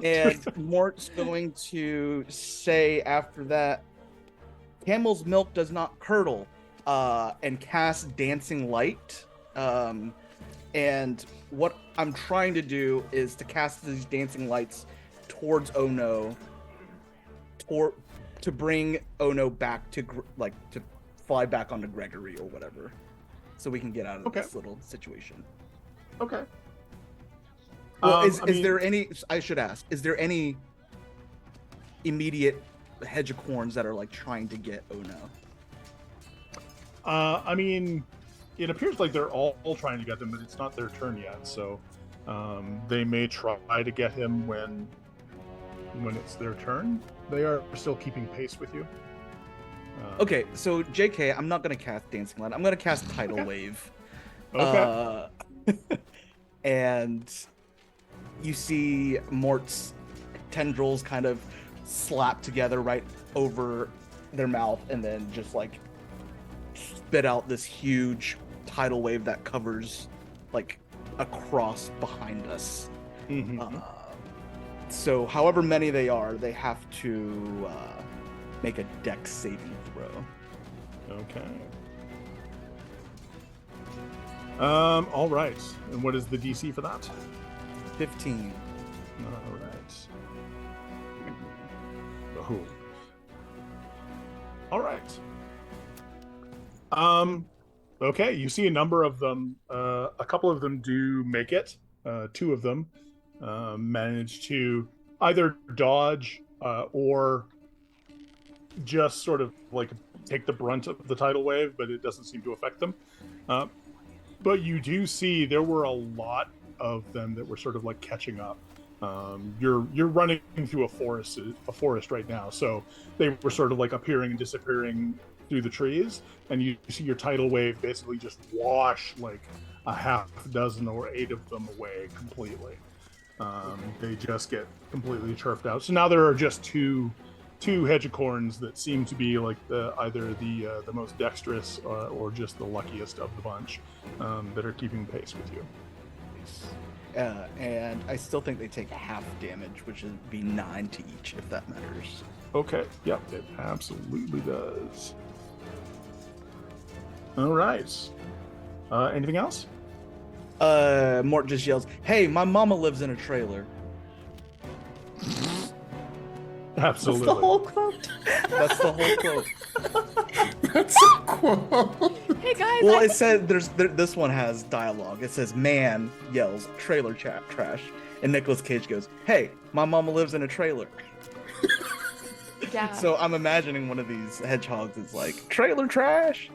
and Mort's going to say after that, camel's milk does not curdle, and cast dancing light. And what I'm trying to do is to cast these dancing lights towards Ono, to bring Ono back to to fly back onto Gregory or whatever, so we can get out of this little situation. Okay. Well, is there any? I should ask. Is there any immediate hedgecorns that are like trying to get Ono? I mean, it appears like they're all trying to get them, but it's not their turn yet. So they may try to get him when it's their turn. They are still keeping pace with you. Okay, so JK, I'm not gonna cast Dancing Light. I'm gonna cast Tidal Wave. Okay. And you see Mort's tendrils kind of slap together right over their mouth, and then just like spit out this huge tidal wave that covers like across behind us. So however many they are, they have to make a dex saving throw. Okay. All right. And what is the DC for that? 15. All right. Oh. All right. Okay, you see a number of them. A couple of them do make it. Two of them manage to either dodge or just sort of like take the brunt of the tidal wave, but it doesn't seem to affect them. But you do see there were a lot of them that were sort of like catching up. You're running through a forest right now, so they were sort of like appearing and disappearing through the trees, and you see your tidal wave basically just wash like a half dozen or 8 of them away completely. They just get completely turfed out. So now there are just two hedgecorns that seem to be like either the most dexterous or just the luckiest of the bunch that are keeping pace with you. And I still think they take half damage, which would be 9 to each, if that matters. Okay, yep, it absolutely does. All right. Anything else? Mort just yells, "Hey, my mama lives in a trailer." Absolutely. That's the whole quote. That's the whole quote. That's a quote. Hey guys, Well, it said this one has dialogue. It says, "Man yells trailer trash," and Nicolas Cage goes, "Hey, my mama lives in a trailer." yeah. So I'm imagining one of these hedgehogs is like, "Trailer trash."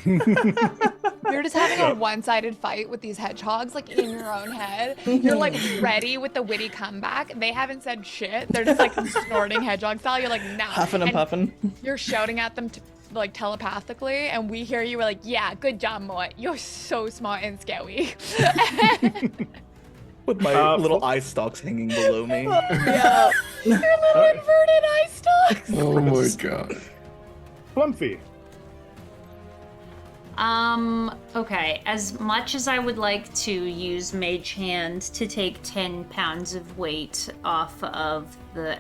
You're just having a one-sided fight with these hedgehogs, like in your own head. You're like ready with the witty comeback. They haven't said shit. They're just like snorting hedgehog style. You're like, nah. Huffing and puffing. You're shouting at them like telepathically, and we hear you. We're like, yeah, good job, Mort. You're so smart and scary. With my little eye stalks hanging below me. Yeah. Your little inverted eye stalks. Oh my god. Flumphy. Okay, as much as I would like to use Mage Hand to take 10 pounds of weight off of the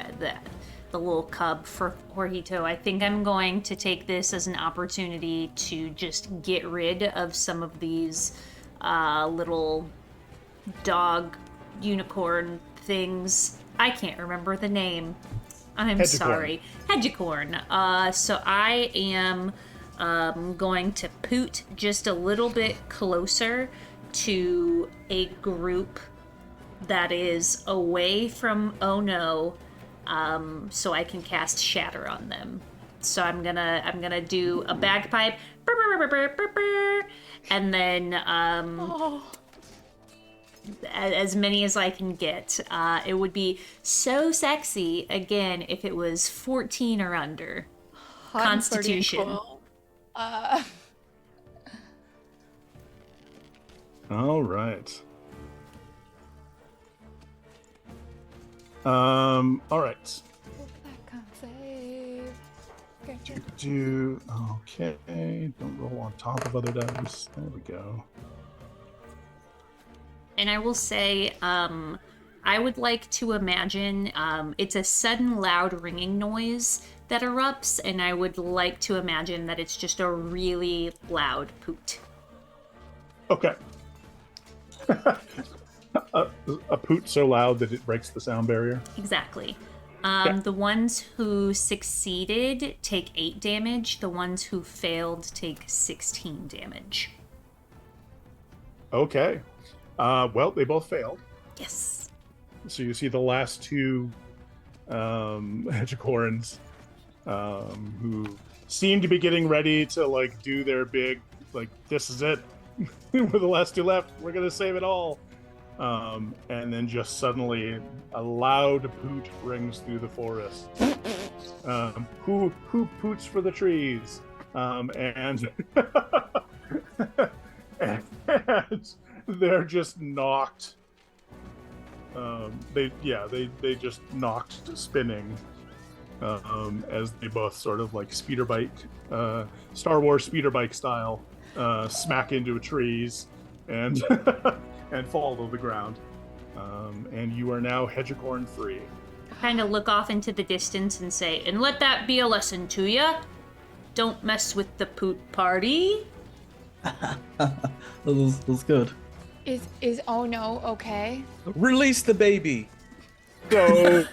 little cub for Jorgito, I think I'm going to take this as an opportunity to just get rid of some of these little dog unicorn things. I can't remember the name. I'm Hedgecorn. sorry. Hedgecorn. So I am going to poot just a little bit closer to a group that is away from Oh No, so I can cast Shatter on them. So I'm gonna do a bagpipe, and then as many as I can get. It would be so sexy again if it was 14 or under. Constitution. Cool. All right. All right. Okay. Don't roll on top of other dice. There we go. And I will say, I would like to imagine it's a sudden loud ringing noise that erupts, and I would like to imagine that it's just a really loud poot. Okay. a poot so loud that it breaks the sound barrier. Exactly. Yeah. The ones who succeeded take 8 damage. The ones who failed take 16 damage. Okay. Well, they both failed. Yes. So you see the last two hedgecorns who seem to be getting ready to like do their big, like, this is it. We're the last two left. We're gonna save it all. And then just suddenly a loud poot rings through the forest. Who poots for the trees? And they're just knocked they just knocked spinning as they both sort of like speeder bike, Star Wars speeder bike style, smack into trees and and fall to the ground. And you are now Hedgecorn free. Kind of look off into the distance and say, and let that be a lesson to ya. Don't mess with the poot party. that was good. Is oh no okay? Release the baby. So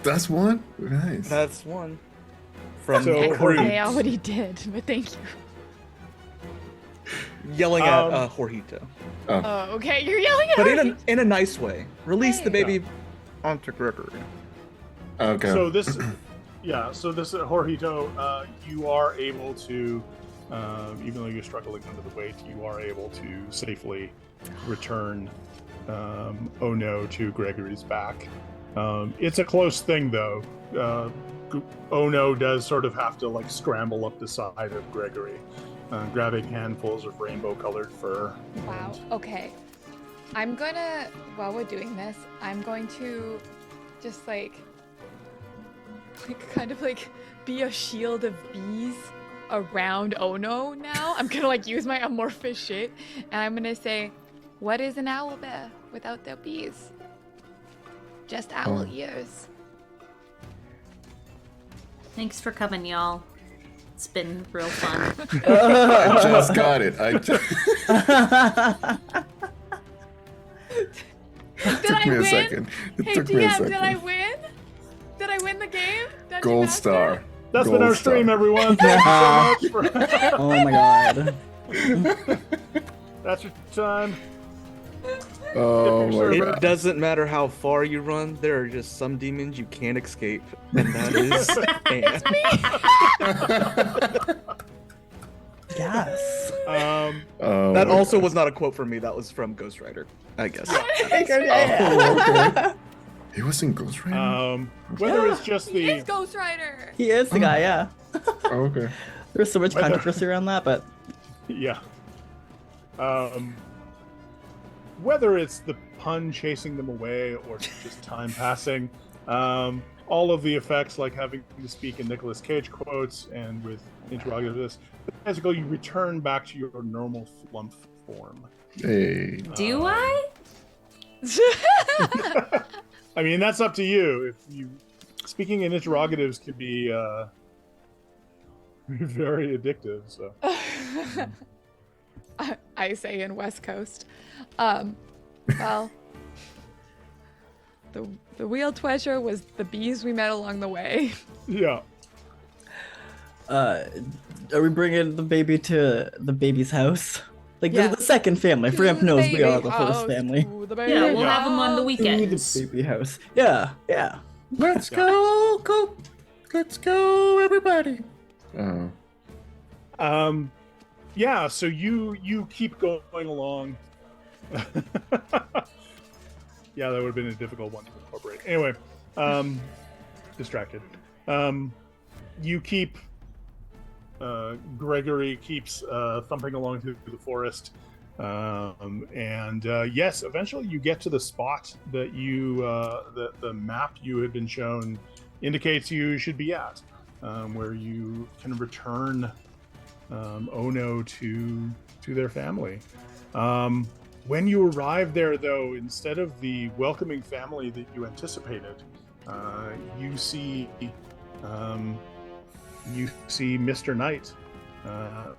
That's one. Nice. That's one. From So- the crew, I already did, but thank you. yelling at Jorgito, Oh, okay, you're yelling at but me. in a nice way. Release the Hey. baby onto Gregory. Okay. So this Jorgito, you are able to, even though you're struggling under the weight, you are able to safely return Ono to Gregory's back. It's a close thing though. Ono does sort of have to like scramble up the side of Gregory, grabbing handfuls of rainbow-colored fur. Wow. Okay. I'm gonna, while we're doing this, I'm going to just like kind of like be a shield of bees around Ono now. I'm gonna like use my amorphous shit, and I'm gonna say, "What is an owl bear without their bees? Just owl ears." Thanks for coming, y'all. It's been real fun. I just got it. Did took I me a win? second. It Hey took me a DM, second. did I win? Did I win the game? Dungeon Gold Master? star. That's Gold been our star. stream, everyone. Thank you so much for. Oh my god. That's your time. Oh my Sure, god. It doesn't matter how far you run. There are just some demons you can't escape, and that is Anne. Yes. Um, That my also God. was not a quote from me. That was from Ghost Rider, I guess. Oh, okay. He was in Ghost Rider. whether it's just He the is Ghost Rider. He is the guy, yeah. Oh, okay. There's so much Whether- controversy around that, but yeah, whether it's the pun chasing them away or just time passing, all of the effects like having to speak in Nicolas Cage quotes and with interrogatives, as you return back to your normal Flumph form. Hey. Do I? I mean, that's up to you. If you speaking in interrogatives can be very addictive. So I say in West Coast. Well, the real treasure was the bees we met along the way. yeah, are we bringing the baby to the baby's house? Like Yeah. the second family. Framp To the knows we baby are the first house, family. to the baby Yeah, we'll have them on the house. To the weekends. baby house. Yeah, yeah. Let's go, go. Let's go, everybody. Oh. yeah. So you keep going along. Yeah, that would have been a difficult one to incorporate. Anyway, distracted. You keep. Gregory keeps thumping along through the forest, and yes, eventually you get to the spot that the map you had been shown indicates you should be at, where you can return Ono to their family. When you arrive there, though, instead of the welcoming family that you anticipated, you see Mr. Knight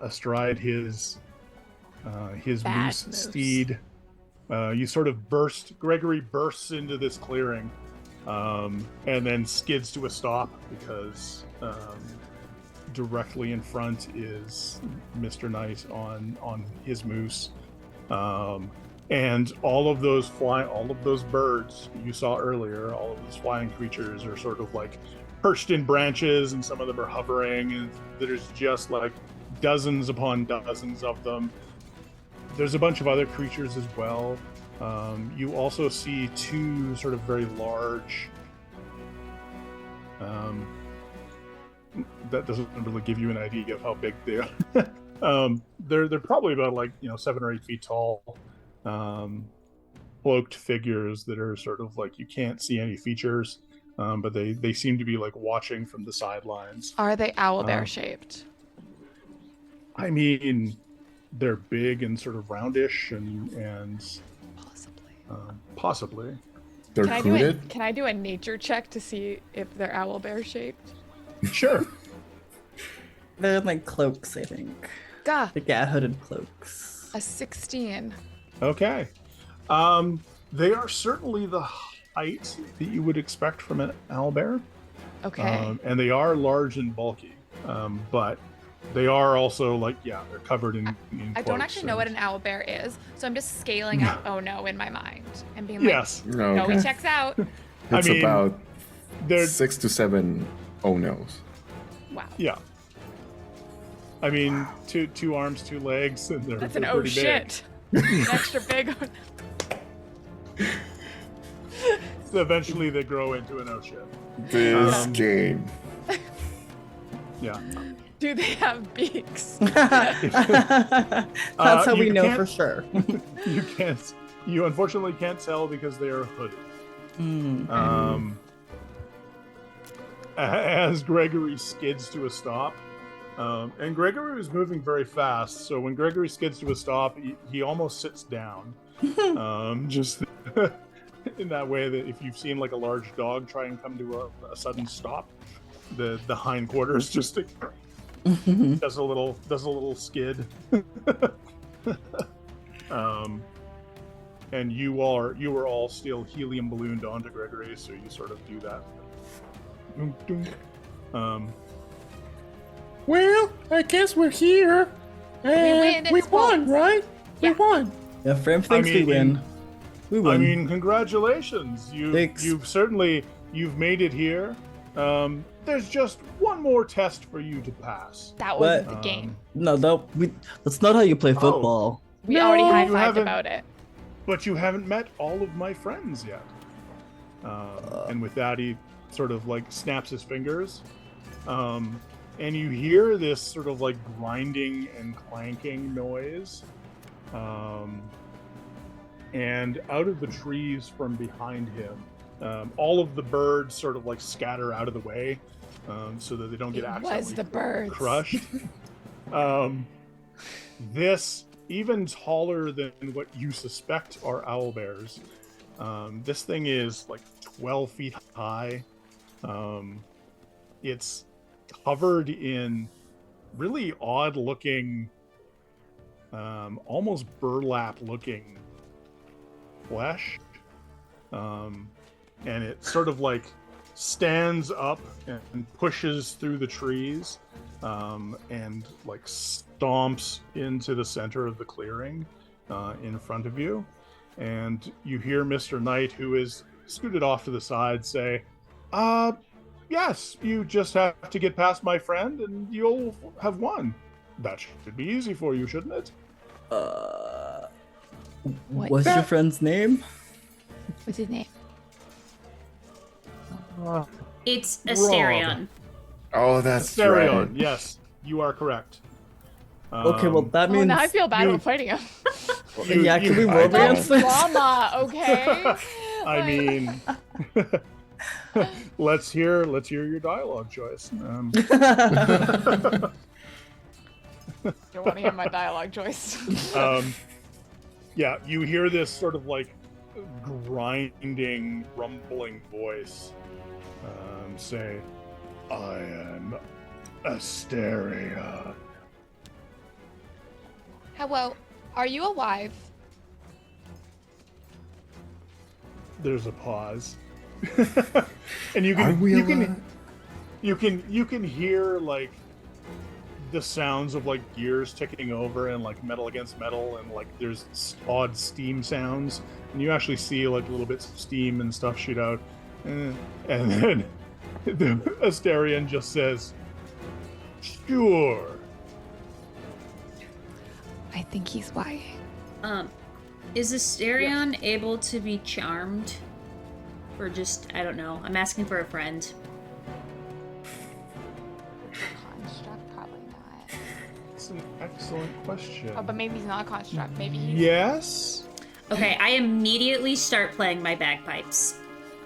astride his Bad moose moose. steed. You sort of Gregory bursts into this clearing, and then skids to a stop because directly in front is Mr. Knight on his moose. And all of those birds you saw earlier, all of those flying creatures are sort of like perched in branches, and some of them are hovering, and there's just like dozens upon dozens of them. There's a bunch of other creatures as well. You also see two sort of very large. That doesn't really give you an idea of how big they are. They're probably about 7 or 8 feet tall. cloaked figures that are sort of like you can't see any features, but they seem to be like watching from the sidelines. Are they owlbear shaped? I mean, they're big and sort of roundish and Possibly. possibly. They're hooded. Can I do a nature check to see if they're owlbear shaped? Sure. They're like cloaks, I think. Gah, Like, yeah, hooded cloaks. a 16. Okay. They are certainly the height that you would expect from an owlbear. Okay. And they are large and bulky. But they are also like, yeah, they're covered in I don't cloaks actually know what and- an owlbear is, so I'm just scaling up oh no in my mind and being like, Yes. No, no, okay. he checks out. It's I mean, about they're 6 to 7 oh no's. Wow. yeah. I mean, two arms, 2 legs, and they're That's an they're oh pretty big. shit. An extra big. So eventually they grow into an oh shit. This game. Yeah. Do they have beaks? That's how we you know can't- for sure. You unfortunately can't tell because they are hooded. As Gregory skids to a stop, and Gregory was moving very fast, so when Gregory skids to a stop, he almost sits down. Just in that way that if you've seen like a large dog try and come to a sudden stop, the hindquarters just does a little skid. And you were all still helium ballooned onto Gregory, so you sort of do that. Dunk, dunk. Well, I guess we're here. win, We it's won, Flumphs. right? Yeah. We won. Yeah, Fram thinks we mean- win. We win. I mean, congratulations! Thanks. You've made it here. There's just one more test for you to pass. That wasn't What? the game. no, that's not how you play football. We No, already you high-fived haven't. about it. But you haven't met all of my friends yet. And with that, he sort of like snaps his fingers. And you hear this sort of like grinding and clanking noise. And out of the trees from behind him, all of the birds sort of like scatter out of the way so that they don't get It was accidentally the birds. crushed. This, even taller than what you suspect are owlbears. This thing is like 12 feet high. It's covered in really odd looking, almost burlap looking flesh. And it sort of like stands up and pushes through the trees and like stomps into the center of the clearing in front of you. And you hear Mr. Knight, who is scooted off to the side, say, yes, you just have to get past my friend and you'll have won. That should be easy for you, shouldn't it? What's your friend's name? What's his name? It's Asterion. Oh, that's Asterion, right. yes, you are correct. Okay, well that Oh, means now I feel bad you- about fighting him. yeah. Can we I romance don't. this? Drama, okay? I mean, let's hear your dialogue choice. You want to hear my dialogue, Joyce? Yeah, you hear this sort of like grinding, rumbling voice say, "I am Asteria." Hello, are you alive? There's a pause, and you Are can we you alive? can you can hear like the sounds of like gears ticking over and like metal against metal, and like there's odd steam sounds, and you actually see like little bits of steam and stuff shoot out, and then the Asterion just says, "Sure." I think he's lying. Is Asterion able to be charmed? Or just, I don't know. I'm asking for a friend. Construct, probably not. It's an excellent question. Oh, but maybe he's not a construct. Maybe he's... Yes. Okay, I immediately start playing my bagpipes.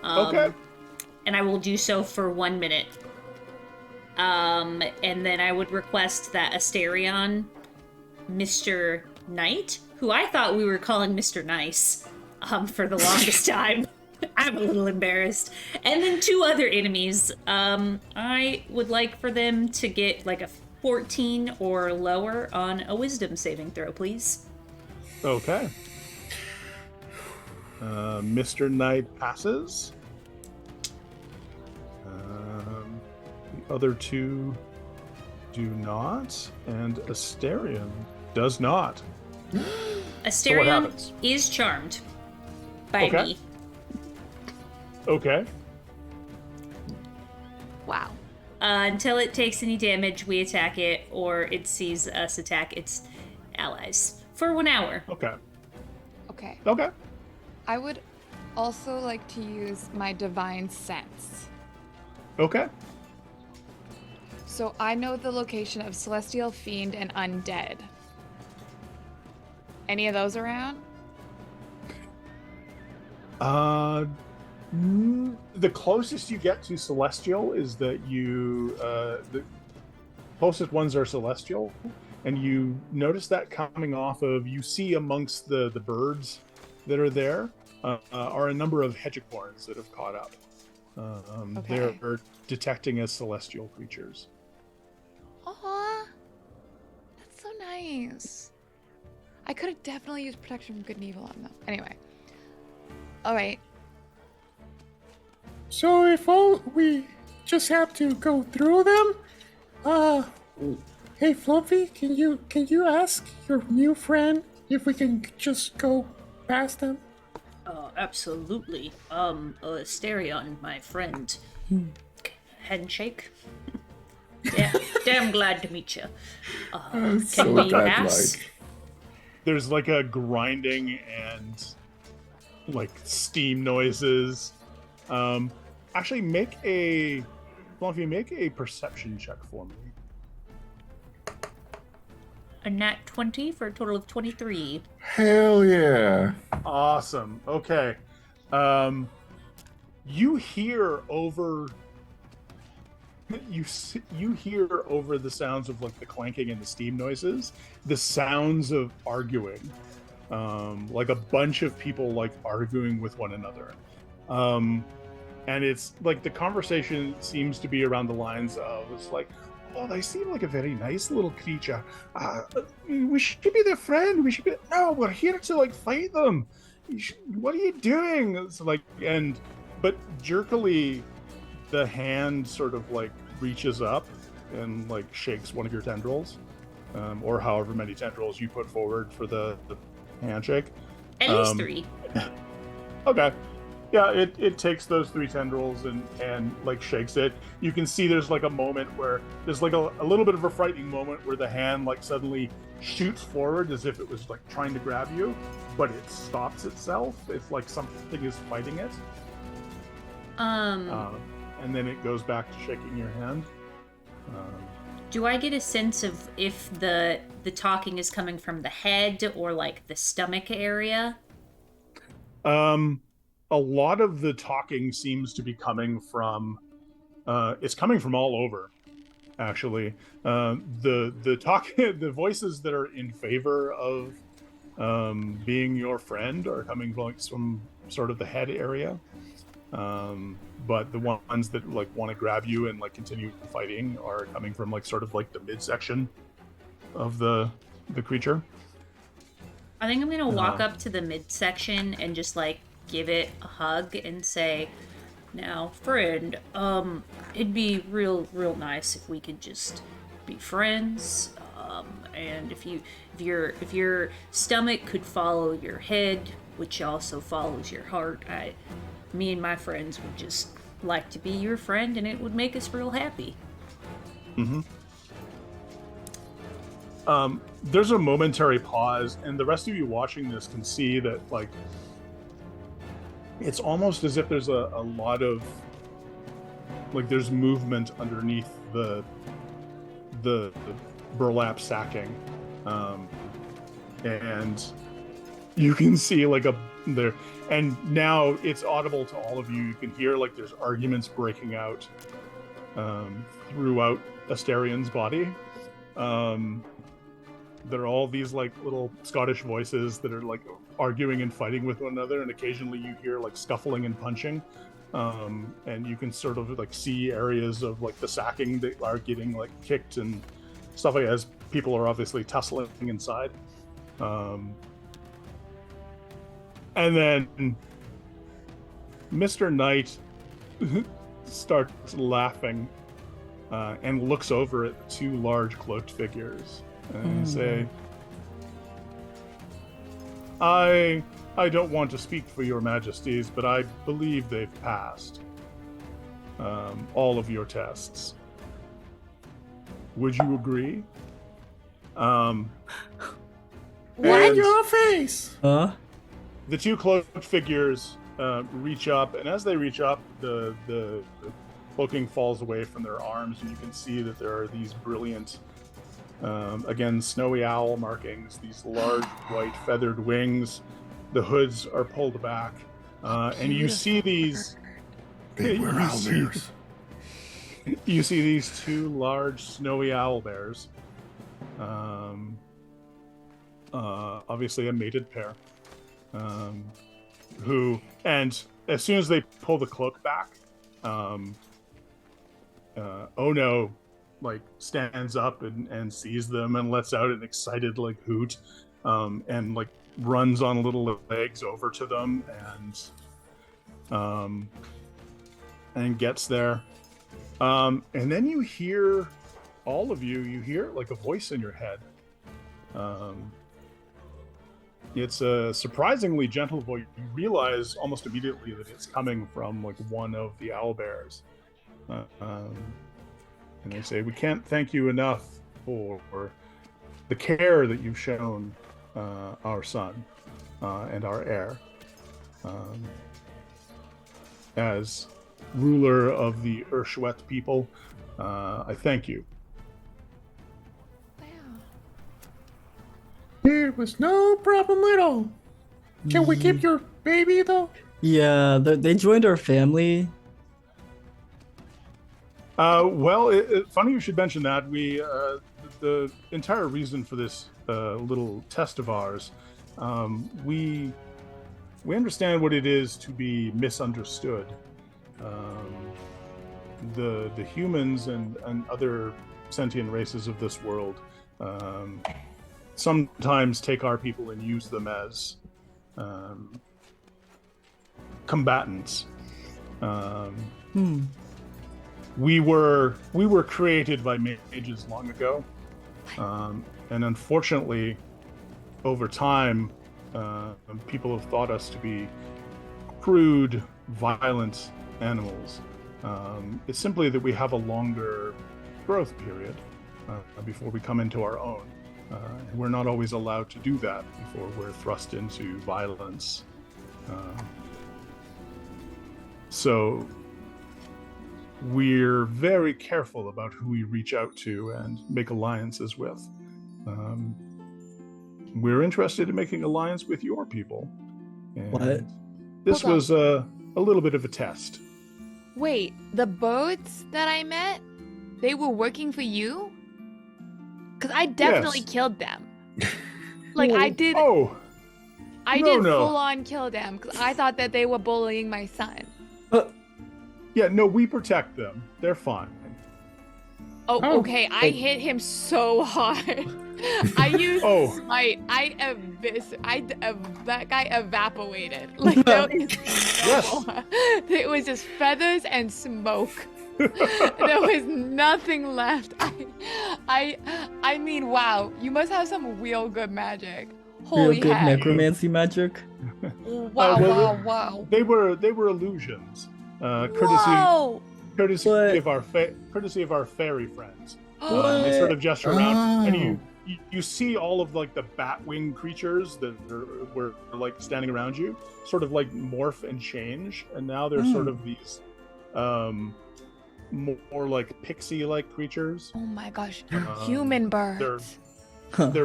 Okay. And I will do so for 1 minute. And then I would request that Asterion, Mr. Knight, who I thought we were calling Mr. Nice, for the longest time. I'm a little embarrassed. And then 2 other enemies. I would like for them to get like a 14 or lower on a wisdom saving throw, please. Okay. Mr. Knight passes. The other 2 do not, and Asterion does not. Asterion happens? is charmed by Okay. me. Okay. Wow. Until it takes any damage, we attack it, or it sees us attack its allies for 1 hour. Okay. Okay. Okay. I would also like to use my divine sense. Okay. So I know the location of celestial, fiend, and undead. Any of those around? The closest you get to Celestial is that the closest ones are Celestial, and you notice that coming off of, you see amongst the birds that are there are a number of hedgecorns that have caught up. Okay. They're detecting as celestial creatures. Aw, that's so nice. I could have definitely used protection from good and evil on them. Anyway. All right. So if all we just have to go through them, hey Fluffy, can you ask your new friend if we can just go past them? Absolutely. Asterion, my friend. Handshake. Yeah, damn glad to meet you. Can So we godlike. pass? There's like a grinding and like steam noises. Actually, make a perception check for me. A nat 20 for a total of 23. Hell yeah. Awesome. Okay. You hear over the sounds of like the clanking and the steam noises, the sounds of arguing. Like a bunch of people like arguing with one another. And it's like the conversation seems to be around the lines of, it's like, oh, they seem like a very nice little creature. We should be their friend. No, we're here to like fight them. What are you doing? It's like, but jerkily, the hand sort of like reaches up and like shakes one of your tendrils, or however many tendrils you put forward for the handshake. At least 3. Okay. Yeah, it takes those 3 tendrils and like shakes it. You can see there's like a moment where there's like a little bit of a frightening moment where the hand like suddenly shoots forward as if it was like trying to grab you, but it stops itself. It's like something is fighting it. And then it goes back to shaking your hand. Do I get a sense of if the talking is coming from the head or like the stomach area? A lot of the talking seems to be coming from it's coming from all over, actually. The voices that are in favor of being your friend are coming from sort of the head area, but the ones that like want to grab you and like continue fighting are coming from like sort of like the midsection of the creature. I think I'm gonna walk up to the midsection and just like give it a hug and say, now friend, it'd be real nice if we could just be friends, and if your stomach could follow your head, which also follows your heart, me and my friends would just like to be your friend, and it would make us real happy. There's a momentary pause, and the rest of you watching this can see that like it's almost as if there's a lot of like there's movement underneath the burlap sacking, and you can see like there, and now it's audible to all of you. You can hear like there's arguments breaking out throughout Asterian's body. There are all these like little Scottish voices that are like arguing and fighting with one another, and occasionally you hear like scuffling and punching. And you can sort of like see areas of like the sacking that are getting like kicked and stuff like that, as people are obviously tussling inside. And then Mr. Knight starts laughing and looks over at the two large cloaked figures and say, I don't want to speak for your majesties, but I believe they've passed all of your tests. Would you agree? What And your face? Huh? the two cloaked figures reach up, and as they reach up, the cloaking falls away from their arms, and you can see that there are these brilliant, again, snowy owl markings, these large white feathered wings. The hoods are pulled back, and you see these. They were owlbears. You see these two large snowy owl bears. Obviously a mated pair. Who, and as soon as they pull the cloak back, Ono like stands up and sees them and lets out an excited like hoot, and like runs on little legs over to them and gets there. And then you hear, all of you hear like a voice in your head. It's a surprisingly gentle voice. You realize almost immediately that it's coming from like one of the owlbears. And they say, we can't thank you enough for the care that you've shown our son and our heir. As ruler of the Urshwet people, I thank you. It was no problem at all. Can we keep your baby though? Yeah, they joined our family. Well, funny you should mention that. We the entire reason for this little test of ours, we understand what it is to be misunderstood. The humans and other sentient races of this world sometimes take our people and use them as combatants. We were created by mages long ago, and unfortunately, over time, people have thought us to be crude, violent animals. It's simply that we have a longer growth period before we come into our own. And we're not always allowed to do that before we're thrust into violence. So we're very careful about who we reach out to and make alliances with. We're interested in making alliance with your people. And What? this Hold on. was a little bit of a test. Wait, the birds that I met, they were working for you? Because I definitely Yes. killed them. Like I did, Oh, I no, did no. full on kill them because I thought that they were bullying my son. yeah, no, we protect them. They're fine. Oh, Oh. okay. I hit him so hard. I used Oh. smite. That guy evaporated. Like there is Yes. it was just feathers and smoke. There was nothing left. I mean, wow. You must have some real good magic. Holy Real good heck. necromancy magic. Wow, well, wow. They were illusions. Courtesy Whoa! What? of our courtesy of our fairy friends. What? They sort of gesture around, and Oh. you see all of like the bat-winged creatures that were like standing around you, sort of like morph and change, and now they're sort of these more like pixie-like creatures. Oh my gosh. Um, Human they're birds. their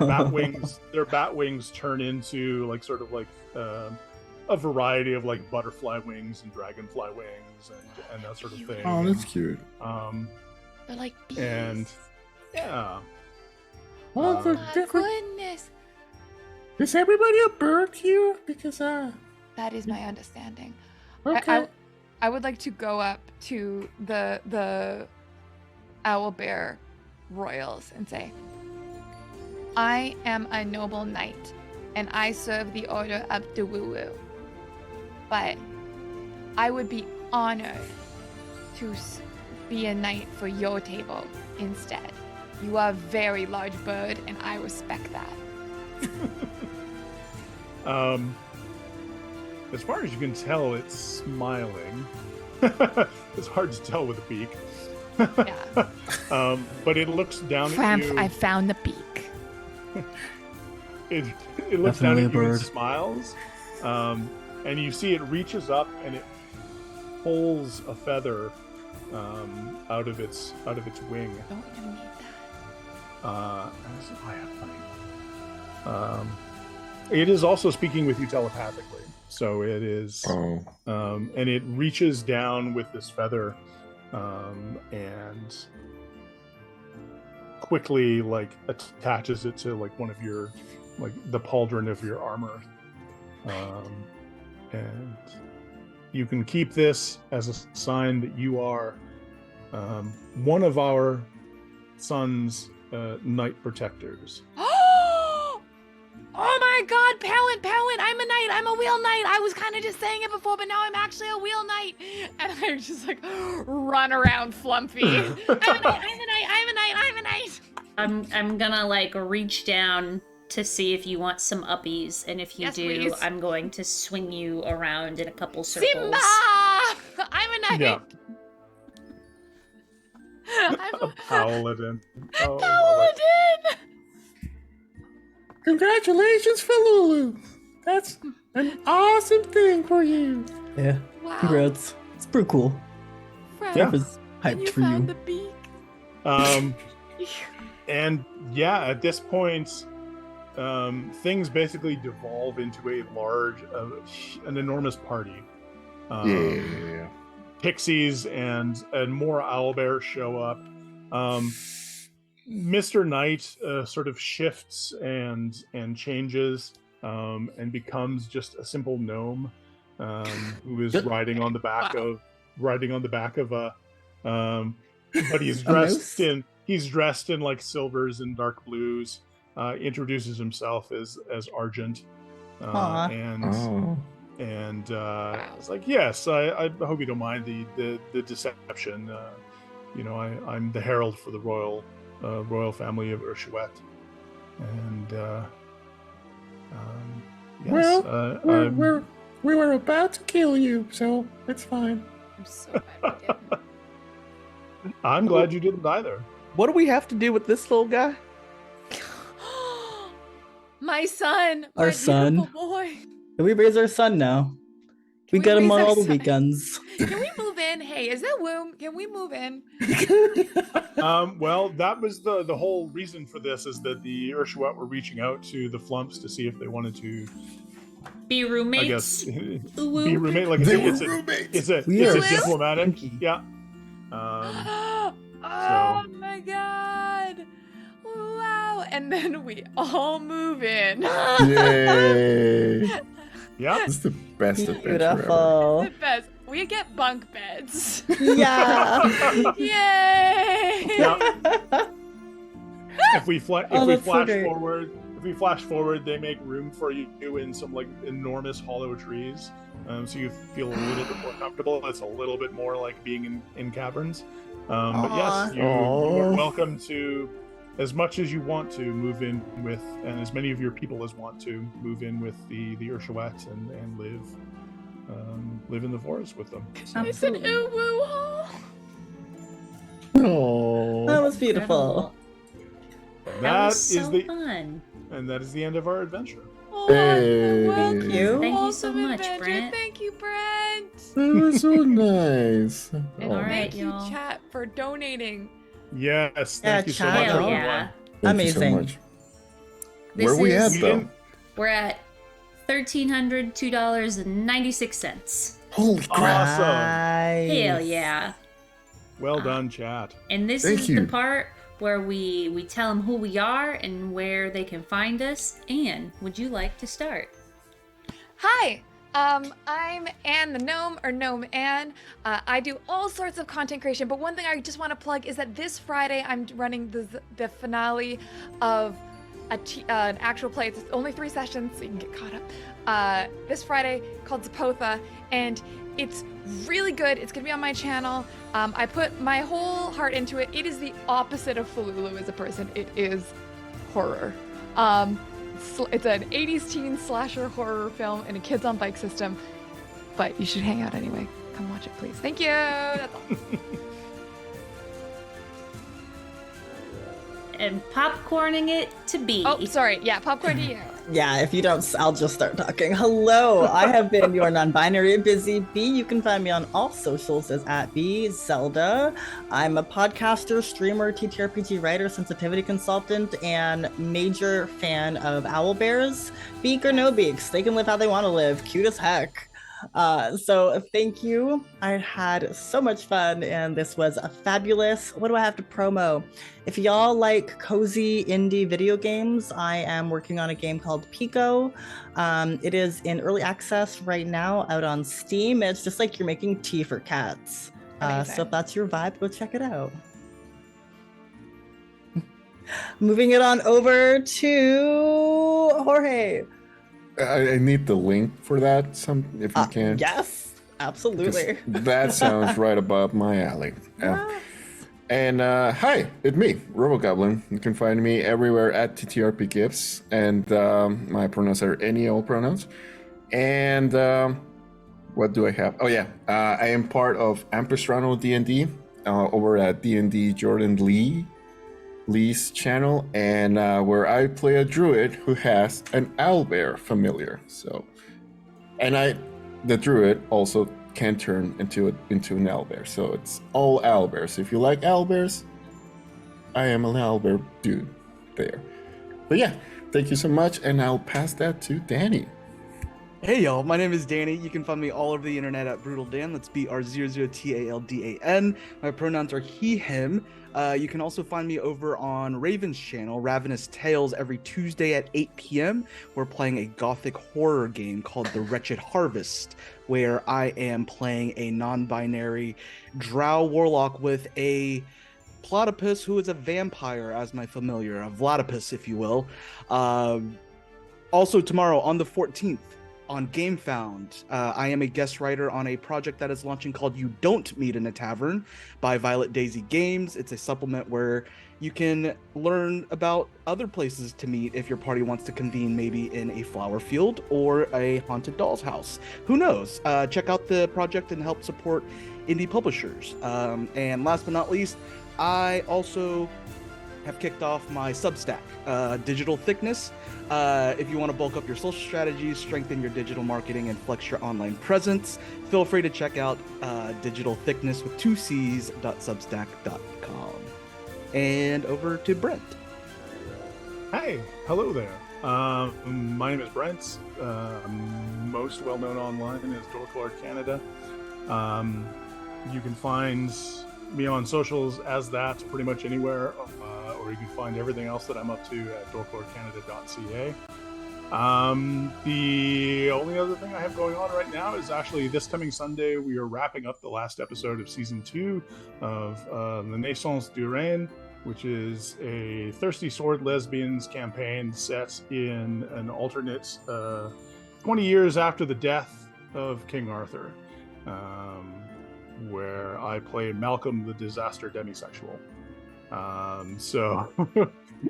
bat wings turn into like sort of like a variety of like butterfly wings and dragonfly wings and that sort of thing. Oh, that's cute. They're like bees. And yeah. Well, the My different. goodness. Is everybody a bird here? Because That is my understanding. okay. I would like to go up to the owlbear royals and say, I am a noble knight, and I serve the order of Dewoo. But I would be honored to be a knight for your table instead. You are a very large bird, and I respect that. As far as you can tell, it's smiling. It's hard to tell with a beak. Yeah. But it looks down at Flump, you. I found the beak. It looks down Definitely at a you and bird. smiles. And you see it reaches up and it pulls a feather out of its wing. Don't you need that? It is also speaking with you telepathically. So it is, Oh. and it reaches down with this feather, and quickly like attaches it to like one of your, like the pauldron of your armor, and you can keep this as a sign that you are one of our son's knight protectors. Oh my god, Palin, I'm a knight. I'm a wheel knight. I was kind of just saying it before, but now I'm actually a wheel knight. And I just like run around Flumpy. I'm a knight. I'm gonna like reach down to see if you want some uppies, and if you Yes, do, please. I'm going to swing you around in a couple circles. Simba! I'm a knight. Yeah, I'm a paladin. Oh, paladin. Congratulations, Falulu. That's an awesome thing for you. Yeah. Wow. Congrats. It's pretty cool. Friend, Yeah. I was and hyped you for found you. the beak. And yeah, at this point, things basically devolve into a large, an enormous party. Yeah. Pixies and more owlbears show up. Mr. Knight sort of shifts and changes and becomes just a simple gnome who is riding on the back of a but he's dressed in like silvers and dark blues. Introduces himself as Argent, Aw. and I was like, yes, I hope you don't mind the deception. I'm the herald for the royal family of Urshuet, and yes, Well, we were about to kill you, so it's fine. I'm so glad we didn't. I'm glad you didn't either. What do we have to do with this little guy? My son. Our my son. beautiful boy. We raise our son now. We we got him raise on our all the son? weekends. Can we move in? Hey, is that womb? Can we move in? Well, that was the whole reason for this, is that the Urshuet were reaching out to the Flumphs to see if they wanted to, Be roommates. I guess, Ooh. be roommate. Like They it's were a, roommates. it's a We it's are a diplomatic. stinky. Yeah. Oh So- my god. Wow. And then we all move in. Yay! Yeah. This is the best adventure ever. Beautiful. The best. We get bunk beds. Yeah. Yay! If we Oh, that's so great. flash forward, they make room for you in some like enormous hollow trees, so you feel a little bit more comfortable. It's a little bit more like being in caverns. But yes, you are welcome to, as much as you want to, move in with, and as many of your people as want to move in with the Urshuet and live in the forest with them. So, It's an uwu hole. Oh. That was beautiful. That was so the fun. that is the end of our adventure. Oh, Hey. welcome Thank to you. Thank you Awesome so much, Adventure. Brent. Thank you, Brent. That was so nice. And Oh. All right, thank you, y'all. chat, for donating. Yes, Yeah, thank you so child. much, Hell everyone. yeah. Thank you so Amazing. much. Where we at, We though? didn't- We're at $1,302.96. Holy crap. Awesome. Hell yeah. Well done, chat. And this Thank is you. the part where we tell them who we are and where they can find us. Anne, would you like to start? Hi, I'm Anne the Gnome, or Gnome Anne. I do all sorts of content creation, but one thing I just want to plug is that this Friday I'm running the finale of an actual play. It's only 3 sessions, so you can get caught up. This Friday, called Zapotha, and it's really good. It's gonna be on my channel. I put my whole heart into it. It is the opposite of Falulu as a person. It is horror. It's an 80s teen slasher horror film in a kids on bike system, but you should hang out anyway. Come watch it, please. Thank you. That's all. And popcorning it to be. Oh, sorry. Yeah, popcorn to you. Yeah, if you don't, I'll just start talking. Hello, I have been your non-binary busy bee. You can find me on all socials as @bzelda. I'm a podcaster, streamer, TTRPG writer, sensitivity consultant, and major fan of owlbears. Beak or no beaks, they can live how they want to live. Cute as heck. So thank you. I had so much fun, and this was a fabulous. What do I have to promo? If y'all like cozy indie video games, I am working on a game called Pico. It is in early access right now out on Steam. It's just like you're making tea for cats. So if that's your vibe, go check it out. Moving it on over to Jorge. I need the link for that, if you can. Yes, absolutely. That sounds right above my alley. And hi, it's me, RoboGoblin. You can find me everywhere at TTRPGifts, and my pronouns are any old pronouns. And what do I have? Oh yeah, I am part of Ampistrano D&D over at D&D Jordan Lee's channel, and where I play a druid who has an owlbear familiar. So, and the druid also can turn into an owlbear. So it's all owlbears. If you like owlbears, I am an owlbear dude there. But yeah, thank you so much, and I'll pass that to Danny. Hey y'all, my name is Danny. You can find me all over the internet at BrutalDan. That's BR00TALDAN. My pronouns are he, him. You can also find me over on Raven's channel, Ravenous Tales, every Tuesday at 8 p.m. We're playing a gothic horror game called The Wretched Harvest, where I am playing a non-binary drow warlock with a platypus who is a vampire as my familiar, a Vladipus, if you will. Also tomorrow on the 14th, on GameFound, I am a guest writer on a project that is launching called You Don't Meet in a Tavern by Violet Daisy Games. It's a supplement where you can learn about other places to meet if your party wants to convene, maybe in a flower field or a haunted doll's house. Who knows? Check out the project and help support indie publishers. And last but not least, I also have kicked off my Substack, Digital Thickness. If you want to bulk up your social strategies, strengthen your digital marketing, and flex your online presence, feel free to check out Digital Thickness with 2Cs.substack.com. And over to Brent. Hey, hello there. My name is Brent. Most well known online as Dorklord Canada. You can find me on socials as that pretty much anywhere, or you can find everything else that I'm up to at dorklordcanada.ca. The only other thing I have going on right now is actually this coming Sunday we are wrapping up the last episode of season 2 of the Naissance du Reine, which is a Thirsty Sword Lesbians campaign set in an alternate 20 years after the death of King Arthur, where I play Malcolm the Disaster Demisexual. So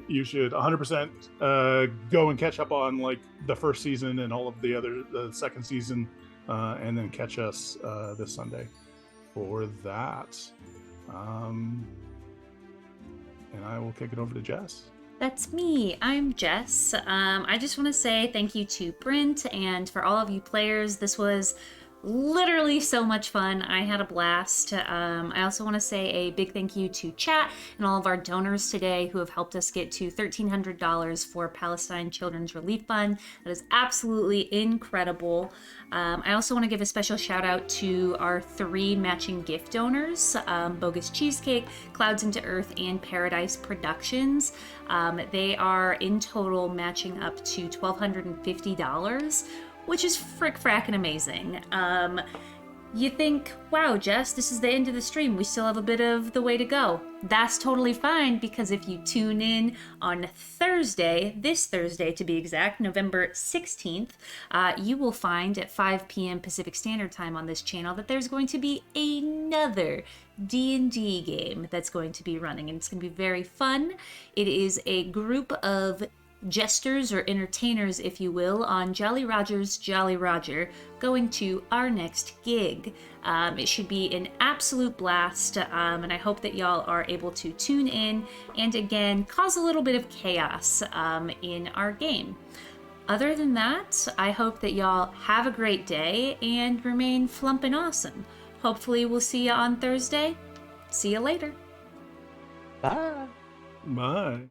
you should 100% go and catch up on like the first season and all of the second season, and then catch us this Sunday for that. And I will kick it over to Jess. That's me. I'm Jess. I just want to say thank you to Brent and for all of you players. This was literally so much fun. I had a blast. I also want to say a big thank you to chat and all of our donors today who have helped us get to $1,300 for Palestine Children's Relief Fund. That is absolutely incredible. I also want to give a special shout out to our 3 matching gift donors, Bogus Cheesecake, Clouds into Earth, and Paradise Productions. They are in total matching up to $1,250, which is frickin' amazing. You think, wow, Jess, this is the end of the stream. We still have a bit of the way to go. That's totally fine, because if you tune in on Thursday, this Thursday to be exact, November 16th, you will find at 5 p.m. Pacific Standard Time on this channel that there's going to be another D&D game that's going to be running, and it's going to be very fun. It is a group of jesters or entertainers, if you will, on Jolly Roger's Jolly Roger, going to our next gig. It should be an absolute blast, and I hope that y'all are able to tune in and again cause a little bit of chaos in our game. Other than that, I hope that y'all have a great day and remain flumpin' awesome. Hopefully we'll see you on Thursday. See you later. Bye. Bye.